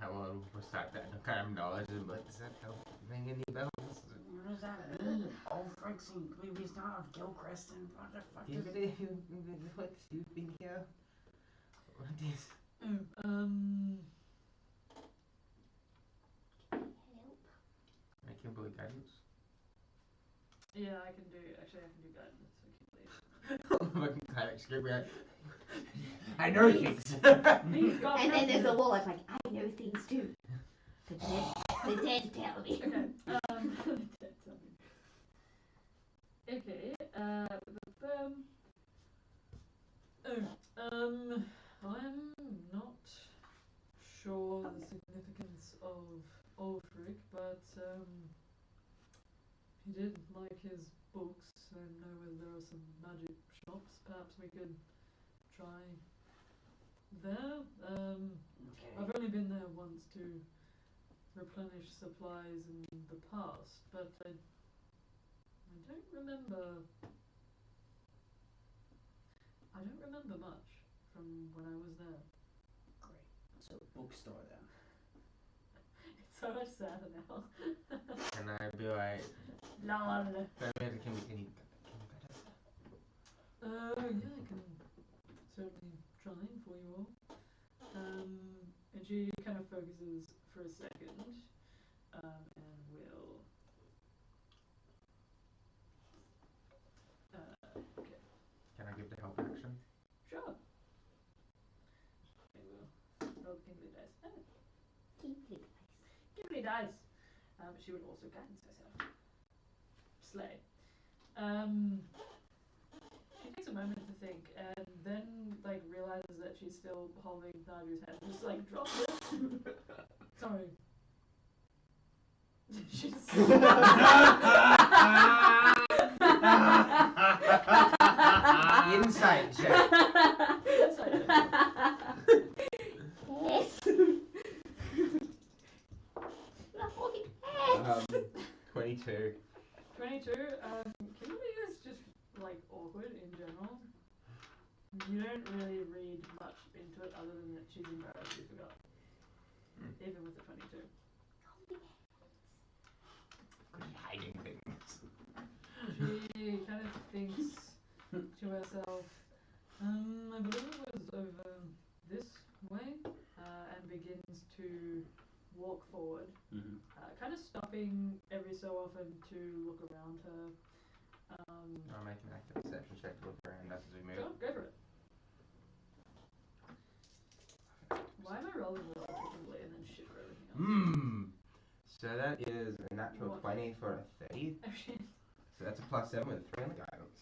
I will recite that kind of knowledge, but does that help ring any bells? What does that mean? Ulfric's he's not of Gilcrest, and what the fuck is it? What? You've been here? What is? Help. I can believe guidance. Yeah, I can do guidance. Fucking clerics get me. I know things. And then there's a wall that's like, I know things too. The dead tell me. Okay. The dead tell me. Okay. I'm not sure the significance of Ulfric, but he did like his books. I know where there are some magic shops. Perhaps we could try there. Okay. I've only been there once to replenish supplies in the past, but I don't remember. I don't remember much from when I was there. Great. So bookstore then. It's so much sadder now. And I'd be like, Lol. can we guide us? Yeah, I can certainly try for you all. And she kind of focuses for a second, and will. Okay. Can I give the help action? Sure. I will roll Giggly dice. Giggly dice. She would also guidance herself. Slay. She takes a moment to think, and then like realizes that she's still holding Nadriah's hand, and just like drops it. Sorry. She's. Insight check. Inside check. Yes. 22. 22. Kimberly is just like awkward in general. You don't really read much into it other than that she's embarrassed you forgot. Even with the 22. Could be hiding things. She kind of thinks to herself, I believe it was over this way, and begins to walk forward, kind of stopping every so often to look around her. I'll make an active perception check to look around us as we move. Sure, go for it. Why am I rolling well frequently and then shit for everything else? So that is a natural 20 for a 30. Oh shit. So that's a +7 with a 3 on the guidance.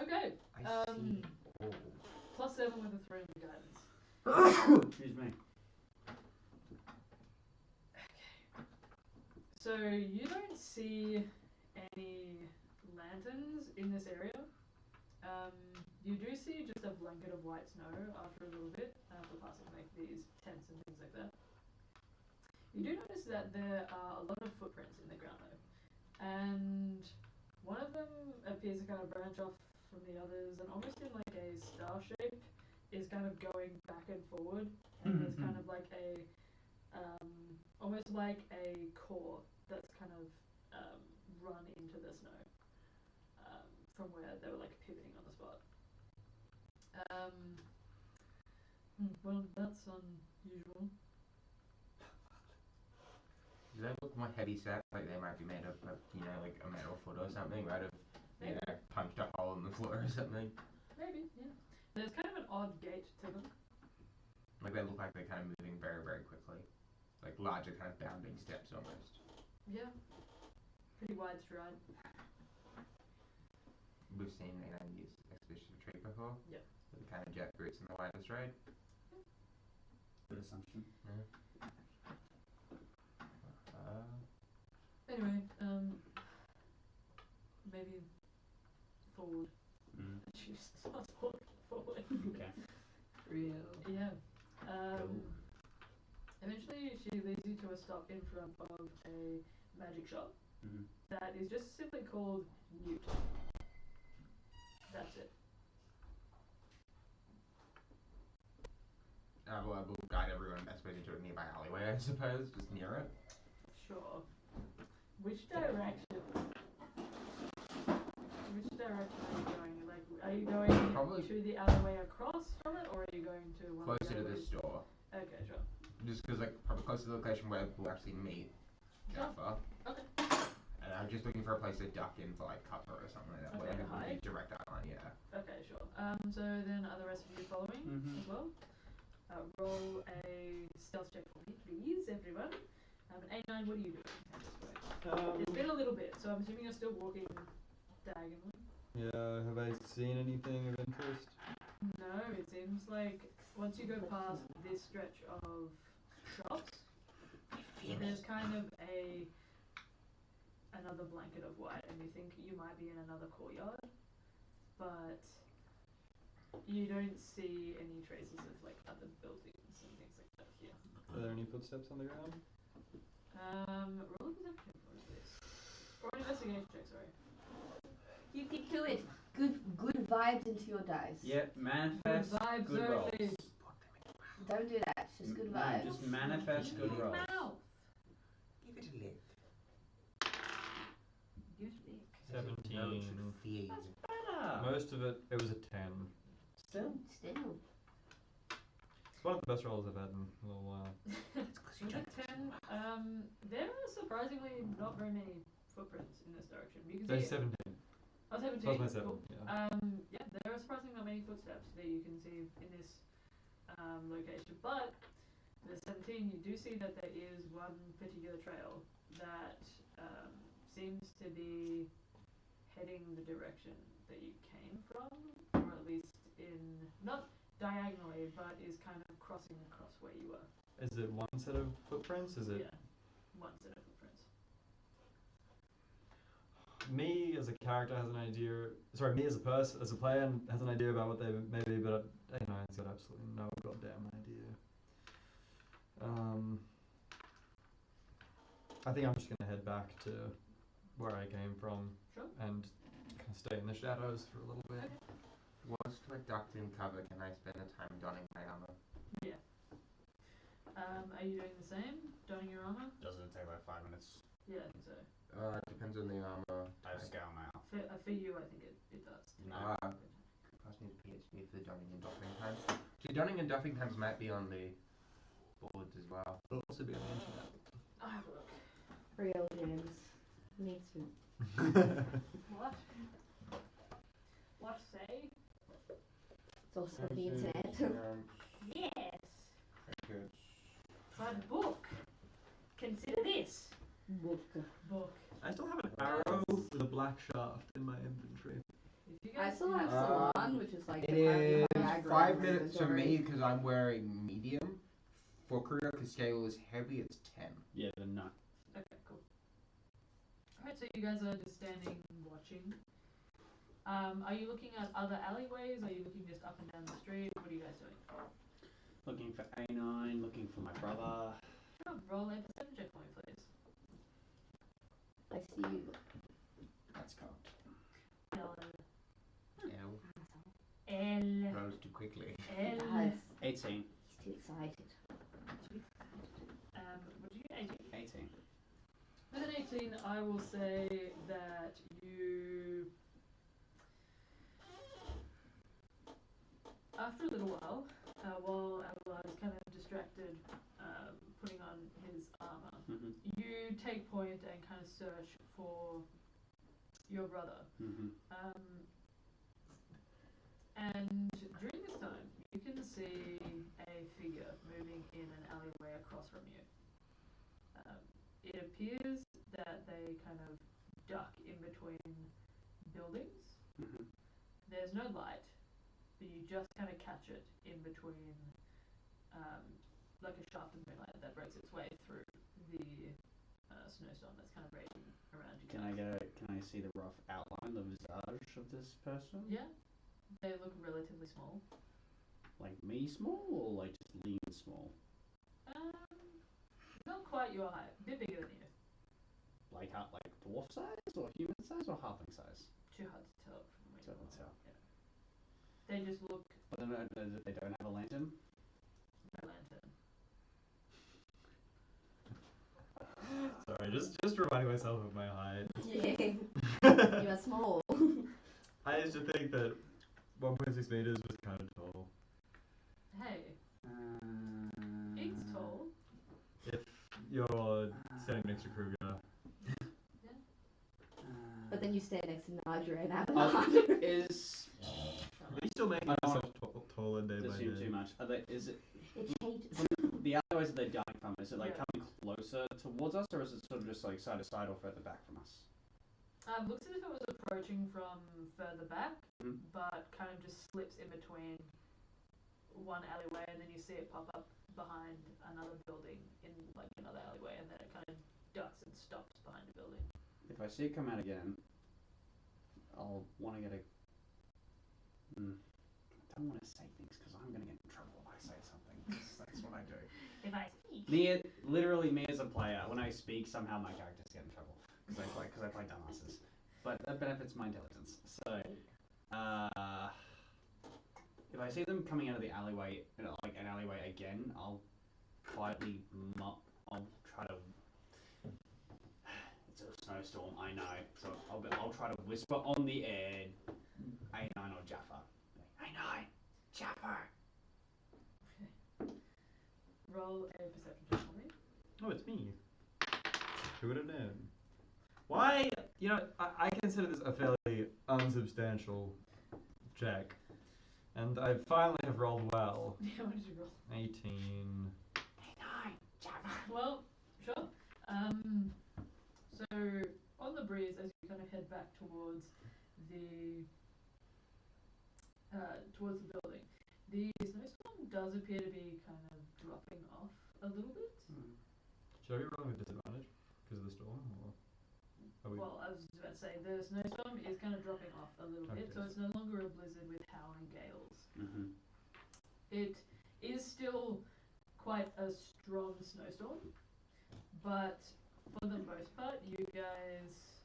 Okay. I see. Oh. +7 with a 3 in the guidance. Excuse me. So you don't see any lanterns in this area. You do see just a blanket of white snow after a little bit, after passing like these tents and things like that. You do notice that there are a lot of footprints in the ground though, and one of them appears to kind of branch off from the others, and almost in like a star shape is kind of going back and forward, and there's kind of like a almost like a core that's kind of run into the snow from where they were like pivoting on the spot. Well, that's unusual. Do they look more heavy set? Like they might be made of, you know, like a metal foot or something? Might have, you know, punched a hole in the floor or something? Maybe, yeah. There's kind of an odd gait to them. Like they look like they're kind of moving very, very quickly. Like larger kind of bounding steps almost. Yeah. Pretty wide stride. We've seen use Expedition Retreat before. Yep. With the kind of jet boots and the wider stride. Good assumption. Yeah. Anyway, maybe forward. Mm. She starts walking forward. Okay. Real. Yeah. Cool. Eventually, she leads you to a stop in front of a magic shop Mhm. that is just simply called Newt. That's it. Well, we'll guide everyone, I suppose, into a nearby alleyway, I suppose, just near it. Sure. Which direction? Which direction are you going? Like, are you going Probably to the alleyway across from it, or are you going to one of the closer to the alleyways? store. Okay, sure. Just because, like, probably close to the location where we'll actually meet Sure. Jaffa. Okay. And I'm just looking for a place to duck in for, like, Carthora or something like that. Okay, Where it would hide? be direct outline, yeah. Okay, sure. So then are the rest of you following Mhm. as well? Roll a stealth check for me, please, everyone. A9, what are you doing at this point? It's been a little bit, so I'm assuming you're still walking diagonally. Yeah, have I seen anything of interest? No, it seems like once you go past this stretch of shops, there's kind of another blanket of white, and you think you might be in another courtyard, but you don't see any traces of like other buildings and things like that here. Are there any footsteps on the ground? Roll a perception for this, or an investigation check. Sorry. You can do it. Good vibes into your dice. Yep, manifest Good vibes good rolls. only. Don't do that. It's just good No, vibes. just manifest good rolls. Give it a lick. Good lick. 17. Feed. Better. Most of it was a 10. Still. Still. It's one of the best rolls I've had in a little while. With a 10, there are surprisingly not very many footprints in this direction. You can There's see 17. Oh, 17. That was my 7. Cool. Yeah. Yeah, there are surprisingly not many footsteps that you can see in this location, but the 17, you do see that there is one particular trail that seems to be heading the direction that you came from, or at least in, not diagonally, but is kind of crossing across where you were. Is it one set of footprints? Is it? Yeah, one set of footprints. Me as a character has an idea. Sorry, me as a person, as a player, has an idea about what they may be, but A9's got absolutely no goddamn idea. I think I'm just gonna head back to where I came from. Sure. And kind of stay in the shadows for a little bit. Once we're ducked in cover, can I spend the time donning my armor? Yeah. Are you doing the same? Donning your armor? Doesn't it take like 5 minutes? Yeah, I think so. It depends on the armor. I have scale now. For you, I think it does. No. Plus need a PhD for the donning and doffing times. Actually, donning and doffing times might be on the boards as well. It'll also be on the internet. I'll have a look. Real James needs to. What? What say? It's also the internet. Yes. But book. Consider this. Book. Book. I still have an arrow with a black shaft in my inventory. If you I guys still have Salon, which is like It apparently is high aggro 5 minutes for inventory. me because I'm wearing medium. For Crugar, because scale is heavy, it's 10. Yeah, then no. Okay, cool. Alright, so you guys are just standing watching. Are you looking at other alleyways? Are you looking just up and down the street? What are you guys doing? Looking for A9, looking for my brother. Sure, roll a perception check for me, please. I see you. That's cocked. L. Rose too quickly. L. Yes. 18. He's too excited. What did you get? 18? 18. With an 18, I will say that you, after a little while Abelard is kind of distracted putting on his armor, Mhm. you take point and kind of search for your brother. Mhm. And during this time, you can see a figure moving in an alleyway across from you. It appears that they kind of duck in between buildings. Mhm. There's no light, but you just kind of catch it in between, like a shaft of moonlight that breaks its way through the snowstorm that's kind of raging around you. Can I see the rough outline, the visage of this person? Yeah, they look relatively small. Like me small, or like just lean small? Not quite your height. A bit bigger than you. Like dwarf size, or human size, or halfling size? Too hard to tell from where Too you hard to are. tell. Yeah. They just look. But they don't have a lantern. No lantern. Sorry, just reminding myself of my height. Yeah. You are small. I used to think that 1.6 meters was kind of tall. Hey, it's tall. If you're standing next to Crugar, But then you stand next to Nadriah and Abelard. Is we still making ourselves taller day by assume day. too much? Is it It changes. the alleyways that they're dying from? Is it like Yeah. coming closer towards us, or is it sort of just like side to side or further back from us? Looks as if it was approaching from further back, Mhm. but kind of just slips in between one alleyway, and then you see it pop up behind another building in like another alleyway, and then it kind of ducks and stops behind a building. If I see it come out again, I'll want to get a. I don't want to say things because I'm going to get in trouble if I say something. That's what I do. If I speak. Me as a player, when I speak, somehow my characters get in trouble because I play dumbasses. But that benefits my intelligence. So, if I see them coming out of the alleyway, like an alleyway again, I'll quietly I'll try to. It's a snowstorm, I know. So I'll try to whisper on the air, A9 or Jaffa. A9, Jaffa. Roll a perception check for me. Oh, it's me. Who would have known? Why? You know, I consider this a fairly unsubstantial check. And I finally have rolled well. Yeah, what did you roll? 18. A9, Jaffa. Well, sure. So on the breeze, as you kind of head back towards the building, the snowstorm does appear to be kind of dropping off a little bit. Should I be rolling with disadvantage because of the storm? Or are we... Well, I was about to say, the snowstorm is kind of dropping off a little bit, so it's no longer a blizzard with howling gales. Mm-hmm. It is still quite a strong snowstorm, but for the most part, you guys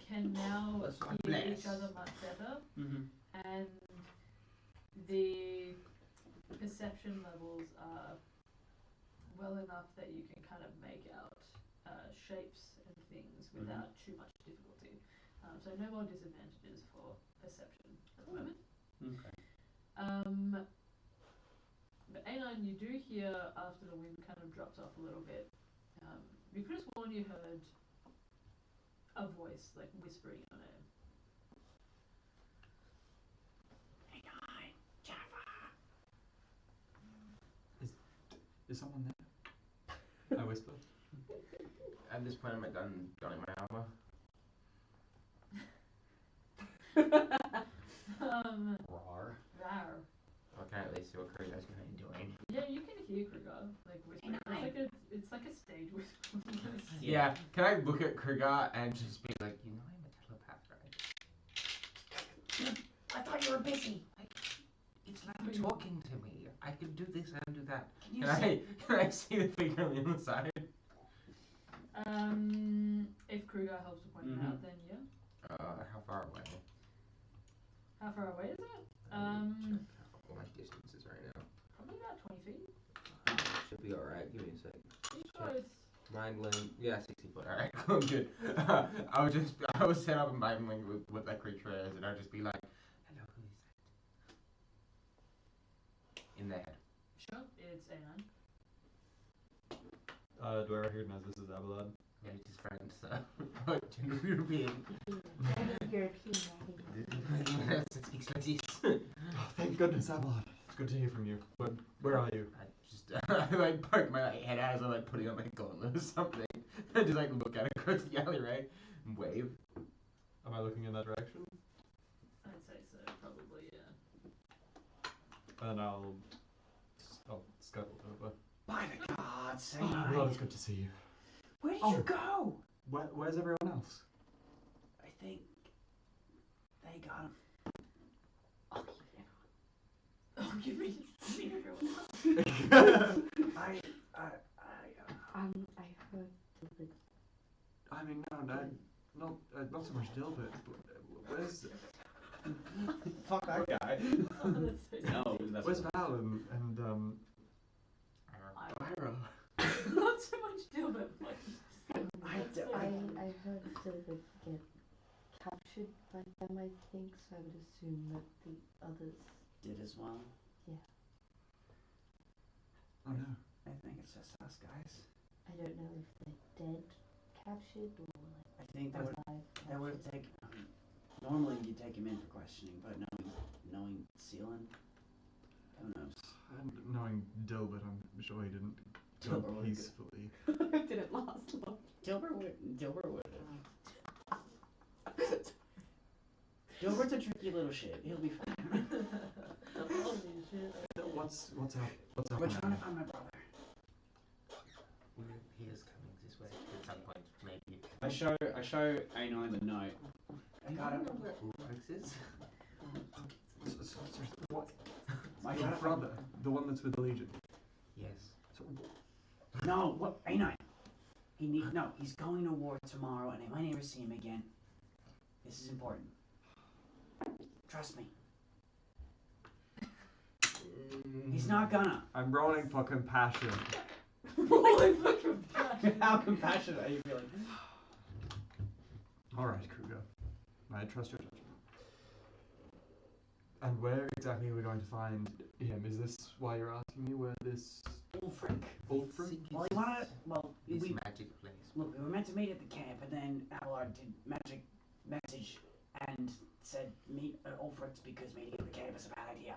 can now hear each other much better, and the perception levels are well enough that you can kind of make out shapes and things without too much difficulty. So no more disadvantages for perception at the moment. Okay. But A9, you do hear after the wind kind of drops off a little bit. You could have sworn you heard a voice like whispering your name. A9, Jaffa. Is someone there? I whisper. At this point, I'm done donning my armor. Rar. Rar. Okay, at least see what Crugar's going to be doing. Yeah, you can hear Crugar like whispering. It's like a stage whisper. Yeah, can I look at Crugar and just be like, you know, I'm a telepath, right? I thought you were busy. It's like talking to me. I can do this and do that. Can you Can see? I see the figure on the inside? If Crugar helps to point it out, then yeah. How far away? How far away is it? Check how my distance is right now. Probably about 20 feet. Should be alright. Give me a sec. Pretty close. Mind link. Yeah, 60 foot. Alright, cool, good. I would set up a mind link with what that creature is, and I'd just be like, hello, who is that? In their head. Sure, it's A9. Do I recognize this as Abelard? Yeah, it's his friend, so. General European. European. It speaks like this. Oh, thank goodness, Abelard. It's good to hear from you. Where are you? I like poke my head out as I like putting on my gauntlet or something. And just like look at it across the alleyway and wave. Am I looking in that direction? I'd say so, probably, yeah. And I'll scuttle over. By the gods, Oh, well, it's good to see you. Where did you go? Where's everyone else? I think they got him. Oh, you mean everyone else? I heard Dilbert. I mean, no, not so much Dilbert. Where's Fuck that guy. Oh, that's so No, that's where's Val and Ira. Not so much Dilbert, but I heard Dilbert get captured by them, I think, so I would assume that the others did as well. Oh no. I think it's just us guys. I don't know if they're dead captured or I think they would alive take. Normally you take him in for questioning, but knowing Sealan, who knows? And knowing Dilbert, I'm sure he didn't go Dilbert would peacefully. It didn't last long. Dilbert would. Dilbert's a tricky little shit. He'll be fine. What's up? What's We're up? trying to find my brother. He is coming this way at some point, maybe. I show A9 the note. I got him. where Ulrich is? What? My Your brother, the one that's with the Legion. Yes. So, No, what? A9. He's going to war tomorrow, and I might never see him again. This is important. Trust me. He's not gonna. I'm rolling for compassion. rolling for compassion. How compassionate are you feeling? All right, Crugar. I trust your judgment. And where exactly are we going to find him? Is this why you're asking me where this Ulfric. Ulfric? Well, he wanted. Well, This we magic place. look. We were meant to meet at the camp, and then Abelard did magic message and said meet at Ulfric's because meeting at the camp is a bad idea.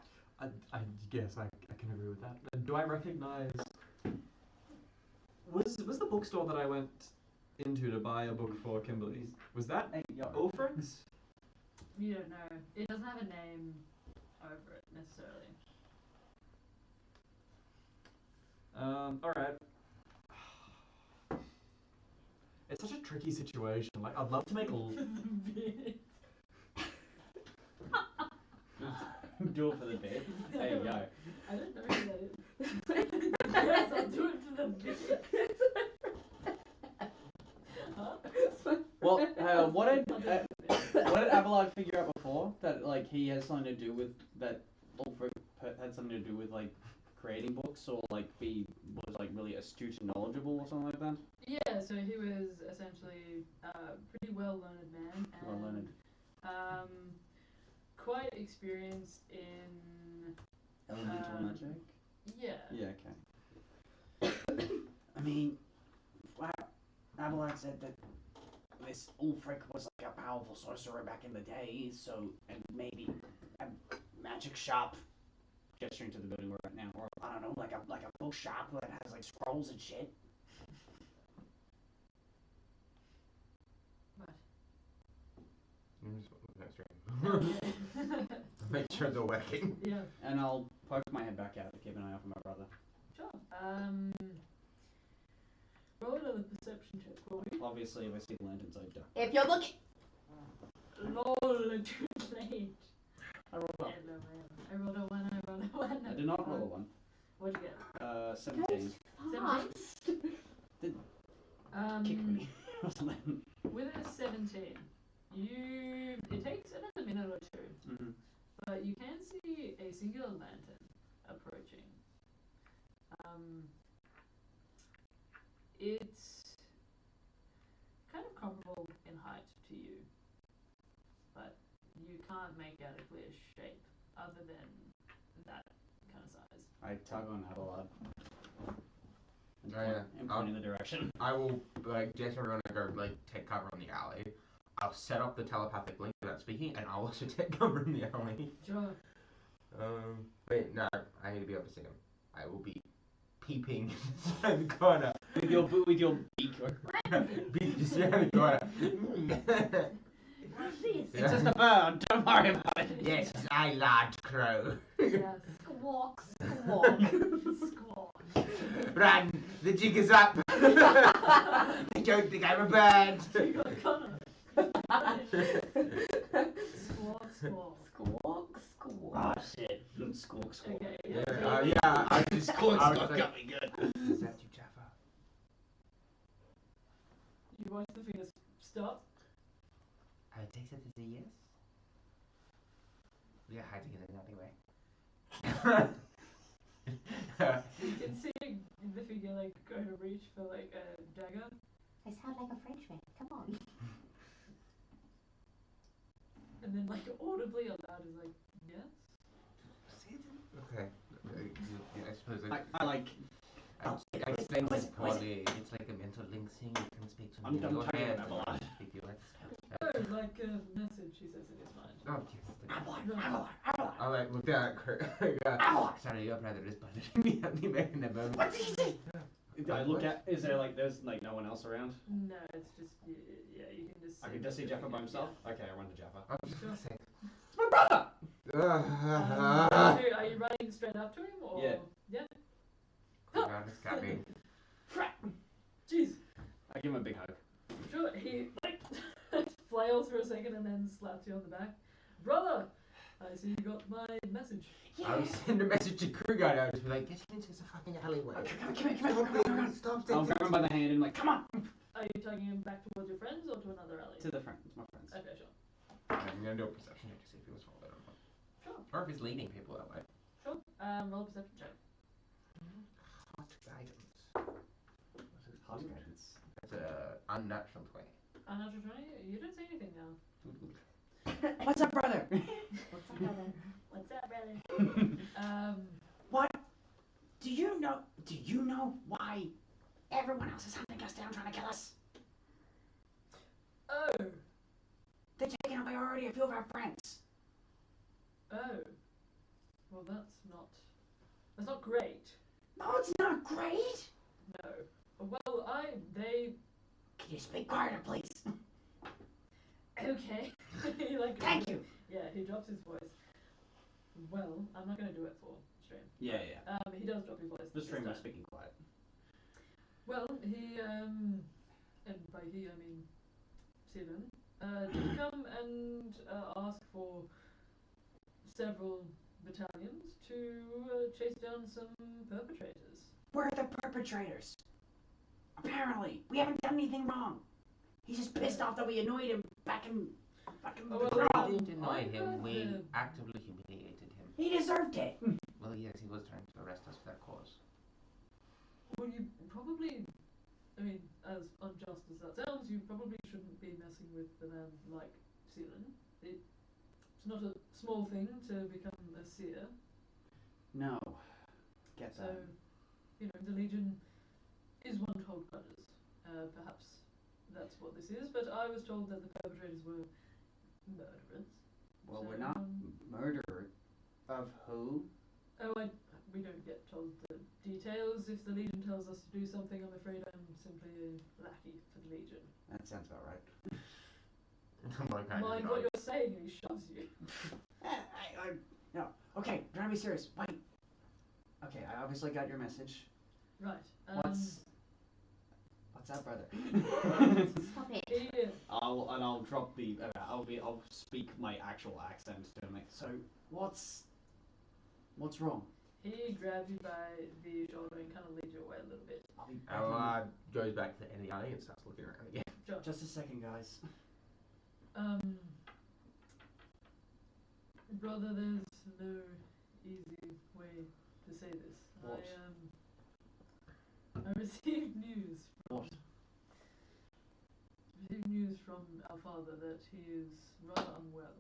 I guess I can agree with that. Do I recognize? Was the bookstore that I went into to buy a book for Kimberly? Was that Ulfric's? You don't know. It doesn't have a name over it necessarily. All right. It's such a tricky situation. Like, I'd love to make a. Do it for the bit. There you go. I don't know who that is. Yes, I'll do it for the bit. Huh? Well, what did Abelard figure out before? That like he has something to do with that. Ulfric had something to do with like creating books, or like was like really astute and knowledgeable, or something like that. Yeah, so he was essentially a pretty well-learned man, and quite experienced in Elemental magic. Yeah. Yeah. Okay. I mean, Abelard said that this Ulfric was like a powerful sorcerer back in the day, so and maybe a magic shop, Gesturing to the building we're at now. or I don't know, like a book shop that has like scrolls and shit. Make sure they're working. Yeah. And I'll poke my head back out to keep an eye out for my brother. Sure. Roll another perception check for me. Obviously, if I see the lanterns, I duck. If you're looking. Lol, too late. I rolled well. I rolled a 1, I rolled a 1. I did not roll a 1. What'd you get? 17. 17? Kick me. Or something. With a 17, it takes another minute or two, but you can see a singular lantern approaching. It's kind of comparable in height to you, but you can't make out a clear shape other than that kind of size. I tug on Abelard. And Oh, yeah. and point in the direction. I will, like, Jason, we're gonna go, like, take cover in the alley. I'll set up the telepathic link without speaking, and I'll also take cover in the alley. Sure. Wait, no, I need to be able to see him. I will be peeping inside the corner. With your beak. Beep just around the corner. What's this? It's just a bird. Don't worry about it. Yes, I large crow. Yes. Squawk, squawk. Squawk. Run! The jig is up! don't think I'm a bird. You got Connor. Squawk, squawk. Squawk, squawk. Oh shit. Squawk, squawk. Okay, Yeah, I just Squawk, I was squawk like, got me good. is that you, Jaffa? You watch the fingers stop. I would take that as a yes. We are hiding it anyway. You can see the figure like go to reach for like a dagger. I sound like a Frenchman. Come on. And then like audibly aloud is like, yes? Okay. Yeah, I suppose I like. I explained this poorly. It's like a mental link thing. You can speak to me in your head. Abelard. Speak to you like Oh, like a message he says in his mind. oh, yes. Abelard. I like looked at Kurt. Sorry, your brother is punishing me at the making the moment. What did he say? I look at. Is there like there's like no one else around? No, it's just yeah. You can just. I can just see Jaffa by himself. Okay, I run to Jaffa. It's my brother. Are you running straight up to him or? Yeah. Yeah. God, it's got me. Jeez. I give him a big hug. Sure. He like flails for a second and then slaps you on the back. Brother, I see you got my message. I would send a message to Crugar. I would just be like, get him into this fucking alleyway. Come here. Stop. I'll grab him by the hand and like, come on. Are you taking him back towards your friends or to another alley? To the friends, my friends. Okay, sure. I'm gonna do a perception check to see if he was followed or not. Sure. Or if he's leading people that way. Sure. Roll a perception check. Hot guidance. Hot guidance. That's a unnatural 20. Unnatural 20? You don't say anything now. What's up, brother? What's up, brother? What's up, brother? What? Do you know why everyone else is hunting us down, trying to kill us? Oh. They're taking away already a few of our friends. Oh. Well, that's not great. No, it's not great. No. Well, they. Can you speak quieter, please? Okay. He like. Thank you. Yeah, he drops his voice. Well, I'm not gonna do it for stream. Yeah. He does drop his voice. The this stream was time. speaking quiet. Well, he and by he I mean Steven, did come and ask for several battalions to chase down some perpetrators. We're the perpetrators. Apparently, we haven't done anything wrong. He's just pissed off that we annoyed him back in Oh, the well, crowd. We didn't annoy I him, heard we the- actively humiliated him. He deserved it. Well, yes, he was trying to arrest us for that cause. Well, you probably, I mean, as unjust as that sounds, you probably shouldn't be messing with a man like Sealan. It's not a small thing to become a seer. No. Get So, that. the Legion is one to hold grudges. Perhaps that's what this is, but I was told that the perpetrators were murderers. Well, So, we're not murderer. Of who? Oh, we don't get told the details. If the Legion tells us to do something, I'm afraid I'm simply a lackey for the Legion. That sounds about right. Mind what you're saying, and he shoves you. No. Okay, trying to be serious. Wait. Okay, I obviously got your message. Right. What's up, brother? Stop it. I'll drop the. I'll speak my actual accent to him. So what's wrong? He grabs you by the shoulder and kind of leads you away a little bit. I'll be back Abelard goes back to the end of the alley and starts looking around again. Sure. Just a second, guys. Brother, there's no easy way to say this. What? I received news What? from our father that he is rather unwell,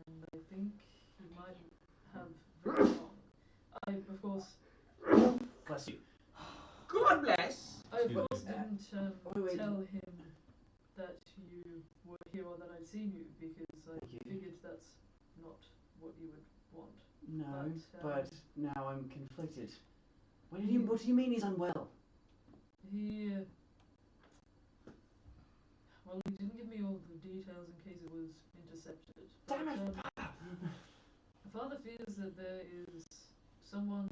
and I think he might have very long. I, of course, Bless you. God bless! I of Excuse course me. didn't Wait. tell him that you were here or that I'd seen you because I You- figured that's not what you would want. No, But, but now I'm conflicted. What do you mean he's unwell? He, well, he didn't give me all the details in case it was intercepted. Damn it. But, Father fears that there is someone.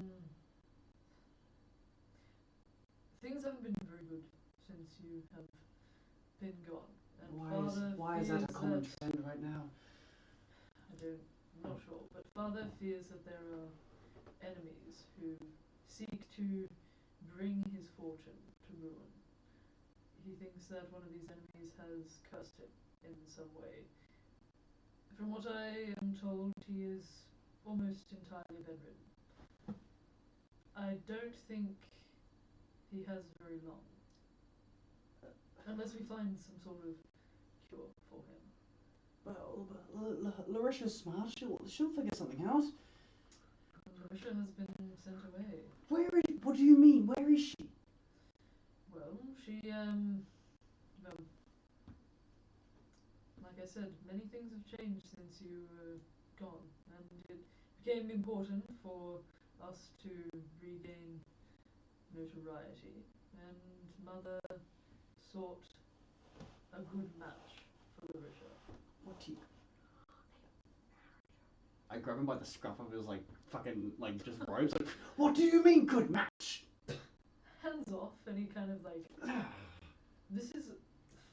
Things haven't been very good since since you have been gone. And Why is Father that a fears common that- trend right now? I'm not sure, but Father fears that there are enemies who seek to bring his fortune to ruin. He thinks that one of these enemies has cursed him in some way. From what I am told, he is almost entirely bedridden. I don't think he has very long. Unless we find some sort of cure for him. Well, Larisha's smart. She'll figure something out. Larisha has been sent away. What do you mean? Where is she? Well, she, well, like I said, many things have changed since you were gone, and it became important for us to regain notoriety, and Mother sought a good match for Larisha. What do you... I grab him by the scruff of his, fucking, just robes. Like, what do you mean, good match? Hands off, and he kind of, this is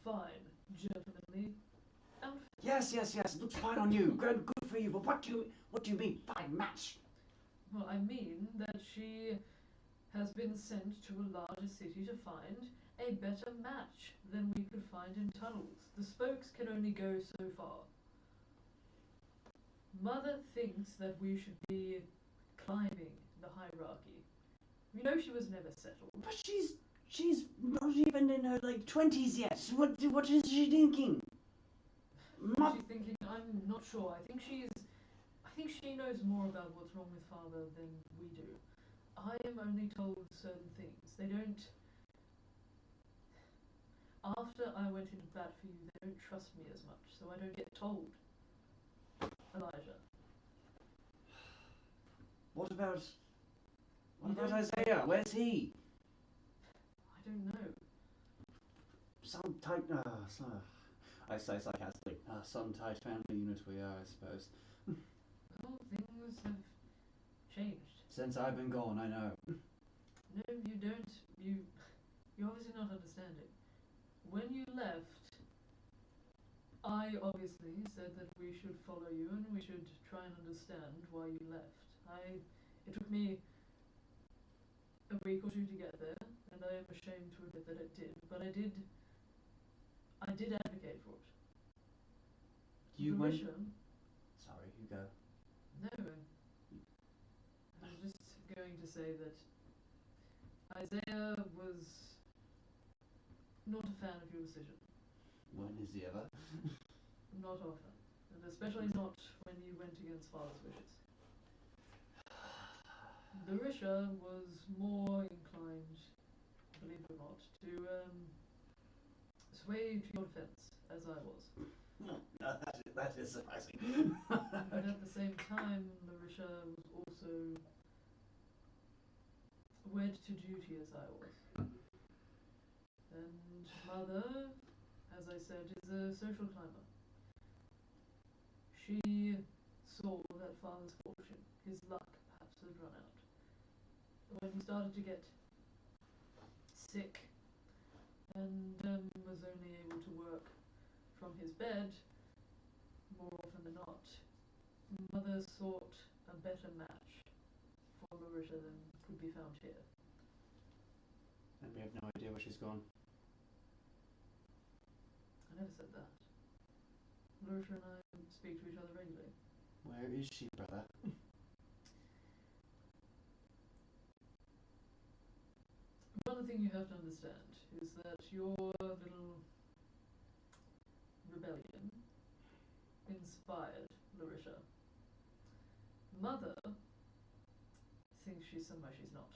fine, gentlemanly outfit. Yes, it looks fine on you. Good for you. But what do you mean, fine match? Well, I mean that she has been sent to a larger city to find a better match than we could find in tunnels. The spokes can only go so far. Mother thinks that we should be climbing the hierarchy. We know she was never settled. But she's not even in her 20s yet. What is she thinking? What she's thinking, I'm not sure. I think she knows more about what's wrong with Father than we do. I am only told certain things. They don't... After I went into bat for you, they don't trust me as much, so I don't get told. Elijah. What about Isaiah? Where's he? I don't know. Some tight... I say sarcastically. Some tight family unit we are, I suppose. Well, things have changed. Since I've been gone, I know. No, you don't. You're obviously not understanding. When you left, I obviously said that we should follow you and we should try and understand why you left. It took me a week or two to get there, and I am ashamed to admit that it did, but I did advocate for it. You went... Larisha, Sorry, you go. no, I was just going to say that Isaiah was not a fan of your decision. When is he ever? Not often, and especially not when you went against Father's wishes. Larisha was more inclined, believe it or not, to sway to your defense, as I was. No, that is surprising. But at the same time, Larisha was also wed to duty as I was. And Mother, as I said, is a social climber. She saw that Father's fortune, his luck perhaps had run out. When he started to get sick and was only able to work from his bed more often than not, Mother sought a better match for Larisha than could be found here. And we have no idea where she's gone. I never said that. Larisha and I speak to each other regularly. Where is she, brother? One thing you have to understand is that your little rebellion inspired Larisha. Mother thinks she's somewhere she's not.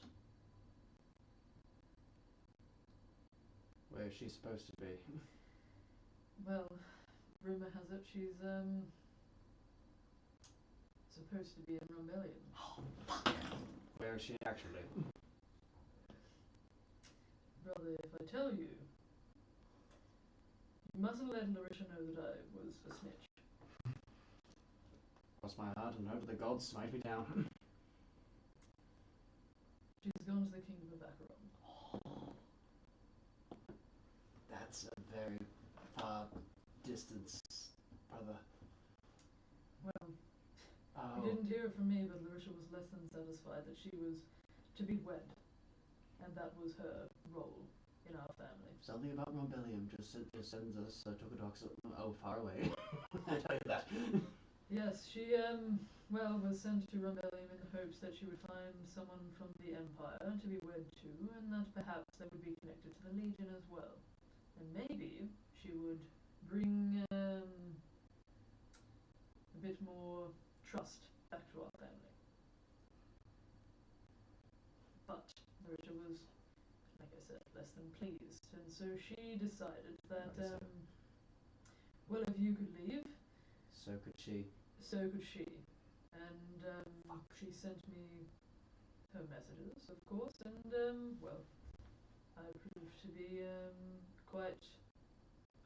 Where is she supposed to be? Well, rumor has it she's supposed to be in rebellion. Where is she actually? Brother, if I tell you, you mustn't let Larisha know that I was a snitch. Cross my heart and hope the gods smite me down. She's gone to the kingdom of Acheron. very far distance, brother. Well, Oh, you didn't hear it from me, but Larissa was less than satisfied that she was to be wed, and that was her role in our family. something about Rebellion just sends us to a dark far away. I tell you that. Yes, she was sent to Rumbellium in the hopes that she would find someone from the Empire to be wed to, and that perhaps they would be connected to the Legion as well. And maybe she would bring a bit more trust back to our family. But Larissa was, like I said, less than pleased, and so she decided that, well, if you could leave, So could she. so could she. And she sent me her messages, of course, and I proved to be quite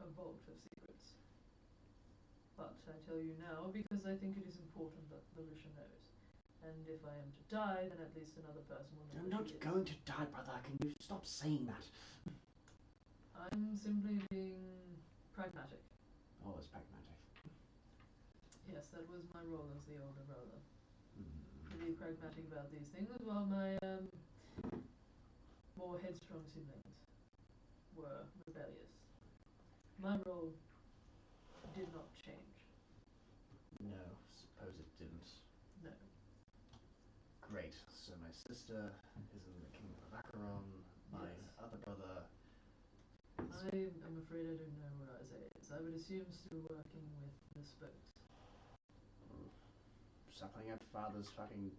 a vault of secrets. But I tell you now because I think it is important that Larissa knows. And if I am to die, then at least another person will know. You're not going to die, brother. Can you stop saying that? I'm simply being pragmatic. Always pragmatic. Yes, that was my role as the older brother. Mm. To be pragmatic about these things, while my more headstrong siblings were rebellious. My role did not change. No, suppose it didn't. No. Great. So my sister is in the Kingdom of Acheron. My Yes. other brother. I am afraid I don't know where Isaiah is. I would assume still working with the spokes. Suckling at father's fucking.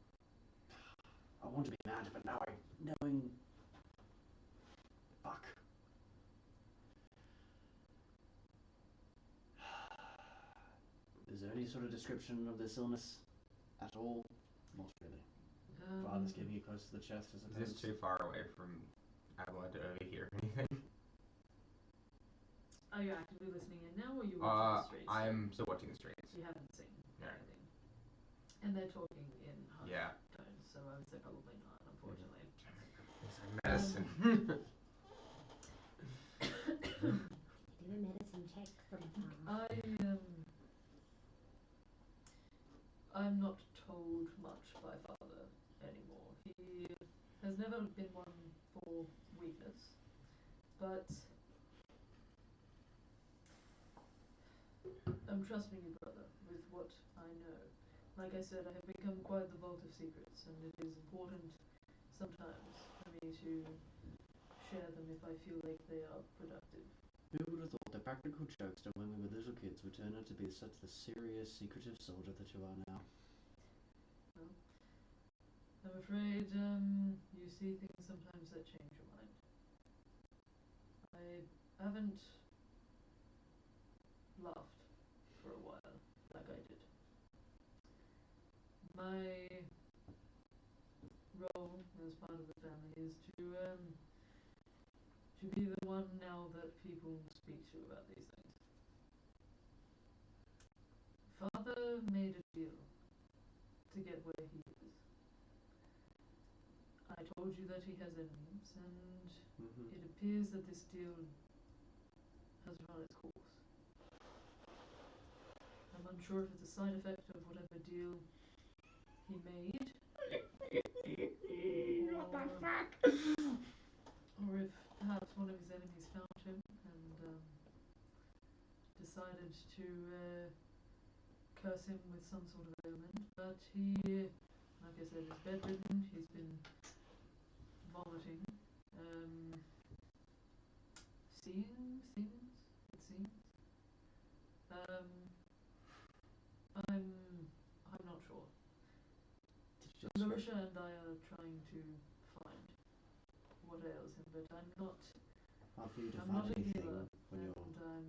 I want to be mad, but now knowing. Fuck. Is there any sort of description of this illness at all? Not really. Father's giving you close to the chest, as Is opposed. this too far away from Abelard to overhear anything? Are you actively listening in now, or are you watching the streets? I'm still watching the streets. You haven't seen Yeah. anything. And they're talking in hushed Yeah. tones, so I would say probably not, unfortunately. It's like medicine. Do a medicine check for my I'm not told much by father anymore. He has never been one for weakness, but I'm trusting you, brother, with what I know. Like I said, I have become quite the vault of secrets, and it is important sometimes for me to share them if I feel like they are productive. Who would have thought that practical jokester when we were little kids would turn out to be such the serious, secretive soldier that you are now? Well, I'm afraid you see things sometimes that change your mind. I haven't laughed for a while like I did. My role as part of the family is to be the one now that people speak to about these things. Father made a deal to get where he is. I told you that he has enemies, and it appears that this deal has run its course. I'm unsure if it's a side effect of whatever deal he made. What the fuck? Or if perhaps one of his enemies found him and decided to curse him with some sort of ailment. But he, like I said, is bedridden. He's been vomiting. Seeing things, it seems. I'm not sure. Larissa and I are trying to find what ails him, but I'm not a healer, and I'm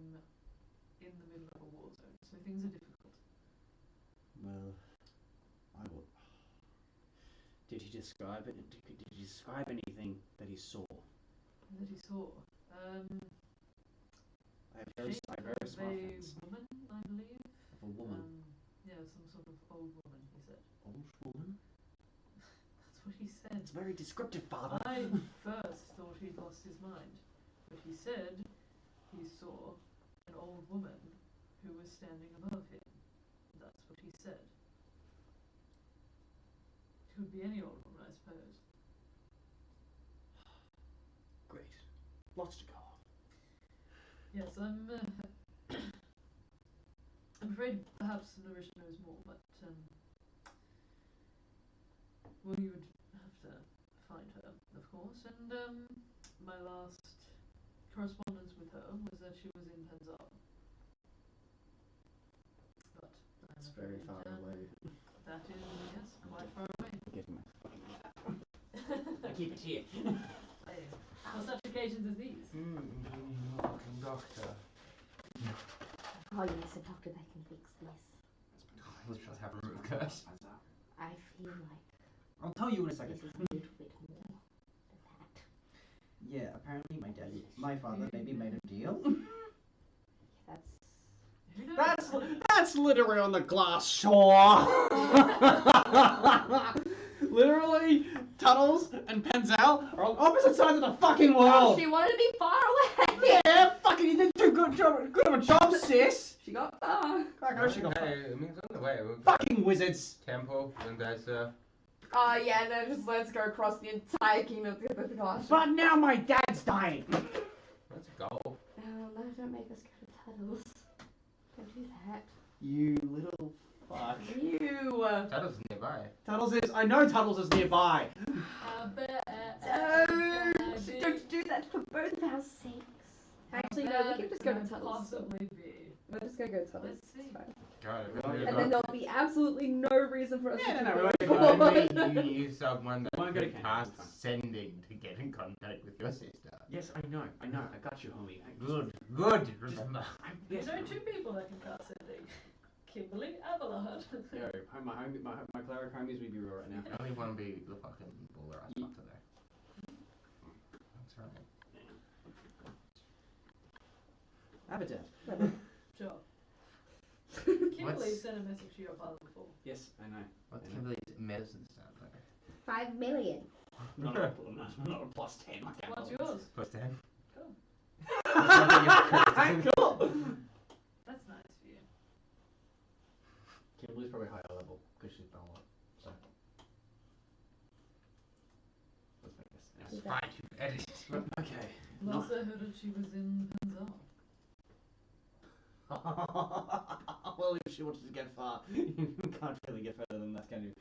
in the middle of a war zone, so things are difficult. Well, I will. Did he describe it? Did he describe anything that he saw? That he saw. I have very smart friends. Woman, I believe. Of a woman. Yeah, some sort of old woman, he said. Old woman? That's what he said. It's very descriptive, father. I first thought he'd lost his mind, but he said he saw an old woman who was standing above him. That's what he said. Could be any old woman, I suppose. Great. Lots to go on. Yes, I'm afraid perhaps Larisha knows more, but well, you would have to find her, of course. And my last correspondence with her was that she was in Penzar. But It's very far away. that is, yes, quite far away. Give me. I keep it here. Hey, for such occasions as these. Fucking doctor. Oh yes, a doctor that can fix this. Let's just have a root curse. I feel like I'll tell you in a this second. is a little bit more than that. Yeah, apparently my father maybe made a deal. That's Who knows? That's literally on the glass shore. Literally, Tunnels and Penzal are on opposite sides of the fucking world. She wanted to be far away. Yeah, fucking you did too good of a job, sis. She got far. I know she got Hey, I mean, it's on the way. We'll go fucking wizards. temple, and that's Yeah, no, just let's go across the entire kingdom to the castle. But now my dad's dying. let's go. Oh, no, don't make us go to Tuttle's. Don't do that. You little fuck. You. Tuttle's nearby. Tuttles is. I know Tuttles is nearby. Don't do that for both of our sakes. Actually, no, we can just go to Tuttle's. Possibly be. We're just gonna go to Tuttle's. Let's see. It's fine. God, And then there'll be absolutely no reason for us Yeah, to no, do we it. won't go. you need someone that Won't go to can camp, cast it's fine. sending to get in contact with your sister. Yes, I know. I got you, homie. Good. Remember. There's only two people that can cast sending. Kimberly, Abelard. Yo, my cleric homies, we be real right now. Only one be the fucking baller ass fucker there. That's right. Aberdeen. Sure. Kimberly What's- sent a message to your father before. Yes, I know. What's I know. Kimberly's medicine sound like? 5 million. Not a plus 10. What's yours? Plus 10. Cool. Cool. That's nice for you. Kimberly's probably higher level because she's done a lot. So. Let's make this. That's fine, you edit. Okay. Last I heard that she was in Penzar. Well, if she wanted to get far, you can't really get further than that, can you?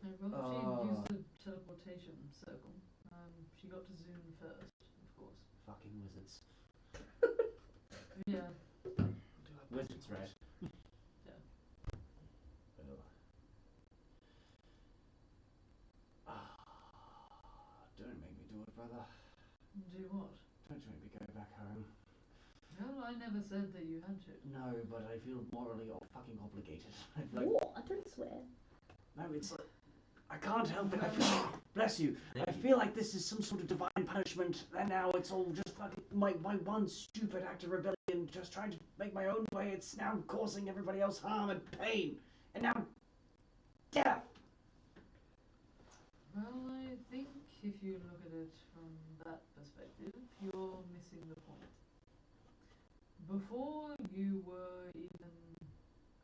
No, well, she used the teleportation circle. She got to Zoom first, of course. Fucking wizards. Yeah. Wizards, right? Yeah. Don't make me do it, brother. Do what? Don't make me go back home. Well, I never said that you had to. No, but I feel morally fucking obligated. What? Don't swear. No, it's like, I can't help it. I feel, bless you. I feel like this is some sort of divine punishment, and now it's all just fucking my one stupid act of rebellion, just trying to make my own way. It's now causing everybody else harm and pain, and now death. Well, I think if you look at it from that perspective, you're missing the point. Before you were even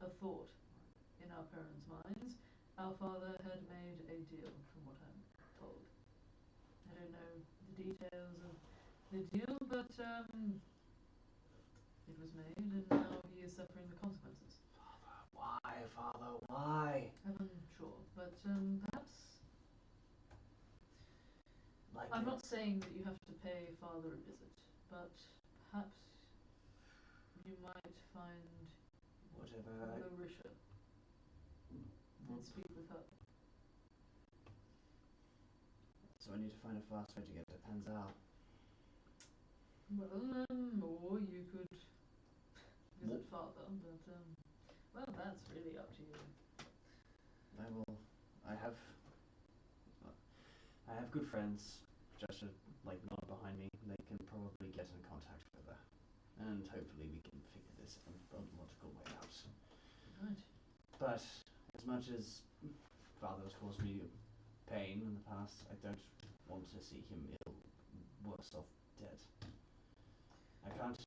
a thought in our parents' minds, our father had made a deal, from what I'm told. I don't know the details of the deal, but it was made, and now he is suffering the consequences. Why, Father? Why? I'm unsure, but perhaps. Like I'm not saying that you have to pay father a visit, but perhaps you might find whatever. Larisha and speak with her. So I need to find a fast way to get to Penzal. Well, or you could visit father, but well, that's really up to you. I have good friends, just like not behind me. They can probably get in contact with her, and hopefully we can figure this logical way out. Right. But as much as father has caused me pain in the past, I don't want to see him ill, worse off dead. I can't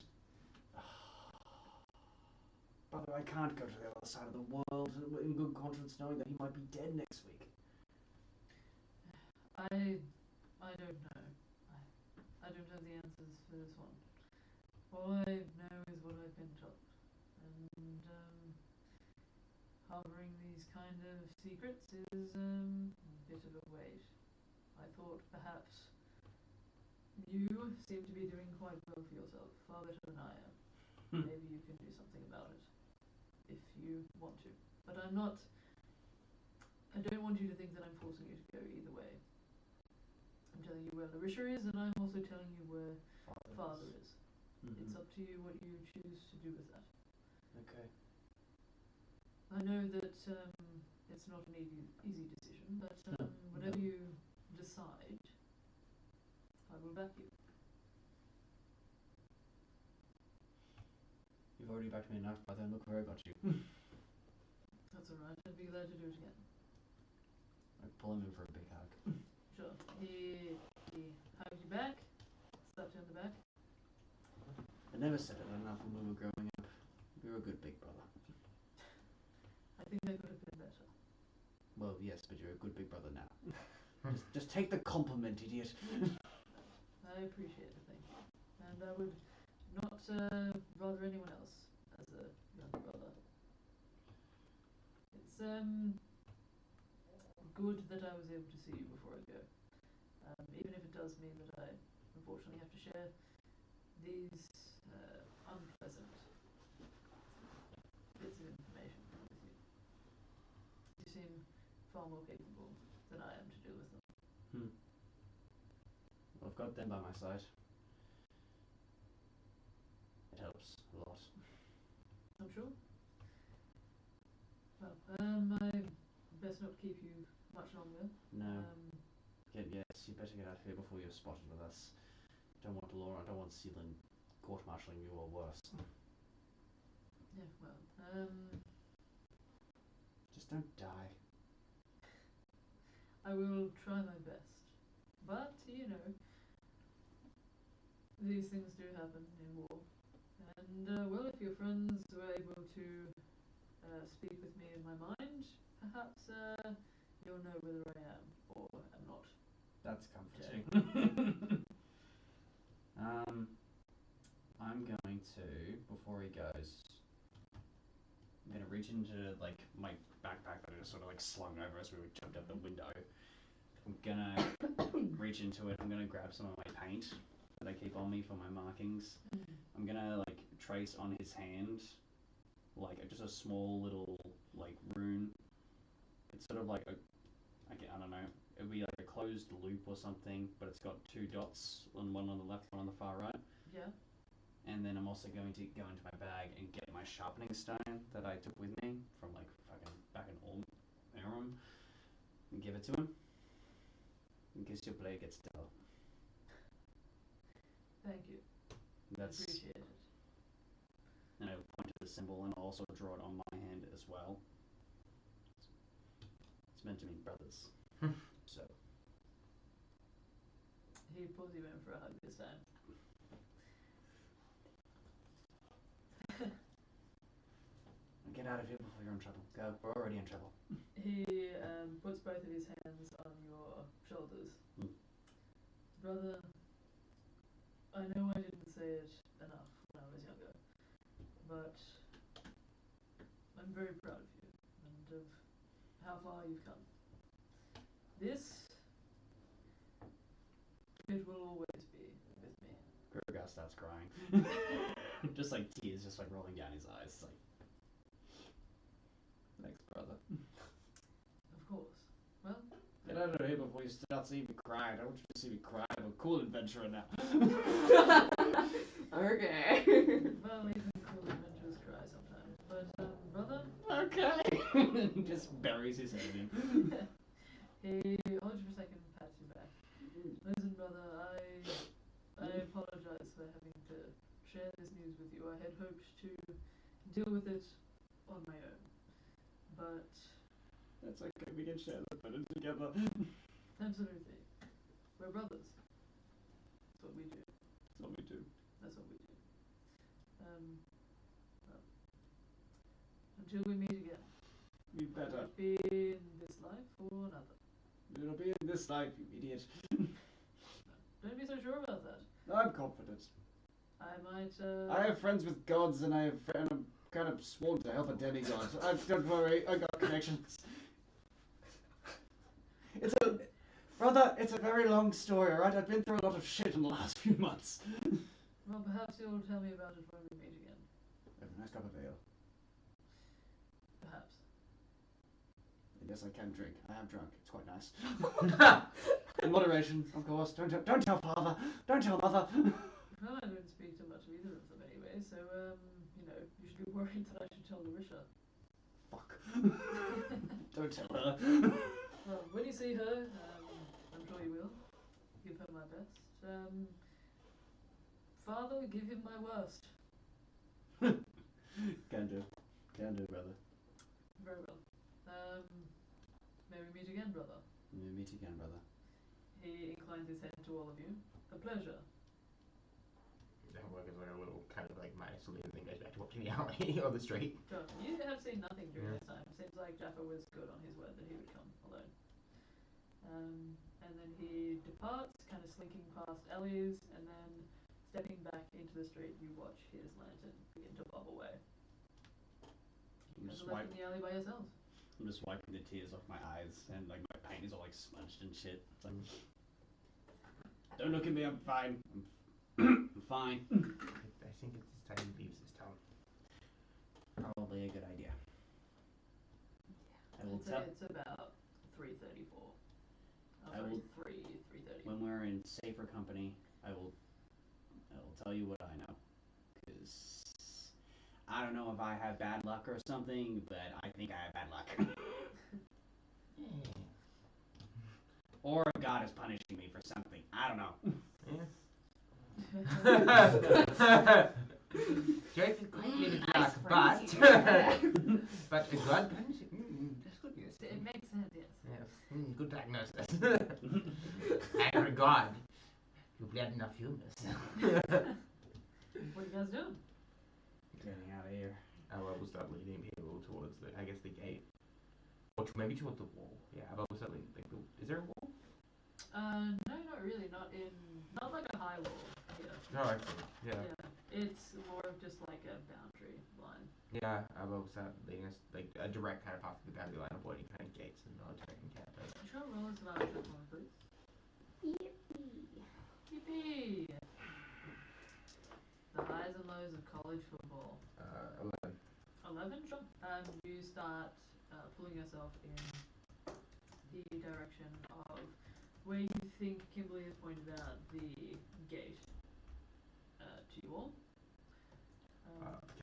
I can't go to the other side of the world in good conscience knowing that he might be dead next week. I don't know. I don't have the answers for this one. All I know is what I've been told. And, harboring these kind of secrets is, a bit of a weight. I thought perhaps you seem to be doing quite well for yourself, far better than I am. Maybe you can do something about it, if you want to. But I don't want you to think that I'm forcing you to go either way. I'm telling you where Larisha is, and I'm also telling you where Father is. It's up to you what you choose to do with that. Okay. I know that it's not an easy decision, but whatever you decide, I will back you. You've already backed me enough, brother, and look where I got you. That's alright, I'd be glad to do it again. I pull him in for a big hug. Sure. He hugged you back, slapped you on the back. I never said it enough when we were growing up. You're a good big brother. I think I could have been better. Well, yes, but you're a good big brother now. just take the compliment, idiot. I appreciate it, thank you. And I would not rather anyone else as a younger brother. It's good that I was able to see you before I go. Even if it does mean that I unfortunately have to share these unpleasant bits of information with you. You seem far more capable than I am to deal with them. Well, I've got them by my side. It helps a lot. I'm sure. Well, I best not keep you much longer. No. Yes, you better get out of here before you're spotted with us. Don't want Laura, I don't want Sealand court-martialing you or worse. Yeah, well, Just don't die. I will try my best. But, you know, these things do happen in war. And, well, if your friends were able to speak with me in my mind, perhaps you'll know whether I am or am not. That's comforting. I'm going to, before he goes, I'm going to reach into, like, my backpack that I just sort of, like, slung over as we jumped out the window. I'm going to reach into it. I'm going to grab some of my paint that I keep on me for my markings. I'm going to, like, trace on his hand, like, just a small little, like, rune. It's sort of like a, I don't know, it would be like a closed loop or something, but it's got two dots, one on the left, one on the far right. Yeah. And then I'm also going to go into my bag and get my sharpening stone that I took with me from like fucking back in Orm and give it to him in case your blade gets dull. Thank you. That's Appreciate it. And I point to the symbol and also draw it on my hand as well. It's meant to mean brothers. So he pulls you in for a hug this time. Get out of here before you're in trouble. Go, we're already in trouble. He puts both of his hands on your shoulders. Brother, I know I didn't say it enough when I was younger, but I'm very proud of you and of how far you've come. This, it will always be with me. Crugar starts crying. Just like tears just like rolling down his eyes. It's like, thanks, brother. Of course. Well, get out of here before you start seeing me cry. I don't want you to see me cry. I'm a cool adventurer now. Okay. well, even cool adventurers cry sometimes. But, brother? Okay. Just buries his head in. He holds you for a second and pats you back. Listen, brother, I apologize for having to share this news with you. I had hoped to deal with it on my own. But that's okay, we can share the burden together. Absolutely. We're brothers. That's what we do. That's what we do. That's what we do. Well, until we meet again. You better. Be in this life or another. It'll be in this life, you idiot. Don't be so sure about that. I'm confident. I might, I have friends with gods, and I'm kind of sworn to help a demigod. Don't worry, I got connections. Brother, it's a very long story, alright? I've been through a lot of shit in the last few months. Well, perhaps you'll tell me about it when we meet again. Have a nice cup of ale. Perhaps. Yes, I can drink. I have drunk. It's quite nice. In moderation, of course. Don't tell father. Don't tell mother. Well, I don't speak too much of either of them anyway, so, you know, you should be worried that I should tell Larisha. Fuck. Don't tell her. Well, when you see her, I'm sure you will. Give her my best. Father, give him my worst. Can do. Can do, brother. Very well. May we meet again, brother? May we meet again, brother. He inclines his head to all of you. A pleasure. That work is like a little kind of like minus salute and then goes back to watching the alley or the street. Sure. You have seen nothing during this time. Seems like Jaffa was good on his word that he would come alone. And then he departs, kind of slinking past Ellie's, and then stepping back into the street, you watch his lantern begin to bob away. You guys are left in the alley by yourselves. I'm just wiping the tears off my eyes, and like my paint is all like smudged and shit. It's like, don't look at me, I'm fine. I'm fine. I think it's his time he leaves this town. Probably a good idea. I will I'd say tell. it's about 3:34. I will. 3:30. When we're in safer company, I will tell you what I know. Because I don't know if I have bad luck or something, but I think I have bad luck. Or God is punishing me for something. I don't know. Jake is quite good at luck, but a God punishing. That's good news. It makes sense, yes. Yes, good diagnosis. And a God who bled enough humans. What are you guys doing? Getting out of here. I will start leading people towards the, I guess, the gate. Or maybe towards the wall. Yeah, I will start leading people. Is there a wall? No, not really. Not like a high wall here. No, I see. Yeah. It's more of just like a boundary line. Yeah, I will start leading us, like, a direct kind of path to the boundary line, avoiding kind of gates and military encampment. Try and roll a survival check for me, please. Yippee! The highs and lows of college football. 11. 11, sure. You start pulling yourself in the direction of where you think Kimberly has pointed out the gate to you all.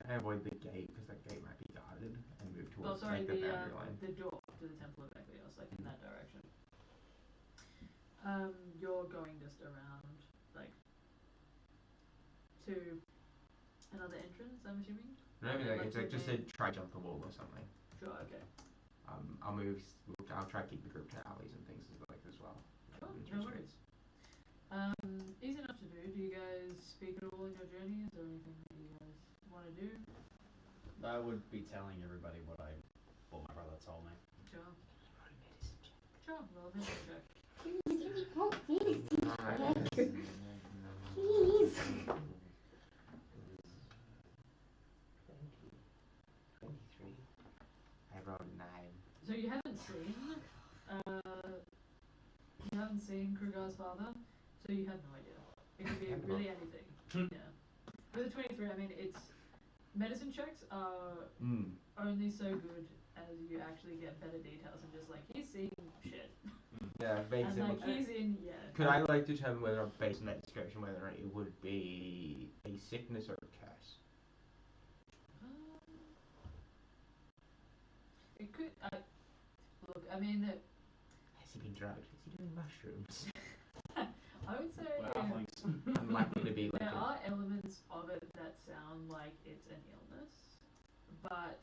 Can I avoid the gate because that gate might be guarded and move towards the the boundary line? The door to the Temple of Equios, like in that direction. You're going just around, like, to another entrance, I'm assuming? No, it's like just said try jump the wall or something. Sure, okay. I'll move. I'll try to keep the group to alleys and things as well. Sure, no worries. Easy enough to do. Do you guys speak at all in your journeys, or anything that you guys want to do? I would be telling everybody what my brother told me. Sure. Sure, roll a medicine check. Please, please. Please. 23. I rolled a 9. So you haven't seen Crugar's father, so you have no idea. It could be really anything. Yeah. With a 23, I mean, it's medicine checks are only so good as you actually get better details and just like he's seeing shit. Yeah, makes and it like look. he's in Could I like determine whether or not, based on that description, whether or not it would be a sickness or a curse? It could. Look, I mean. Has he been drugged? Is he doing mushrooms? I would say Unlikely to be like. There are elements of it that sound like it's an illness, but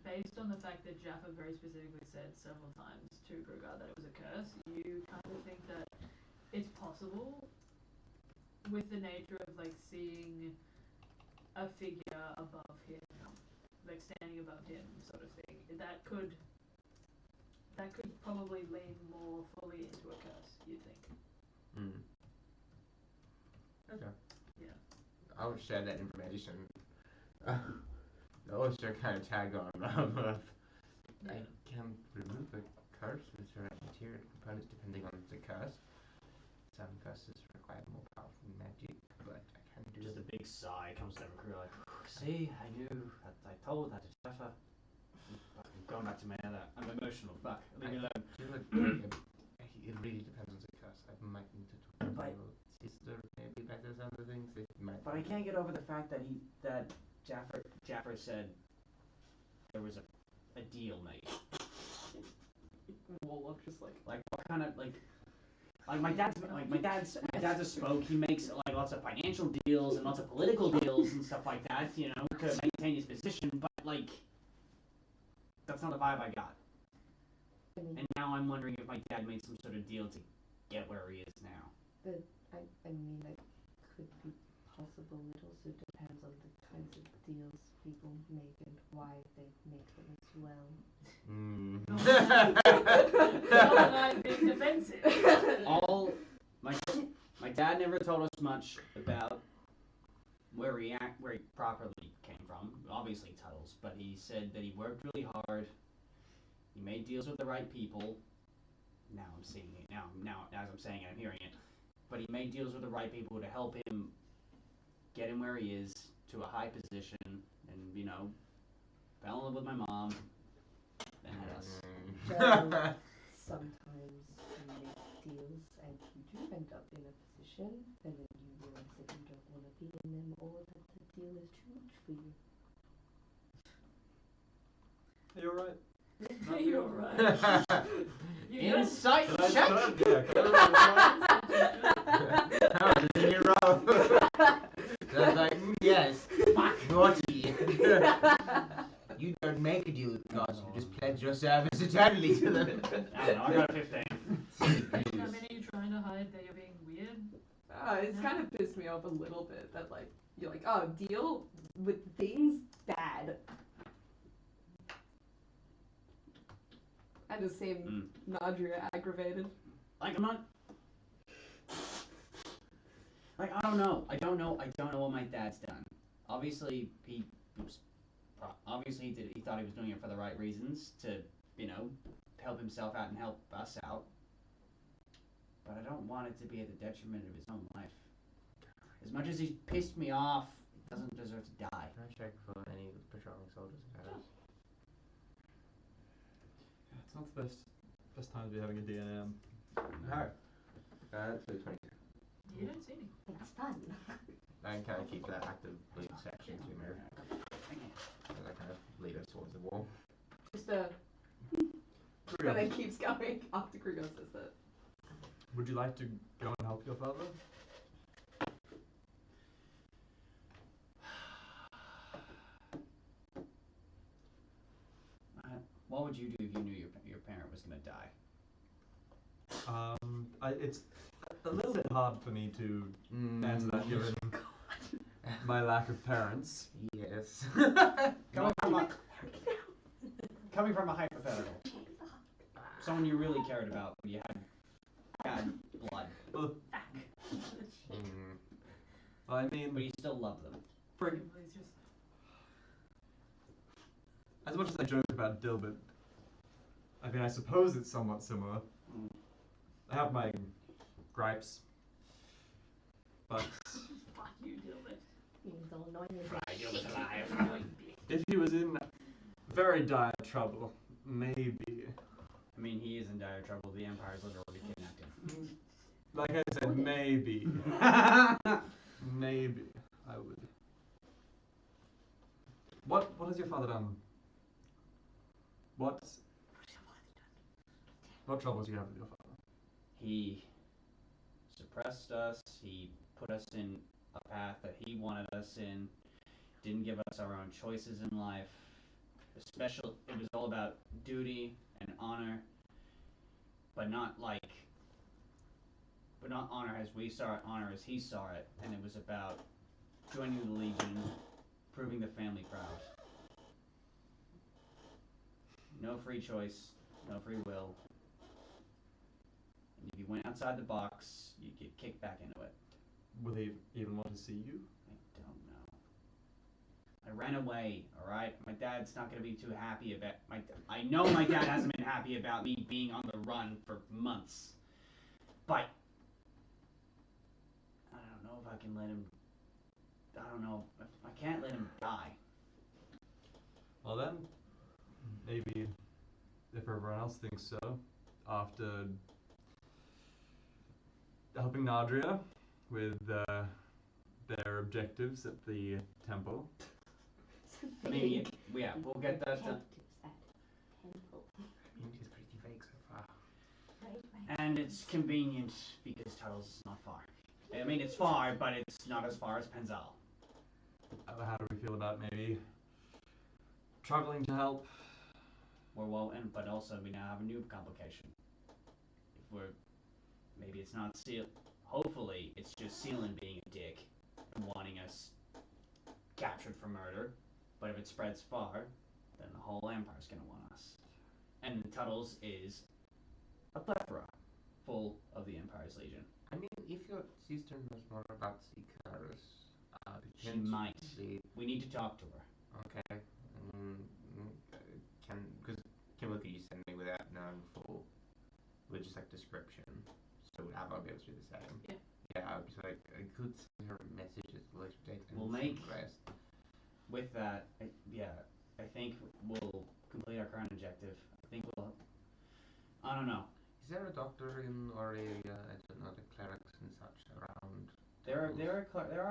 based on the fact that Jaffa very specifically said several times to Crugar that it was a curse, you kind of think that it's possible with the nature of like seeing a figure above him like standing above him, sort of thing. That could probably lean more fully into a curse. You'd think. Mm. Okay. Yeah. I'll share that information. I'll also kind of tag on I can remove a curse with certain material components depending on the curse. Some curses require more powerful magic, but I can do Just a big sigh comes over Crugar, like, see, I knew, I told that to Jaffa. I'm going back to my other, I'm emotional, fuck, leave me alone. It really depends on the curse. I might need to talk to your sister, maybe better some of the things. But I can't get over the fact that Jaffa said there was a deal made. Warlock just like What kind of like my dad's a spoke. He makes like lots of financial deals and lots of political deals and stuff like that, you know, to maintain his position. But like, that's not the vibe I got. And now I'm wondering if my dad made some sort of deal to get where he is now. But I mean that could be possible. It also depends on the kinds of deals people make and why they make them as well. Not I'm being defensive. My dad never told us much about where he properly came from. Obviously titles, but he said that he worked really hard. He made deals with the right people. Now I'm seeing it. Now as I'm saying it, I'm hearing it. But he made deals with the right people to help him get him where he is to a high position, and you know, fell in love with my mom. Then had us. Well, sometimes you make deals and you do end up in a position, and then you realize that you don't want to be in them, or that the deal is too much for you. You're right. You're right. Insight check. How did you roll? So I was like, yes, fuck, naughty. You don't make a deal with gods, you just pledge your service eternally to them. I don't know, I got a 15. I mean, are you trying to hide that you're being weird? It's kind of pissed me off a little bit that like you're like, oh, deal with things bad. I just seem Nadriah aggravated. Like I'm not. Like I don't know what my dad's done. Obviously he thought he was doing it for the right reasons to, you know, help himself out and help us out. But I don't want it to be at the detriment of his own life. As much as he's pissed me off, he doesn't deserve to die. Can I check for any patrolling soldiers in Paris? It's not the best time to be having a DNM. No. That's 22. You don't see any. It's fun. I can kind of keep that actively section to me. As I kind of lead us towards the wall. Just and then keeps going after Crugar says that. Would you like to go and help your father? What would you do if you knew your parent was gonna die? It's a little bit hard for me to answer that given my lack of parents. Yes. Coming from a hypothetical. Someone you really cared about when you had blood. I mean, But you still love them. as much as I joke about Dilbert, I mean, I suppose it's somewhat similar. I have my gripes, but Fuck you, Dilbert. He's all annoying. if he was in very dire trouble, maybe. I mean, he is in dire trouble. The Empire's literally kidnapped him. Like I said, maybe. Maybe I would. What has your father done? What troubles do you have with your father? He suppressed us. He put us in a path that he wanted us in. Didn't give us our own choices in life. It was all about duty and honor, but not honor as we saw it, honor as he saw it. And it was about joining the Legion, proving the family proud. no free choice, no free will. And if you went outside the box, you'd get kicked back into it. Will they even want to see you? I don't know. I ran away, alright? My dad's not gonna be too happy about I know my dad hasn't been happy about me being on the run for months. But I don't know if I can let him I can't let him die. Well then, maybe if everyone else thinks so, after helping Nadriah with their objectives at the temple. Maybe, yeah, we'll get that done. Temple. I mean, she's pretty vague so far. Right. And it's convenient because Tuttle's is not far. I mean, it's far, but it's not as far as Penzal. How do we feel about maybe traveling to help? But also we now have a new complication. Maybe it's not Seal. Hopefully, it's just Sealan being a dick and wanting us captured for murder. But if it spreads far, then the whole Empire's gonna want us. And Tuttle's is a plethora full of the Empire's Legion. I mean, if your sister knows more about Sicarus, She might. We need to talk to her. Okay. Because Kimberly, could you send me without knowing full, with just like description, so Abelard be able to do the same. Yeah. Yeah, so I could send her a message at a later date. And We'll send make- the rest. With that, I think we'll complete our current objective. I don't know. Is there a doctor in or I don't know, the clerics and such around? There are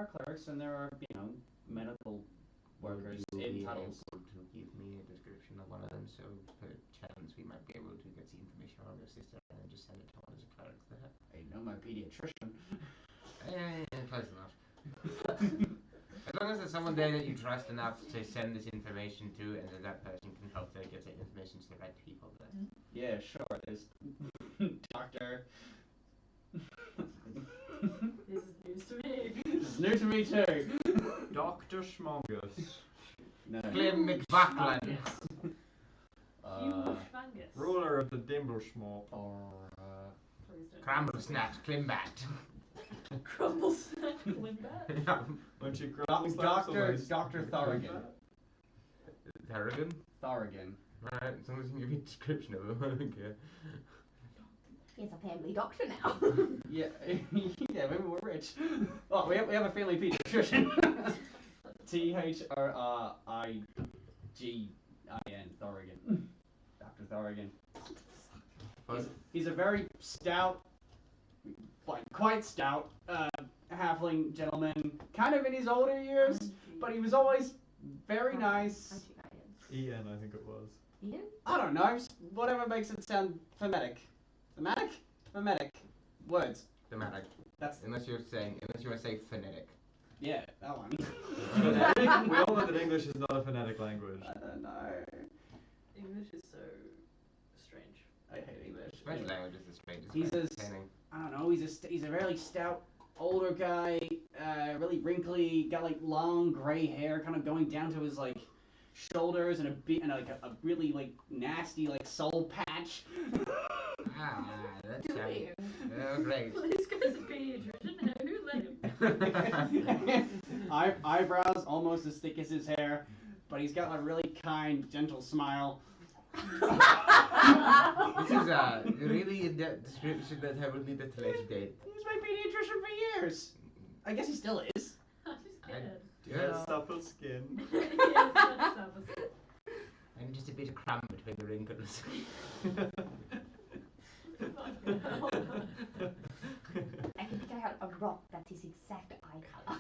clerics and there are medical workers Would you in be Tuttle's. able to give me a description of one of them, so per chance we might be able to get the information from your sister and then just send it to one of the clerics there. I know my pediatrician. Close enough. As long as there's someone there that you trust enough to send this information to, and that person can help to get the information to the right people. Yeah, sure. There's Doctor. This is news to me. It's new to me too. Dr. Schmongus, No. Clem McVackland. Hugh Schwangus. ruler of the Dimblesmore. Please don't. Crumble Snatch Climbat. Crumble snack Limbat. When she Dr. Thorrigan. Harrigan? Thorrigan. Right, as long as you can give me a description of him, I don't care. He's a family doctor now. Yeah, yeah, maybe we're rich. Oh, we have a family pediatrician. Thriggin, Thorrigan. Dr. Thorrigan. He's a very stout, quite stout, halfling gentleman, kind of in his older years, but he was always very nice. Ian, I think it was. Ian? I don't know, whatever makes it sound phonetic. Thematic? Phonetic. Words. Thematic. That's, Unless you want to say phonetic. yeah, that one. We all know that English is not a phonetic language. I don't know. English is so strange. I hate English. French language is the strangest. He's way of a explaining. I don't know, he's a really stout older guy, really wrinkly, got like long gray hair kind of going down to his like shoulders and a really like nasty like soul patch. That Do sounds you? oh, great. This guy's a pediatrician. Who let him? Eyebrows almost as thick as his hair, but he's got a really kind, gentle smile. This is a really in-depth description that I will need at a later date. He was my pediatrician for years. I guess he still is. I'm scared. Yeah, supple skin. Yes, that's opposite. And just a bit of crumb between the wrinkles. I can pick out a rock that's his exact eye color.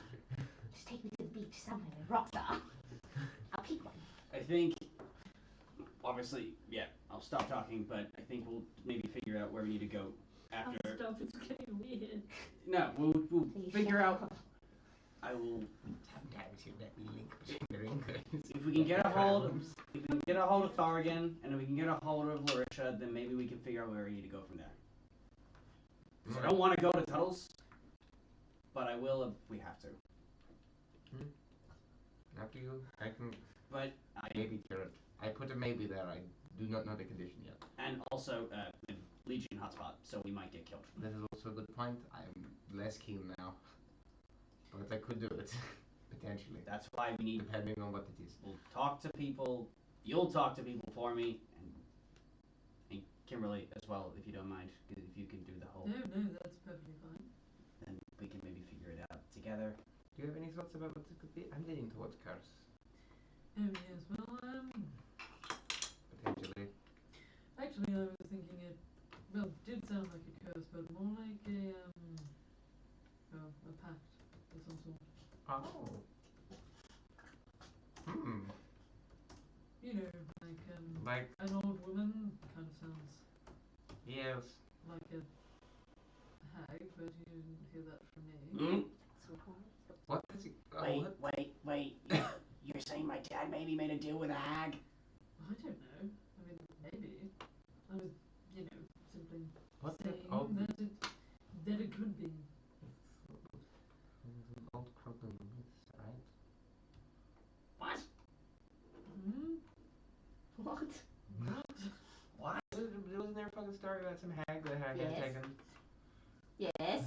Just take me to the beach somewhere where rocks are. I'll pick one. I think, obviously, yeah, I'll stop talking, but I think we'll maybe figure out where we need to go after. Oh, stop, it's getting weird. No, we'll Please figure shut out. I will. Sometimes you let me link between the wrinkles. If we can get a hold of Thorrigan, and if we can get a hold of Larisha, then maybe we can figure out where we need to go from there. 'Cause I don't want to go to Tuttle's, but I will if we have to. Up to you. I can But I maybe cure it. I put a maybe there. I do not know the condition yet. And also, Legion hotspot, so we might get killed. This is also a good point. I'm less keen now. But I could do it. Potentially. That's why we need. Depending on what it is. We'll talk to people. You'll talk to people for me, and Kimberly as well, if you don't mind, if you can do the whole. No, that's perfectly fine. Then we can maybe figure it out together. Do you have any thoughts about what it could be? I'm leaning towards curse. Yes, well, Potentially. actually I was thinking it, well, did sound like a curse, but more like a pact of some sort. Oh. Hmm. You know, Like, an old woman kind of sounds yes. like a hag, but you didn't hear that from me. What is it? Wait. You're saying my dad maybe made a deal with a hag? I don't know. I mean, maybe. I was, simply What's saying that old? that it could be. An old crumbling myth, right? What? Hmm? What? What? Wasn't there a fucking story about some hag that had Yes. taken? Yes.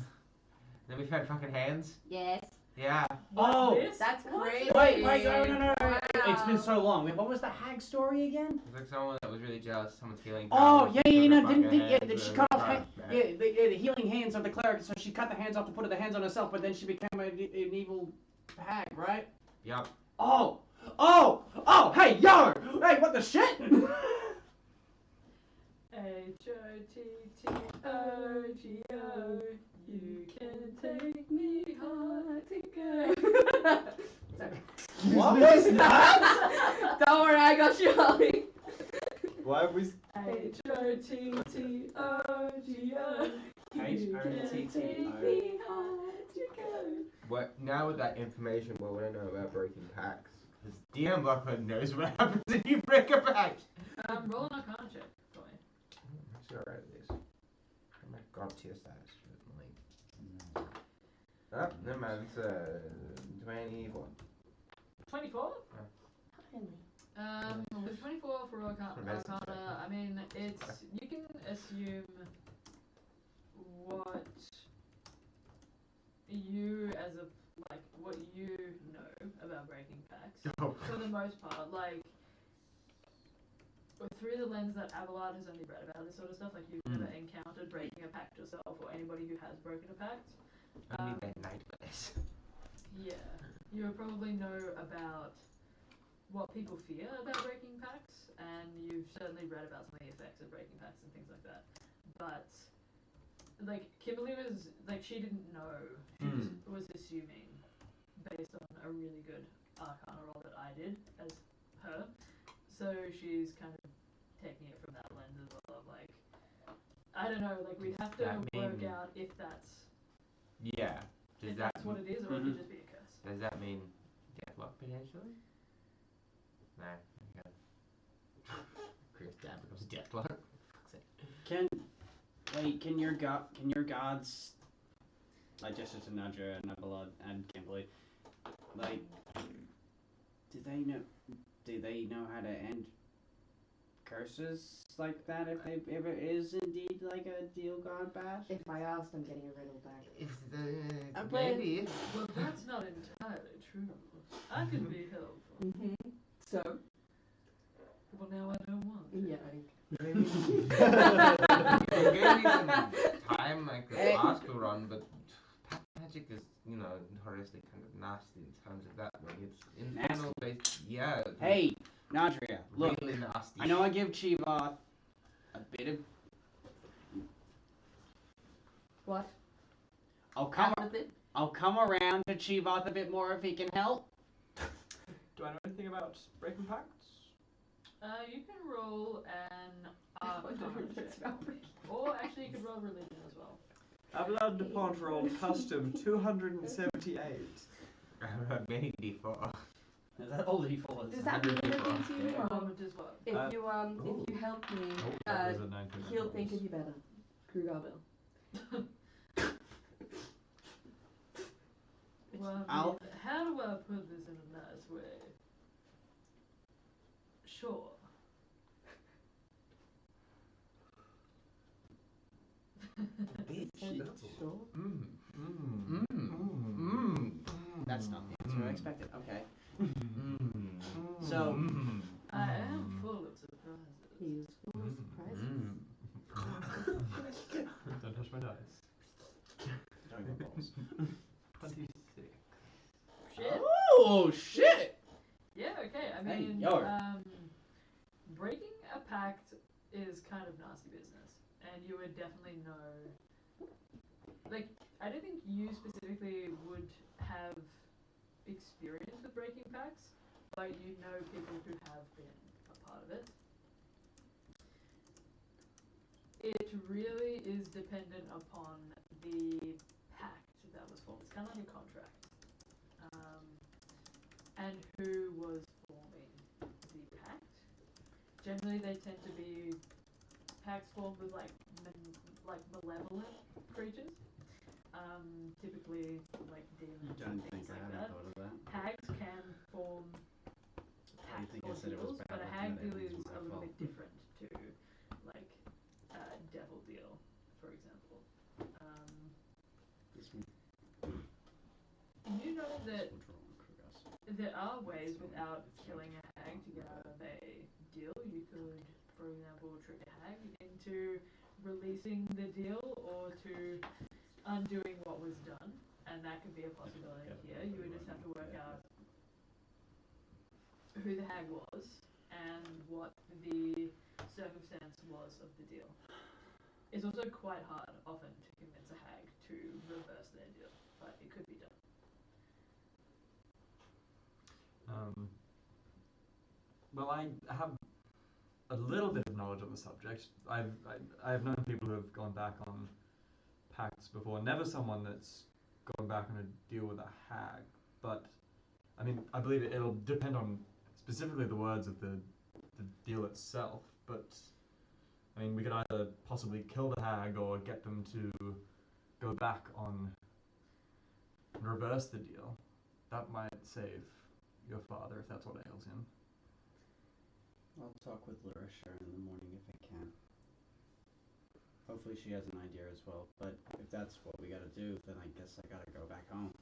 Then we've had fucking hands. Yes. Yeah. Oh! This? That's What? crazy. Wait, no. Wow. It's been so long. Wait, what was the hag story again? It's like someone that was really jealous. Someone's healing. Oh, powers, yeah, took her no, fucking hands she and cut off, brought it back. the healing hands of the cleric, so she cut the hands off to put the hands on herself, but then she became an evil hag, right? Yep. Oh, hey, yo! Hey, what the shit? H-O-T-T-O-G-O, you can take me hard to go. What was that? Don't worry, I got you, Holly. Why was H-O-T-T-O-G-O, you can take me hard to go. What now with that information? What would I know about breaking pacts? Because DM Lachlan knows what happens if you break a pact. Roll an Arcana check for me. Actually, alright with this. I'm at god tier status. Oh, never mind. It's 24. 24? Only. With 24 for Arcana, I mean, it's, you can assume what you what you know about breaking pacts. Oh. For the most part, like, through the lens that Abelard has only read about this sort of stuff, like you've never encountered breaking a pact yourself or anybody who has broken a pact. Only that night for this. Yeah, you would probably know about what people fear about breaking pacts, and you've certainly read about some of the effects of breaking pacts and things like that. But, like, Kimberly was, like, she didn't know. She just was assuming, based on a really good Arcana roll that I did as her. So she's kind of taking it from that lens as well of, like, I don't know, like, we'd have to work out if that's Yeah. if that's what it is, or it could just be a curse. Does that mean deathlock potentially? No. Okay. Chris dad becomes deathlock. Can your gods, like just as Nadriah and Abelard and Kimberly, like, do they know how to end curses like that if it is indeed like a deal gone bad? If I asked, I'm getting a riddle back. Maybe. Well, that's not entirely true. I can be helpful. Mm-hmm. So? Well, now I don't want to. Yeah. Maybe. It gave me some time I could ask to run, but magic is, notoriously kind of nasty in terms of that. Like it's infernal based. Yeah. Hey, Nadriah, look. Really nasty. I know I give Chivoth a bit of. What? I'll come around to Chivoth a bit more if he can help. Do I know anything about breaking pacts? You can roll an Arcana check. Or actually you could roll religion as well. Abelard DuPont rolled custom 278. I've heard many D4. Is that all D4s? Does that mean anything to you? Moment as well. If you help me, That was a 9.9 he'll think of you better. Crugar will. Well, how do I put this in a nice way? Sure. Sure. That's not the answer I expected. Okay. So, I am full of surprises. He is full of surprises. Don't touch my dice. talking about balls. 26. Shit. Oh shit! Yeah, okay. I Hey, mean, yo. breaking a pact is kind of nasty business, and you would definitely know. Like, I don't think you specifically would have experience with breaking pacts, but you know people who have been a part of it. It really is dependent upon the pact that was formed. It's kind of like a contract. And who was forming the pact. Generally, they tend to be pacts formed with like malevolent creatures. Typically like demons and things like that. Thought of that. Hags can form I pacts think or I said it was deals, bad but a luck hag and that deal it is was my a little fault. bit different to like a devil deal, for example. This one. You know that This one's wrong, Crugar. there are ways without killing a hag to get out of a deal. You could, for example, trick a hag into releasing the deal or to undoing what was done, and that could be a possibility here. You would just have to work out who the hag was and what the circumstance was of the deal. It's also quite hard often to convince a hag to reverse their deal, but it could be done. Well, I have a little bit of knowledge on the subject. I've known people who have gone back on pacts before. Never someone that's gone back on a deal with a hag, but I mean, I believe it'll depend on specifically the words of the deal itself. But I mean, we could either possibly kill the hag or get them to go back on and reverse the deal. That might save your father if that's what ails him. I'll talk with Larisha in the morning if I can. Hopefully she has an idea as well, but if that's what we gotta do, then I guess I gotta go back home.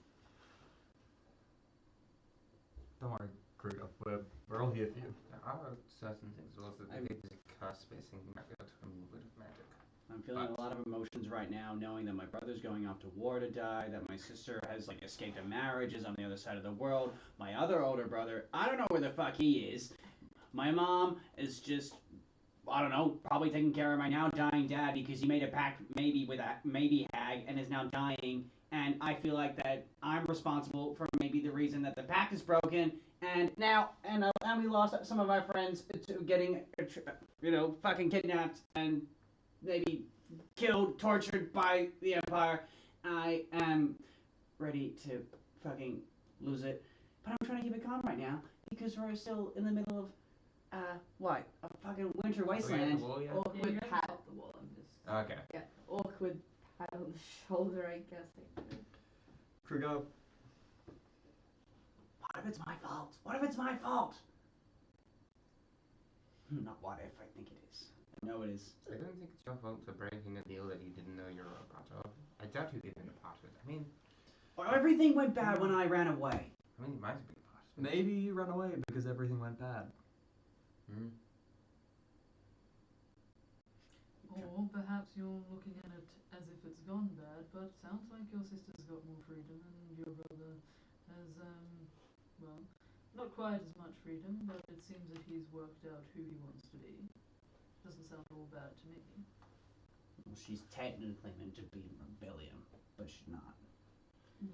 Don't worry, Crugar. We're all here for you. There are certain things also that there's a curse basing might be able to remove it of magic. I'm feeling a lot of emotions right now, knowing that my brother's going off to war to die, that my sister has like escaped a marriage, is on the other side of the world. My other older brother, I don't know where the fuck he is. My mom is just, I don't know, probably taking care of my now dying dad because he made a pact maybe with a maybe hag and is now dying. And I feel like that I'm responsible for maybe the reason that the pact is broken. And now, and we lost some of our friends to getting, fucking kidnapped and maybe killed, tortured by the Empire. I am ready to fucking lose it. But I'm trying to keep it calm right now because we're still in the middle of, what? A fucking winter wasteland. Wall, yeah. Yeah, you Awkward haven't pat. topped the wall. I'm just. Okay. Yeah, awkward pat on the shoulder, I guess. Crugar, What if it's my fault? What if it's my fault? Not what if, I think it is. I know it is. I don't think it's your fault for breaking a deal that you didn't know you were a part of. I doubt you've been a part of it. I mean, Well, everything went bad when I ran away. you might have been a part of it. maybe you ran away because everything went bad. Hmm. Or perhaps you're looking at it as if it's gone bad, but sounds like your sister's got more freedom and your brother has, well, not quite as much freedom, but it seems that he's worked out who he wants to be. Doesn't sound all bad to me. Well, she's technically meant to be in rebellion, but she's not.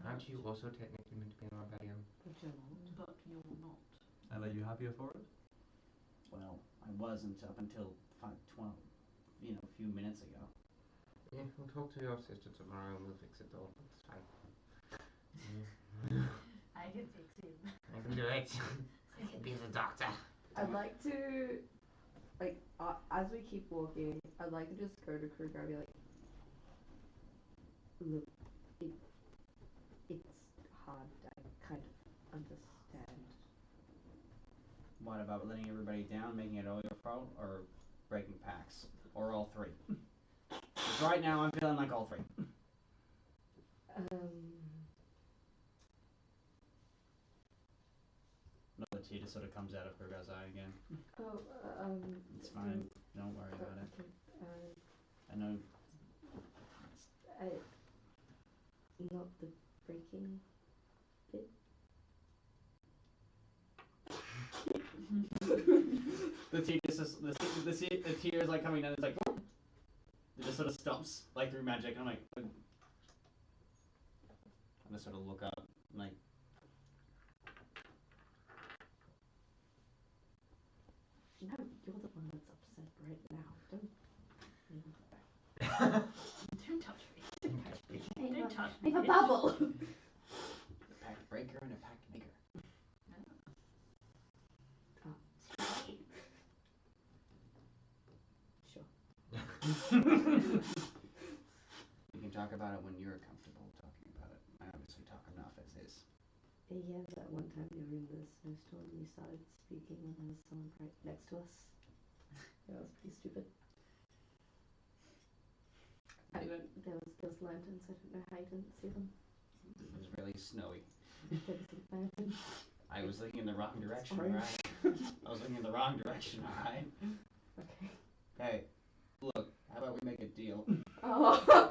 Aren't you also technically meant to be in rebellion? But you're not. Are you happier for it? Well, I wasn't up until 12, a few minutes ago. Yeah, we'll talk to your sister tomorrow and we'll fix it all. It's fine. I can fix him. I can do it. I can be the doctor. I'd like to, as we keep walking, I'd like to just go to Crugar and be like, look, it's hard, I kind of understand. What about letting everybody down, making it all your fault, or breaking pacts? Or all three? Right now, I'm feeling like all three. Another tear just sort of comes out of Crugar's eye again. It's fine. Don't worry about it. Okay, I know. not the breaking bit. The tear is like coming down. It's like it just sort of stops like through magic. And I'm like, I'm gonna sort of look up. I'm like, No, you're the one that's upset right now. Don't. Don't touch me. Don't touch me. I'm a bubble. a pact breaker and a pact maker. Sure. We can talk about it when you're comfortable talking about it. I obviously talk enough as is. Yeah, that one time you were in the snowstorm and you started speaking when there was someone right next to us. Yeah, that was pretty stupid. There was lanterns, I don't know how you didn't see them. It was really snowy. There was a lantern. I was looking in the wrong direction, Orange. alright? I was looking in the wrong direction, alright? Okay. Hey, look, how about we make a deal? Oh.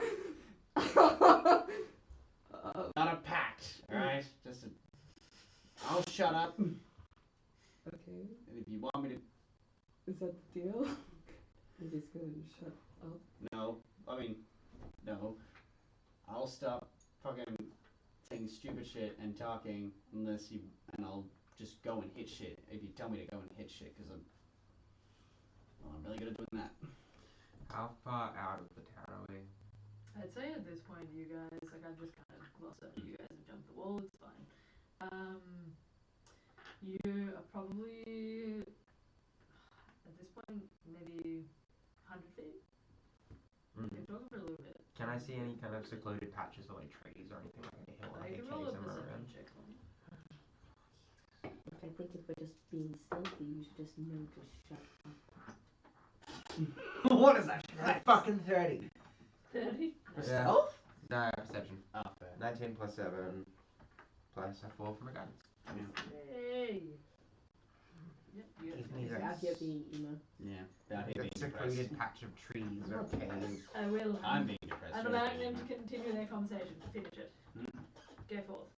Not a pact, alright? Just a... I'll shut up. Okay. And if you want me to... Is that the deal? You're just gonna shut up? No. I mean, no. I'll stop fucking saying stupid shit and talking unless you... And I'll just go and hit shit if you tell me to go and hit shit, because I'm really good at doing that. How far out of the town are we? I'd say at this point, you guys, like I've just kind of glossed over. You guys have jumped the wall. It's fine. You are probably at this point maybe 100 feet. You're talking for a little bit. Can I see any kind of secluded patches or like trees or anything like a hill or like You a can roll cave a somewhere perception around? check for me. Look, I think if we're just being stealthy, you should just know to shut up. What is that? Fucking 30. 30. Yeah. Oh? No, perception. Oh, fair. 19 plus 7 plus a 4 from a guidance. Hey. Yep. You Tiffany's Out right. here being emo. Yeah, without A being depressed. secluded patch of trees or cave. I will. I'm being depressed. I'm you're allowing being them to continue their conversation. Finish it. Go forth.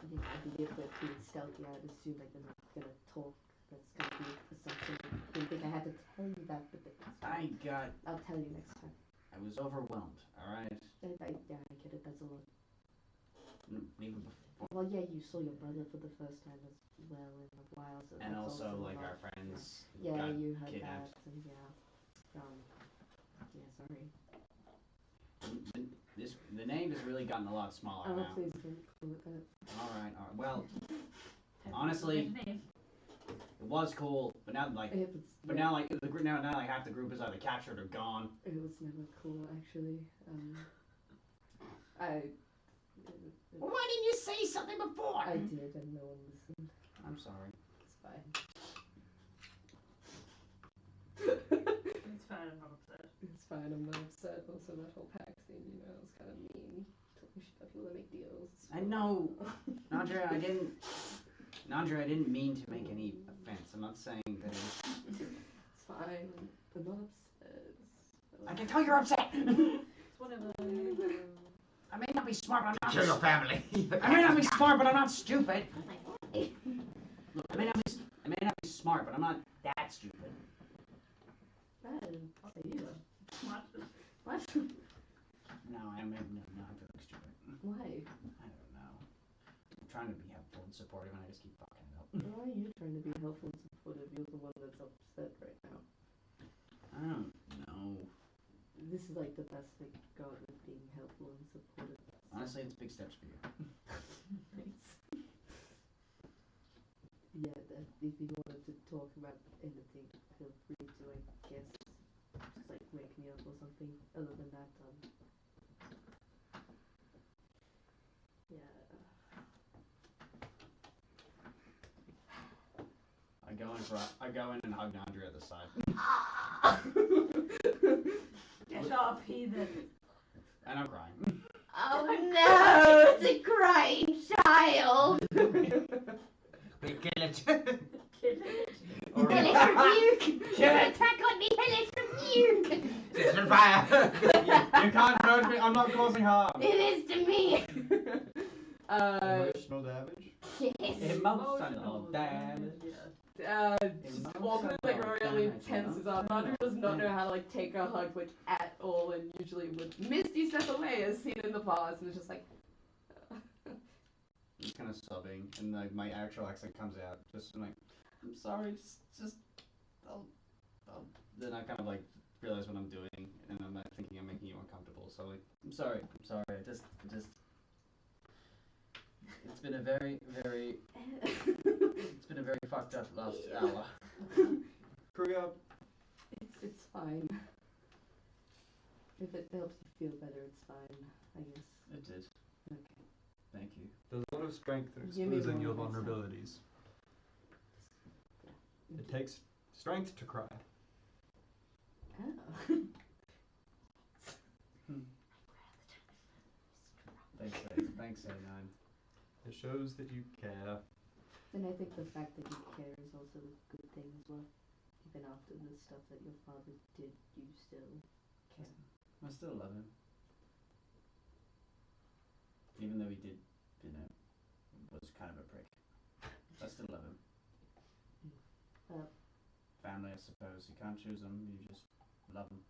I think if we're being stealthy, I'd assume like they're not gonna talk. That's gonna be an assumption. I didn't think I had to tell you that, but I'll tell you next time. I was overwhelmed, alright? Yeah, I get it. That's a lot. Even before. Well, yeah, you saw your brother for the first time as well in a while, so And that's also, a like, lot. our friends Yeah, got you heard kidnapped. that, and yeah, sorry. The name has really gotten a lot smaller Oh, now. please don't call it that. Alright. Well, honestly, it was cool, but now, like, now, like, the group now, like, half the group is either captured or gone. It was never cool, actually. Why didn't you say something before? I did, and no one listened. I'm sorry. It's fine. It's fine. I'm not upset. It's fine, I'm not upset. Also, that whole pack thing, you know, was kind of mean. Talking shit about people that make deals. I know. Nadriah, I didn't mean to make any offense. I'm not saying that it was... It's fine. I'm not upset. I can tell you're upset! It's whatever. I may not be smart, but I'm not... Kill your family. I may not be smart, but I'm not stupid. Look, I may not be smart, but I'm not that stupid. I didn't say you were. What? What? No, I'm feeling stupid. Why? I don't know. I'm trying to be helpful and supportive, and I just keep fucking it up. Why are you trying to be helpful and supportive? You're the one that's upset right now. I don't know. This is like the best they could go with being helpful and supportive. Honestly, it's big steps for you. Thanks. Yeah, if you wanted to talk about anything, feel free to, I guess. Just like wake me up or something. Other than that, yeah. I go in and hug Nadriah at the side. Get up, heathen. And I'm crying. Oh no, it's a crying child. We kill it. Kill it. Hellish rebuke. Attack on me, hellish rebuke. Citizen fire. You can't hurt me. I'm not causing harm. It is to me. Emotional damage? Yes. Emotional damage. Yeah. Just awkward, like really tenses up. Nadriah does not know how to like take a hug which at all, and usually would misty step away as seen in the past, and it's just like. I'm kind of sobbing, and like my actual accent comes out. Just like, I'm sorry. Just. I'll. Then I kind of like realize what I'm doing, and I'm like thinking I'm making you uncomfortable. So like, I'm sorry. I just. It's been a very. It's been a very fucked up last hour. Crugar, It's fine. If it helps you feel better, it's fine, I guess. It did. Okay. Thank you. there's a lot of strength in Give me exposing your one more vulnerabilities. It takes strength to cry. Oh. Thanks, A9. It shows that you care. And I think the fact that you care is also a good thing as well. Even after the stuff that your father did, you still care. I still love him. Even though he did, was kind of a prick. I still love him. Family, I suppose. You can't choose them, you just love them.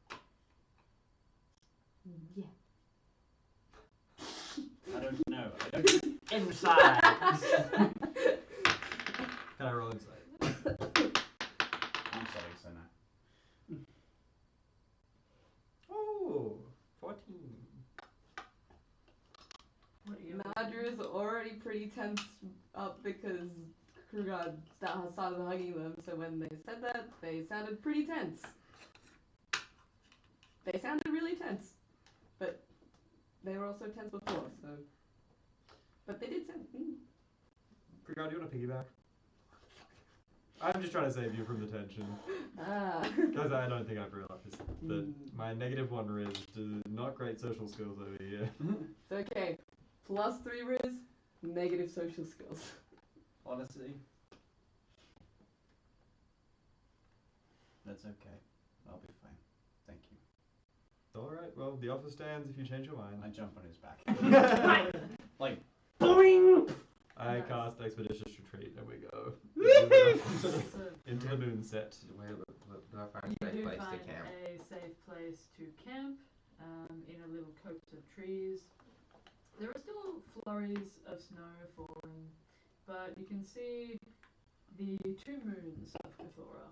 Yeah. I don't know. I don't inside. Can I roll inside? I'm sorry, so no. Oh, 14. What are you? Nadriah's already pretty tense up because Crugar started hugging them, so when they said that, they sounded pretty tense. They sounded really tense. But they were also tense before, so... But they did sound... Crugar, do you want to piggyback? I'm just trying to save you from the tension. Because I don't think I've realised that my -1 riz is not great social skills over here. It's okay. +3 riz, negative social skills. Honestly. That's okay. I'll be fine. Thank you. Alright, well, the offer stands if you change your mind. I jump on his back. Like, boing! I cast Expeditious Retreat, and we go. Into the moonset. Do I find You a safe do place to find camp? a safe place to camp in a little copse of trees. There are still flurries of snow falling, but you can see the 2 moons of Carthora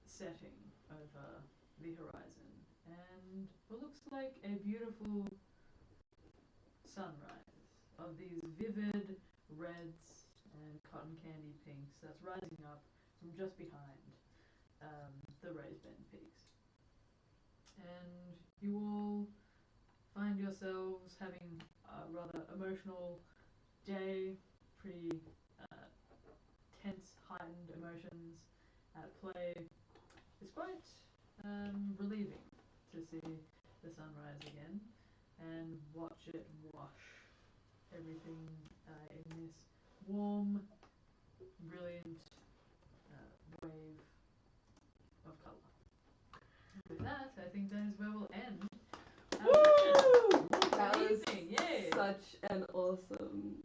setting over the horizon, and what looks like a beautiful sunrise of these vivid reds and cotton candy pinks that's rising up from just behind the raised bend peaks. And you all find yourselves having a rather emotional day, pretty tense, heightened emotions at play. It's quite relieving to see the sunrise again and watch it wash everything in this warm, brilliant wave of colour. With that, I think that is where we'll end. That was Yay! such an awesome,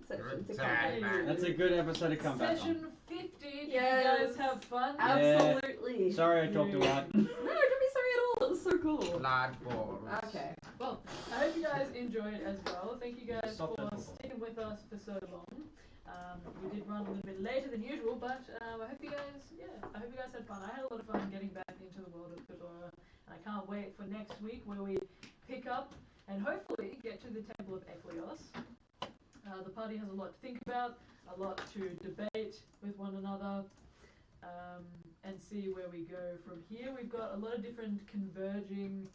session to Good come back time. to. That's a good episode to come back on. Session 50. Did Yes. you guys have fun? Absolutely. Sorry I talked a lot. No, don't be sorry at all. It was so cool. Blood balls. Okay. Well, I hope you guys enjoyed as well. Thank you guys Soft for and sticking with us for so long. We did run a little bit later than usual, but I hope you guys had fun. I had a lot of fun getting back into the world of Carthora, and I can't wait for next week where we pick up and hopefully get to the Temple of Eccleos. The party has a lot to think about, a lot to debate with one another, and see where we go from here. We've got a lot of different converging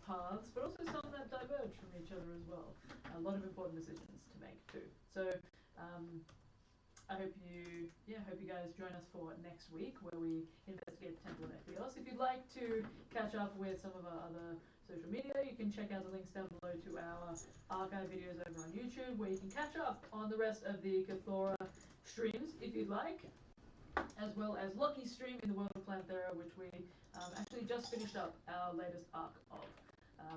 paths, but also some that diverge from each other as well. A lot of important decisions to make too. So I hope you guys join us for next week where we investigate the Temple of Equios. If you'd like to catch up with some of our other social media, you can check out the links down below to our archive videos over on YouTube, where you can catch up on the rest of the Carthora streams if you'd like, as well as Lochie's stream in the world of Planethera, which we actually just finished up our latest arc of,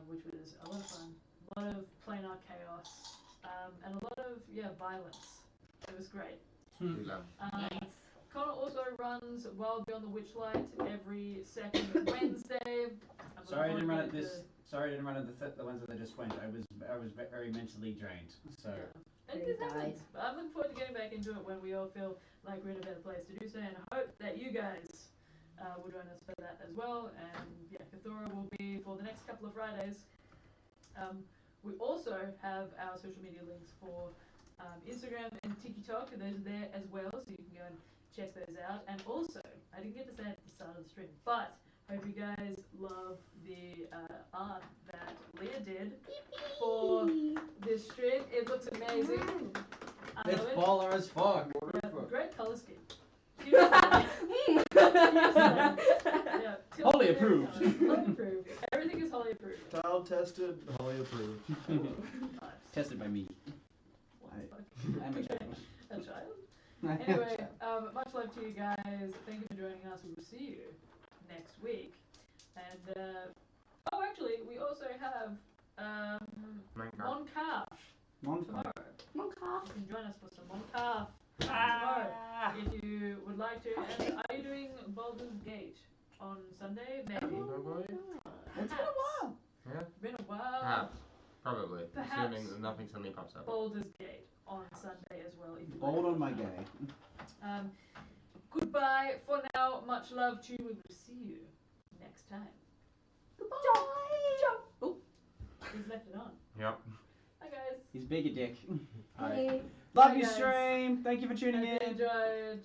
which was a lot of fun, a lot of planar chaos, and a lot of violence. It was great. Connor also runs Wild Beyond the Witchlight every second Wednesday. Sorry, I didn't run it the ones that I just went. I was very mentally drained. So. Yeah. And this happens. But I'm looking forward to getting back into it when we all feel like we're in a better place to do so, and I hope that you guys will join us for that as well. And Carthora will be for the next couple of Fridays. We also have our social media links for Instagram and TikTok, and those are there as well, so you can go and check those out. And also, I didn't get to say it at the start of the stream, but hope you guys love the art that Leah did for this stream. It looks amazing. It's baller as fuck. Great color scheme. Wholly approved. Wholly approved. Everything is wholly approved. Child tested, wholly approved. Nice. Tested by me. I'm a child. A child? Anyway, much love to you guys. Thank you for joining us. We will see you next week. And, actually, we also have Moncaf tomorrow. Moncaf. You can join us for some Moncaf tomorrow if you would like to. And are you doing Baldur's Gate on Sunday? Maybe. It's been a while. Yeah. Been a while. Perhaps. Probably. Perhaps. Assuming that nothing suddenly pops up. Baldur's Gate on Sunday as well. If you Bold like. on my gay. Goodbye for now. Much love to you. We will see you next time. Goodbye. Oh, he's left it on. Yep. Hi guys. He's big a dick. Hey. Love Bye, you, guys. stream. Thank you for tuning Hope you in. enjoyed.